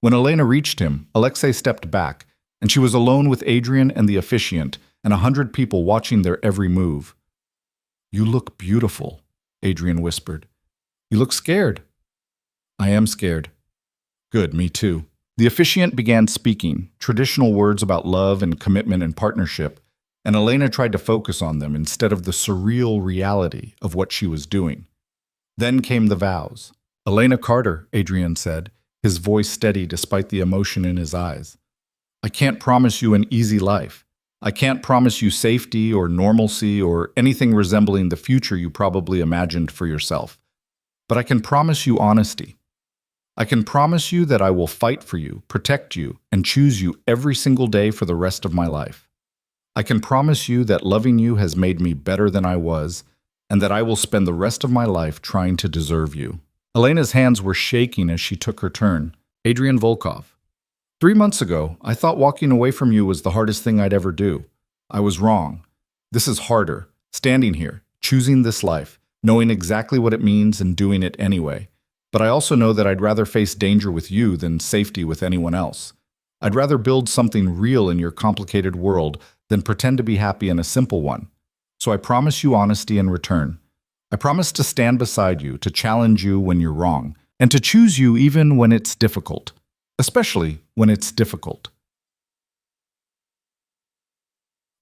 When Elena reached him, Alexei stepped back, and she was alone with Adrian and the officiant and 100 people watching their every move. "You look beautiful," Adrian whispered. "You look scared." "I am scared." "Good, me too." The officiant began speaking, traditional words about love and commitment and partnership, and Elena tried to focus on them instead of the surreal reality of what she was doing. Then came the vows. "Elena Carter," Adrian said, his voice steady despite the emotion in his eyes. "I can't promise you an easy life. I can't promise you safety or normalcy or anything resembling the future you probably imagined for yourself. But I can promise you honesty. I can promise you that I will fight for you, protect you, and choose you every single day for the rest of my life. I can promise you that loving you has made me better than I was, and that I will spend the rest of my life trying to deserve you." Elena's hands were shaking as she took her turn. "Adrian Volkov. 3 months ago, I thought walking away from you was the hardest thing I'd ever do. I was wrong. This is harder, standing here, choosing this life, knowing exactly what it means and doing it anyway. But I also know that I'd rather face danger with you than safety with anyone else. I'd rather build something real in your complicated world than pretend to be happy in a simple one. So I promise you honesty in return. I promise to stand beside you, to challenge you when you're wrong, and to choose you even when it's difficult. Especially when it's difficult."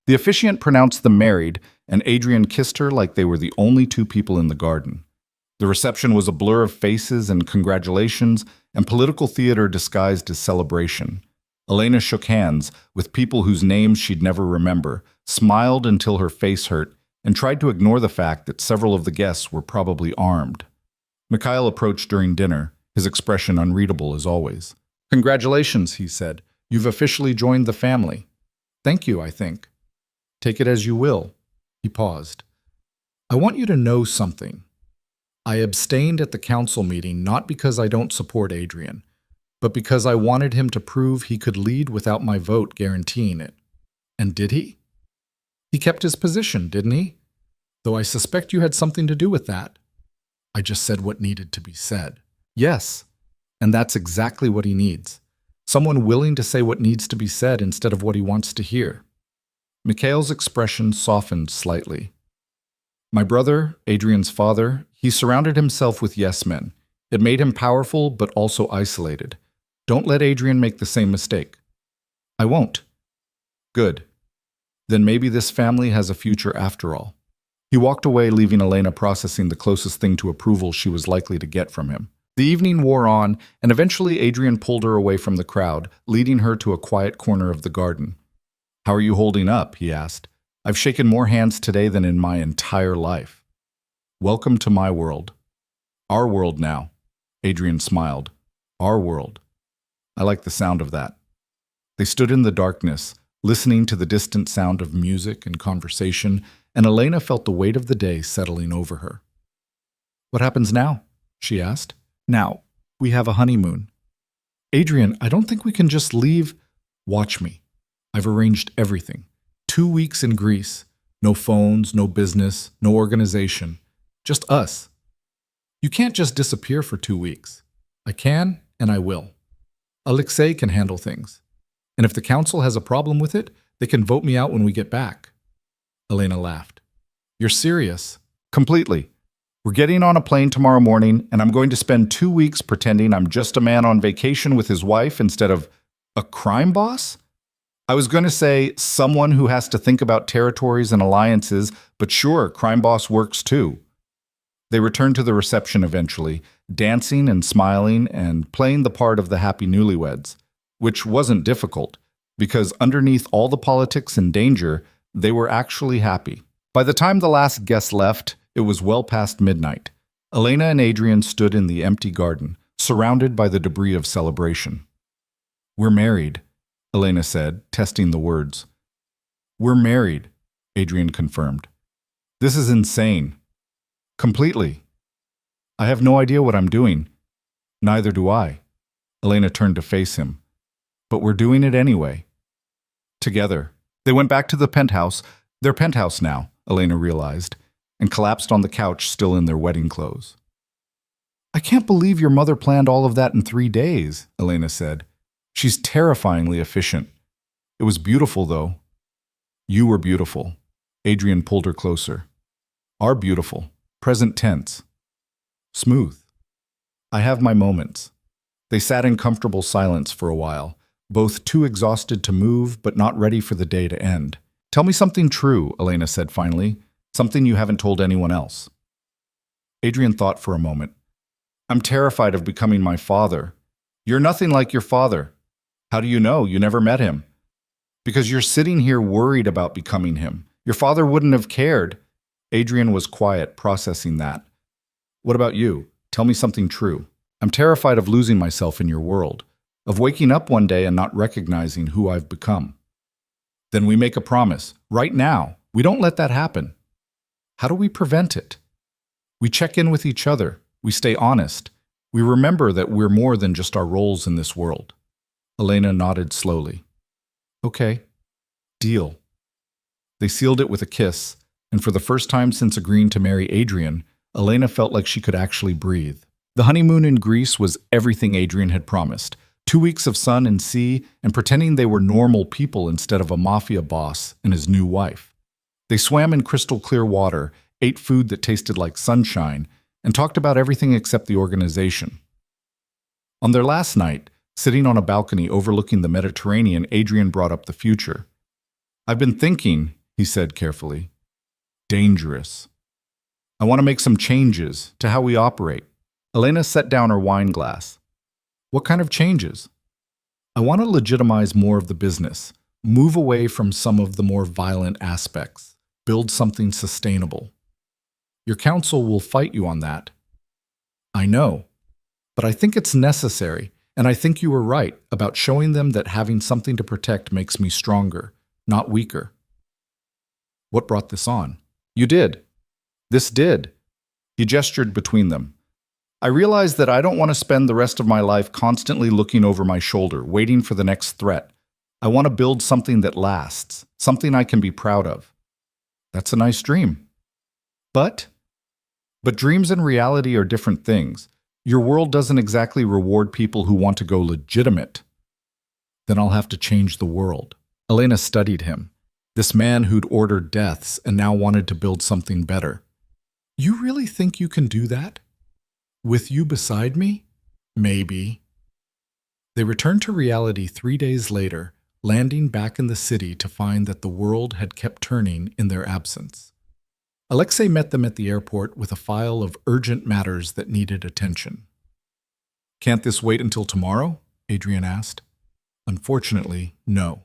The officiant pronounced them married, and Adrian kissed her like they were the only two people in the garden. The reception was a blur of faces and congratulations and political theater disguised as celebration. Elena shook hands with people whose names she'd never remember, smiled until her face hurt, and tried to ignore the fact that several of the guests were probably armed. Mikhail approached during dinner, his expression unreadable as always. "Congratulations," he said. "You've officially joined the family." "Thank you, I think." "Take it as you will." He paused. "I want you to know something. I abstained at the council meeting not because I don't support Adrian, but because I wanted him to prove he could lead without my vote guaranteeing it." "And did he?" "He kept his position, didn't he? Though I suspect you had something to do with that." "I just said what needed to be said." "Yes, and that's exactly what he needs. Someone willing to say what needs to be said instead of what he wants to hear." Mikhail's expression softened slightly. "My brother, Adrian's father, he surrounded himself with yes-men. It made him powerful but also isolated. Don't let Adrian make the same mistake." "I won't." "Good. Then maybe this family has a future after all." He walked away, leaving Elena processing the closest thing to approval she was likely to get from him. The evening wore on, and eventually Adrian pulled her away from the crowd, leading her to a quiet corner of the garden. "How are you holding up?" he asked. "I've shaken more hands today than in my entire life." "Welcome to my world." "Our world now." Adrian smiled. "Our world." I like the sound of that. They stood in the darkness, listening to the distant sound of music and conversation, and Elena felt the weight of the day settling over her. "What happens now?" she asked. "Now, we have a honeymoon." "Adrian, I don't think we can just leave." "Watch me. I've arranged everything. 2 weeks in Greece. No phones, no business, no organization. Just us. You can't just disappear for 2 weeks. I can, and I will. Alexei can handle things. And if the council has a problem with it, they can vote me out when we get back." Elena laughed. "You're serious?" "Completely. We're getting on a plane tomorrow morning, and I'm going to spend 2 weeks pretending I'm just a man on vacation with his wife instead of a crime boss? I was going to say someone who has to think about territories and alliances, but sure, crime boss works too." They returned to the reception eventually, dancing and smiling and playing the part of the happy newlyweds, which wasn't difficult, because underneath all the politics and danger, they were actually happy. By the time the last guest left, it was well past midnight. Elena and Adrian stood in the empty garden, surrounded by the debris of celebration. "We're married," Elena said, testing the words. "We're married," Adrian confirmed. "This is insane. Completely. I have no idea what I'm doing." "Neither do I." Elena turned to face him. "But we're doing it anyway. Together." They went back to the penthouse, their penthouse now, Elena realized, and collapsed on the couch still in their wedding clothes. "I can't believe your mother planned all of that in 3 days," Elena said. "She's terrifyingly efficient. It was beautiful, though." "You were beautiful." Adrian pulled her closer. "Are beautiful. Present tense. Smooth. I have my moments." They sat in comfortable silence for a while, both too exhausted to move but not ready for the day to end. "Tell me something true," Elena said finally. "Something you haven't told anyone else." Adrian thought for a moment. "I'm terrified of becoming my father." "You're nothing like your father." "How do you know? You never met him." "Because you're sitting here worried about becoming him. Your father wouldn't have cared." Adrian was quiet, processing that. "What about you? Tell me something true." "I'm terrified of losing myself in your world, of waking up one day and not recognizing who I've become." "Then we make a promise, right now. We don't let that happen." "How do we prevent it?" "We check in with each other. We stay honest. We remember that we're more than just our roles in this world." Elena nodded slowly. "Okay. Deal." They sealed it with a kiss, and for the first time since agreeing to marry Adrian, Elena felt like she could actually breathe. The honeymoon in Greece was everything Adrian had promised. 2 weeks of sun and sea, and pretending they were normal people instead of a mafia boss and his new wife. They swam in crystal clear water, ate food that tasted like sunshine, and talked about everything except the organization. On their last night, sitting on a balcony overlooking the Mediterranean, Adrian brought up the future. "I've been thinking," he said carefully. "Dangerous. I want to make some changes to how we operate." Elena set down her wine glass. "What kind of changes?" "I want to legitimize more of the business, move away from some of the more violent aspects, build something sustainable." "Your council will fight you on that." "I know, but I think it's necessary, and I think you were right about showing them that having something to protect makes me stronger, not weaker." "What brought this on?" "You did. This did." He gestured between them. "I realize that I don't want to spend the rest of my life constantly looking over my shoulder, waiting for the next threat. I want to build something that lasts, something I can be proud of." "That's a nice dream." But dreams and reality are different things. Your world doesn't exactly reward people who want to go legitimate." "Then I'll have to change the world." Elena studied him. This man who'd ordered deaths and now wanted to build something better. "You really think you can do that? With you beside me?" "Maybe." They returned to reality 3 days later, landing back in the city to find that the world had kept turning in their absence. Alexei met them at the airport with a file of urgent matters that needed attention. "Can't this wait until tomorrow?" Adrian asked. "Unfortunately, no.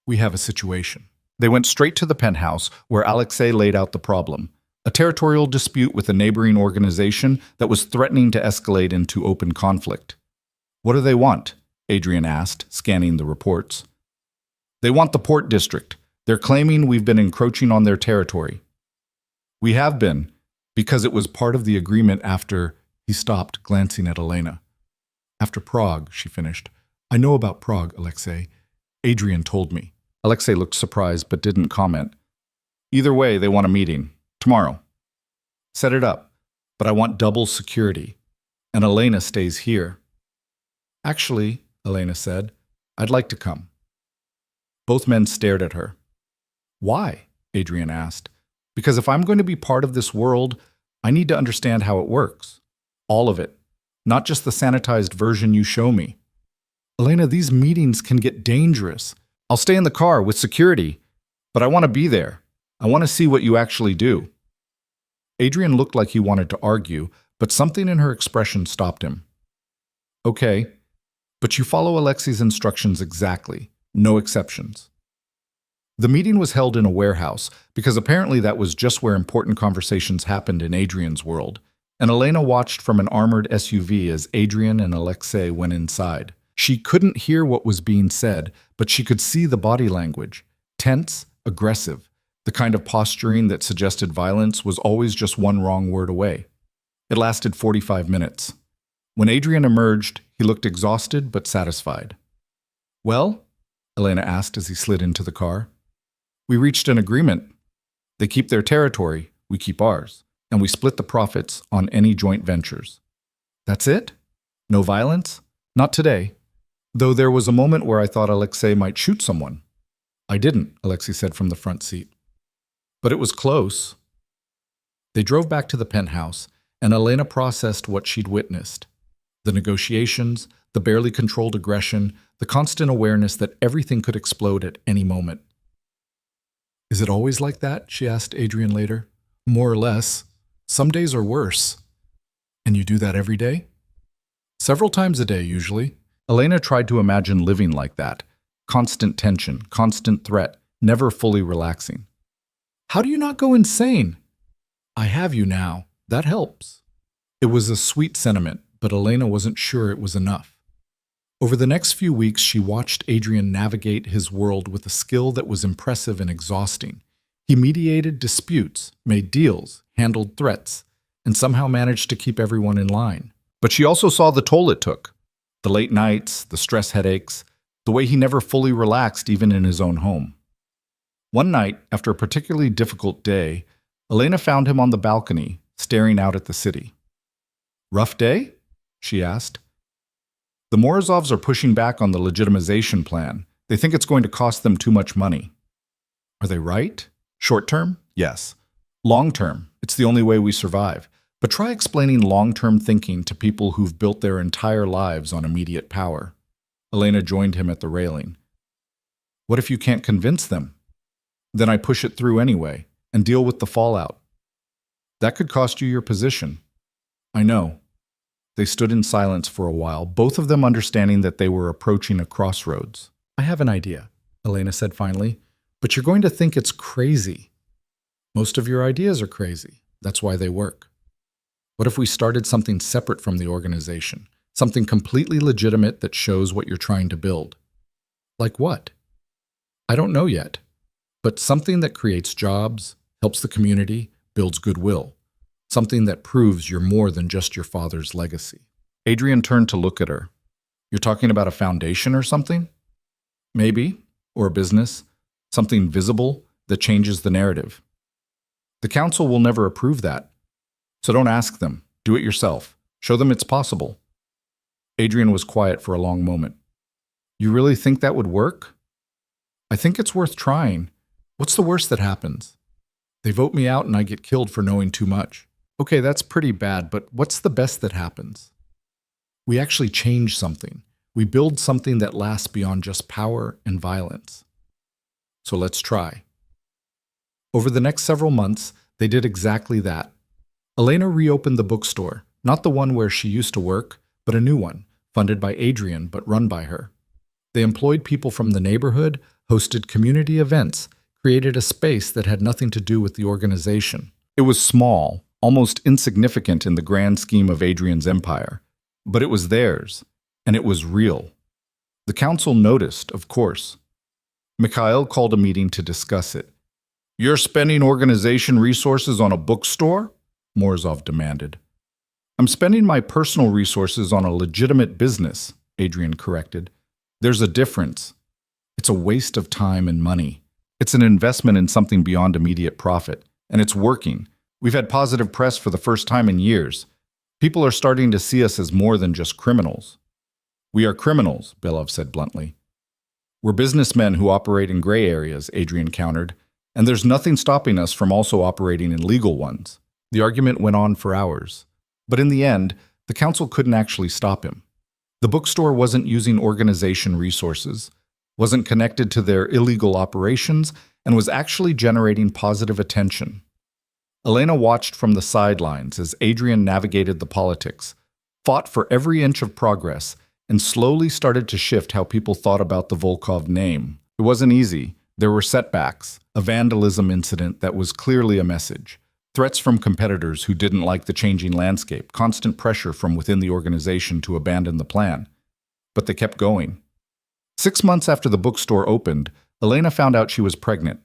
We have a situation." They went straight to the penthouse, where Alexei laid out the problem. A territorial dispute with a neighboring organization that was threatening to escalate into open conflict. "What do they want?" Adrian asked, scanning the reports. "They want the port district. They're claiming we've been encroaching on their territory." "We have been, because it was part of the agreement after—" He stopped, glancing at Elena. "After Prague," she finished. "I know about Prague, Alexei. Adrian told me." Alexei looked surprised but didn't comment. "Either way, they want a meeting. Tomorrow. Set it up, but I want double security. And Elena stays here." "Actually," Elena said, "I'd like to come." Both men stared at her. "Why?" Adrian asked. "Because if I'm going to be part of this world, I need to understand how it works. All of it. Not just the sanitized version you show me." "Elena, these meetings can get dangerous." "I'll stay in the car with security, but I want to be there. I want to see what you actually do." Adrian looked like he wanted to argue, but something in her expression stopped him. Okay, but you follow Alexei's instructions exactly, no exceptions. The meeting was held in a warehouse because apparently that was just where important conversations happened in Adrian's world, and Elena watched from an armored SUV as Adrian and Alexei went inside. She couldn't hear what was being said, but she could see the body language. Tense, aggressive. The kind of posturing that suggested violence was always just one wrong word away. It lasted 45 minutes. When Adrian emerged, he looked exhausted but satisfied. Well? Elena asked as he slid into the car. We reached an agreement. They keep their territory, we keep ours, and we split the profits on any joint ventures. That's it? No violence? Not today. Though there was a moment where I thought Alexei might shoot someone. I didn't, Alexei said from the front seat. But it was close. They drove back to the penthouse, and Elena processed what she'd witnessed. The negotiations, the barely controlled aggression, the constant awareness that everything could explode at any moment. Is it always like that? She asked Adrian later. More or less. Some days are worse. And you do that every day? Several times a day, usually. Elena tried to imagine living like that. Constant tension, constant threat, never fully relaxing. How do you not go insane? I have you now. That helps. It was a sweet sentiment, but Elena wasn't sure it was enough. Over the next few weeks, she watched Adrian navigate his world with a skill that was impressive and exhausting. He mediated disputes, made deals, handled threats, and somehow managed to keep everyone in line. But she also saw the toll it took. The late nights, the stress headaches, the way he never fully relaxed even in his own home. One night, after a particularly difficult day, Elena found him on the balcony, staring out at the city. Rough day? She asked. The Morozovs are pushing back on the legitimization plan. They think it's going to cost them too much money. Are they right? Short term? Yes. Long term, it's the only way we survive. But try explaining long-term thinking to people who've built their entire lives on immediate power. Elena joined him at the railing. What if you can't convince them? Then I push it through anyway, and deal with the fallout. That could cost you your position. I know. They stood in silence for a while, both of them understanding that they were approaching a crossroads. I have an idea, Elena said finally, but you're going to think it's crazy. Most of your ideas are crazy. That's why they work. What if we started something separate from the organization? Something completely legitimate that shows what you're trying to build? Like what? I don't know yet, but something that creates jobs, helps the community, builds goodwill. Something that proves you're more than just your father's legacy. Adrian turned to look at her. You're talking about a foundation or something? Maybe, or a business. Something visible that changes the narrative. The council will never approve that. So don't ask them. Do it yourself. Show them it's possible. Adrian was quiet for a long moment. You really think that would work? I think it's worth trying. What's the worst that happens? They vote me out and I get killed for knowing too much. Okay, that's pretty bad, but what's the best that happens? We actually change something. We build something that lasts beyond just power and violence. So let's try. Over the next several months, they did exactly that. Elena reopened the bookstore, not the one where she used to work, but a new one, funded by Adrian but run by her. They employed people from the neighborhood, hosted community events, created a space that had nothing to do with the organization. It was small, almost insignificant in the grand scheme of Adrian's empire, but it was theirs, and it was real. The council noticed, of course. Mikhail called a meeting to discuss it. You're spending organization resources on a bookstore? Morozov demanded. I'm spending my personal resources on a legitimate business, Adrian corrected. There's a difference. It's a waste of time and money. It's an investment in something beyond immediate profit, and it's working. We've had positive press for the first time in years. People are starting to see us as more than just criminals. We are criminals, Belov said bluntly. We're businessmen who operate in gray areas, Adrian countered, and there's nothing stopping us from also operating in legal ones. The argument went on for hours. But in the end, the council couldn't actually stop him. The bookstore wasn't using organization resources, wasn't connected to their illegal operations, and was actually generating positive attention. Elena watched from the sidelines as Adrian navigated the politics, fought for every inch of progress, and slowly started to shift how people thought about the Volkov name. It wasn't easy. There were setbacks, a vandalism incident that was clearly a message, threats from competitors who didn't like the changing landscape, constant pressure from within the organization to abandon the plan. But they kept going. 6 months after the bookstore opened, Elena found out she was pregnant.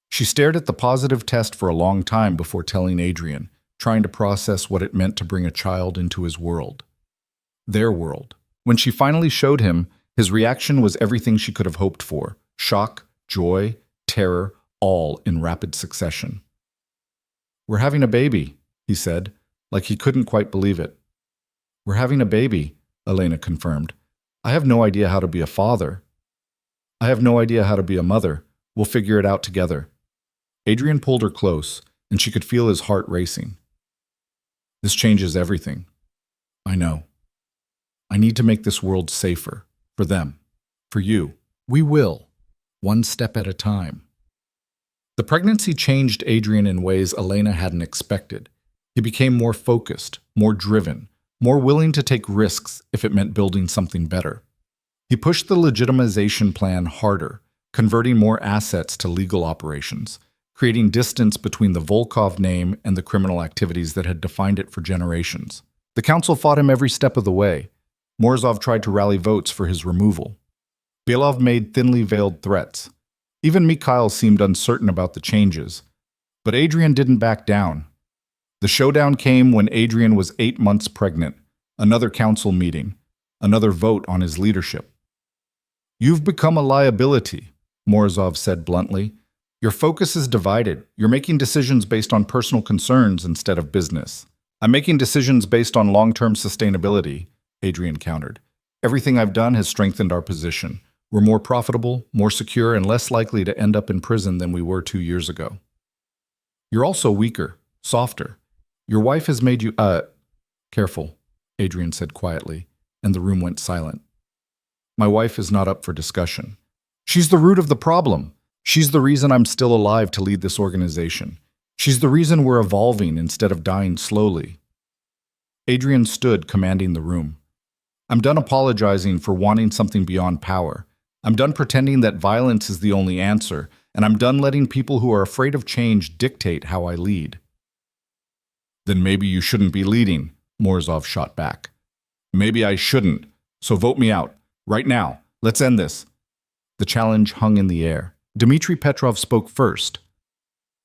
She stared at the positive test for a long time before telling Adrian, trying to process what it meant to bring a child into his world. Their world. When she finally showed him, his reaction was everything she could have hoped for: shock, joy, terror, all in rapid succession. "We're having a baby," he said, like he couldn't quite believe it. "We're having a baby," Elena confirmed. "I have no idea how to be a father. I have no idea how to be a mother. We'll figure it out together." Adrian pulled her close, and she could feel his heart racing. "This changes everything. I know. I need to make this world safer. For them. For you. We will. One step at a time." The pregnancy changed Adrian in ways Elena hadn't expected. He became more focused, more driven, more willing to take risks if it meant building something better. He pushed the legitimization plan harder, converting more assets to legal operations, creating distance between the Volkov name and the criminal activities that had defined it for generations. The council fought him every step of the way. Morozov tried to rally votes for his removal. Belov made thinly veiled threats. Even Mikhail seemed uncertain about the changes. But Adrian didn't back down. The showdown came when Adrian was 8 months pregnant, another council meeting, another vote on his leadership. "You've become a liability," Morozov said bluntly. "Your focus is divided. You're making decisions based on personal concerns instead of business." "I'm making decisions based on long-term sustainability," Adrian countered. "Everything I've done has strengthened our position. We're more profitable, more secure, and less likely to end up in prison than we were 2 years ago." "You're also weaker, softer. Your wife has made you, Careful," Adrian said quietly, and the room went silent. "My wife is not up for discussion. She's the root of the problem. She's the reason I'm still alive to lead this organization. She's the reason we're evolving instead of dying slowly." Adrian stood, commanding the room. "I'm done apologizing for wanting something beyond power. I'm done pretending that violence is the only answer, and I'm done letting people who are afraid of change dictate how I lead." "Then maybe you shouldn't be leading," Morozov shot back. "Maybe I shouldn't, so vote me out. Right now. Let's end this." The challenge hung in the air. Dmitry Petrov spoke first.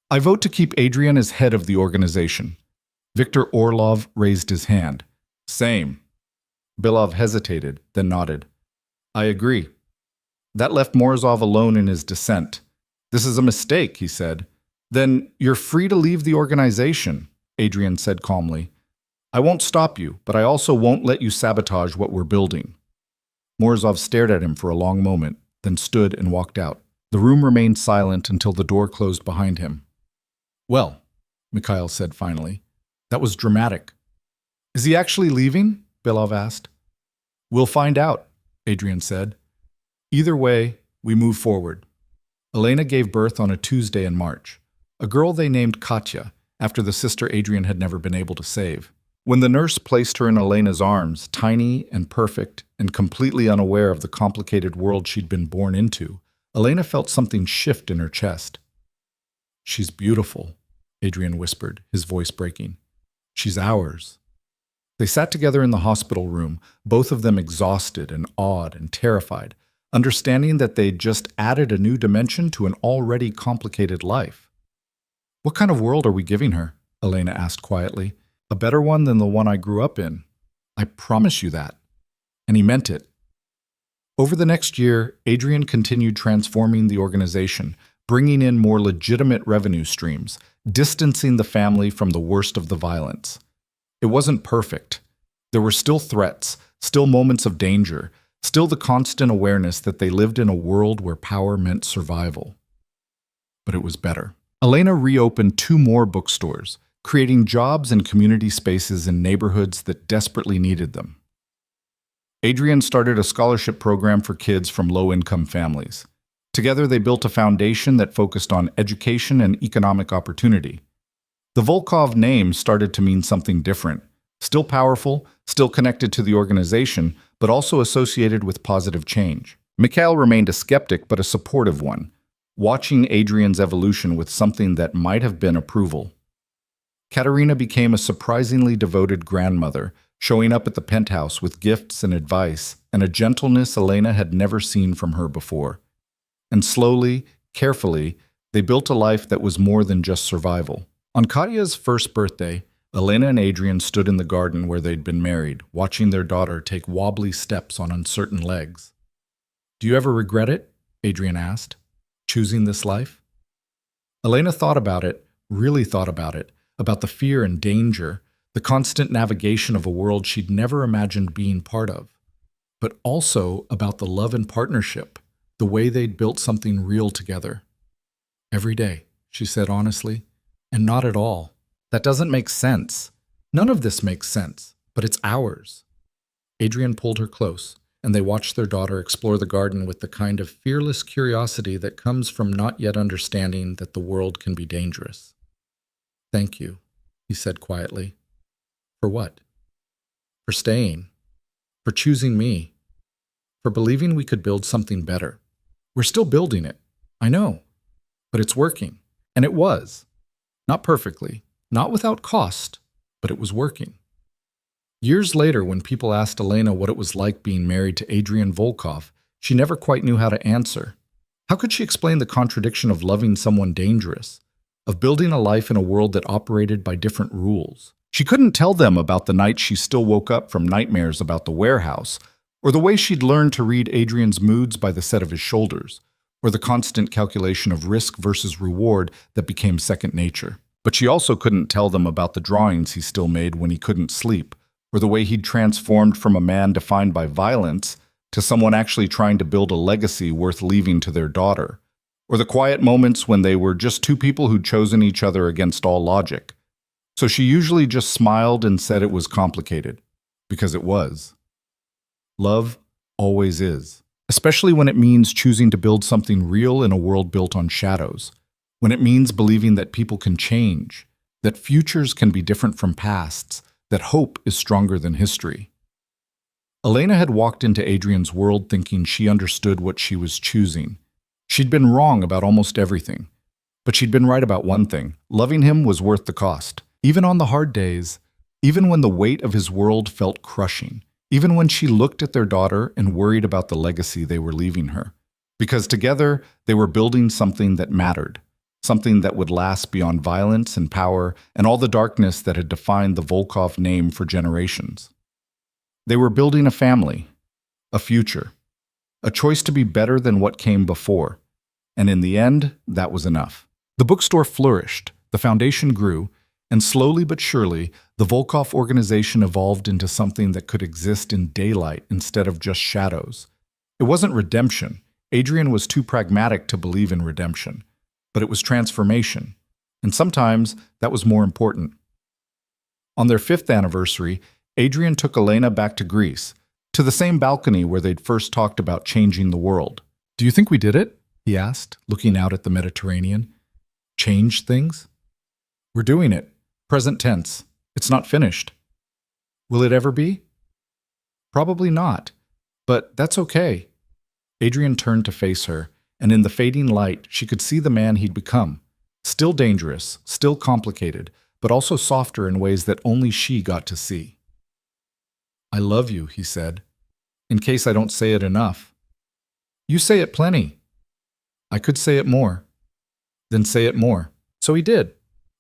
"I vote to keep Adrian as head of the organization." Viktor Orlov raised his hand. "Same." Belov hesitated, then nodded. "I agree." That left Morozov alone in his dissent. "This is a mistake," he said. "Then you're free to leave the organization," Adrian said calmly. "I won't stop you, but I also won't let you sabotage what we're building." Morozov stared at him for a long moment, then stood and walked out. The room remained silent until the door closed behind him. "Well," Mikhail said finally, "that was dramatic." "Is he actually leaving?" Belov asked. "We'll find out," Adrian said. "Either way, we move forward." Elena gave birth on a Tuesday in March, a girl they named Katya, after the sister Adrian had never been able to save. When the nurse placed her in Elena's arms, tiny and perfect and completely unaware of the complicated world she'd been born into, Elena felt something shift in her chest. "She's beautiful," Adrian whispered, his voice breaking. "She's ours." They sat together in the hospital room, both of them exhausted and awed and terrified, understanding that they'd just added a new dimension to an already complicated life. "What kind of world are we giving her?" Elena asked quietly. "A better one than the one I grew up in. I promise you that." And he meant it. Over the next year, Adrian continued transforming the organization, bringing in more legitimate revenue streams, distancing the family from the worst of the violence. It wasn't perfect. There were still threats, still moments of danger, still the constant awareness that they lived in a world where power meant survival. But it was better. Elena reopened 2 more bookstores, creating jobs and community spaces in neighborhoods that desperately needed them. Adrian started a scholarship program for kids from low-income families. Together, they built a foundation that focused on education and economic opportunity. The Volkov name started to mean something different. Still powerful, still connected to the organization, but also associated with positive change. Mikhail remained a skeptic, but a supportive one, watching Adrian's evolution with something that might have been approval. Katerina became a surprisingly devoted grandmother, showing up at the penthouse with gifts and advice, and a gentleness Elena had never seen from her before. And slowly, carefully, they built a life that was more than just survival. On Katya's first birthday, Elena and Adrian stood in the garden where they'd been married, watching their daughter take wobbly steps on uncertain legs. "Do you ever regret it?" Adrian asked. "Choosing this life?" Elena thought about it, really thought about the fear and danger, the constant navigation of a world she'd never imagined being part of, but also about the love and partnership, the way they'd built something real together. "Every day," she said honestly, "and not at all. That doesn't make sense. None of this makes sense, but it's ours." Adrian pulled her close, and they watched their daughter explore the garden with the kind of fearless curiosity that comes from not yet understanding that the world can be dangerous. "Thank you," he said quietly. "For what?" "For staying. For choosing me. For believing we could build something better. We're still building it, I know, but it's working. And it was. Not perfectly, not without cost, but it was working." Years later, when people asked Elena what it was like being married to Adrian Volkov, she never quite knew how to answer. How could she explain the contradiction of loving someone dangerous, of building a life in a world that operated by different rules? She couldn't tell them about the night she still woke up from nightmares about the warehouse, or the way she'd learned to read Adrian's moods by the set of his shoulders, or the constant calculation of risk versus reward that became second nature. But she also couldn't tell them about the drawings he still made when he couldn't sleep, or the way he'd transformed from a man defined by violence to someone actually trying to build a legacy worth leaving to their daughter, or the quiet moments when they were just two people who'd chosen each other against all logic. So she usually just smiled and said it was complicated, because it was. Love always is, especially when it means choosing to build something real in a world built on shadows, when it means believing that people can change, that futures can be different from pasts, that hope is stronger than history. Elena had walked into Adrian's world thinking she understood what she was choosing. She'd been wrong about almost everything, but she'd been right about one thing: loving him was worth the cost. Even on the hard days, even when the weight of his world felt crushing, even when she looked at their daughter and worried about the legacy they were leaving her. Because together, they were building something that mattered, something that would last beyond violence and power and all the darkness that had defined the Volkov name for generations. They were building a family, a future, a choice to be better than what came before. And in the end, that was enough. The bookstore flourished, the foundation grew, and slowly but surely, the Volkov organization evolved into something that could exist in daylight instead of just shadows. It wasn't redemption. Adrian was too pragmatic to believe in redemption. But it was transformation. And sometimes that was more important. On their 5th anniversary, Adrian took Elena back to Greece, to the same balcony where they'd first talked about changing the world. "Do you think we did it?" he asked, looking out at the Mediterranean. "Change things?" "We're doing it. Present tense. It's not finished." "Will it ever be?" "Probably not. But that's okay." Adrian turned to face her, and in the fading light, she could see the man he'd become. Still dangerous, still complicated, but also softer in ways that only she got to see. "I love you," he said, "in case I don't say it enough." "You say it plenty." "I could say it more." "Then say it more." So he did.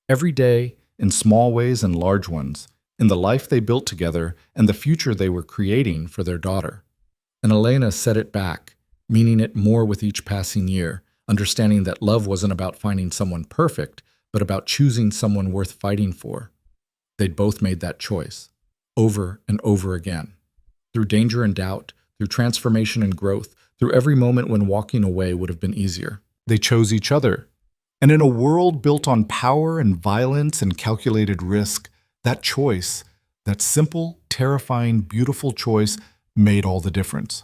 Every day, in small ways and large ones, in the life they built together and the future they were creating for their daughter. And Elena said it back, meaning it more with each passing year, understanding that love wasn't about finding someone perfect, but about choosing someone worth fighting for. They'd both made that choice, over and over again, through danger and doubt, through transformation and growth, through every moment when walking away would have been easier. They chose each other. And in a world built on power and violence and calculated risk, that choice, that simple, terrifying, beautiful choice, made all the difference.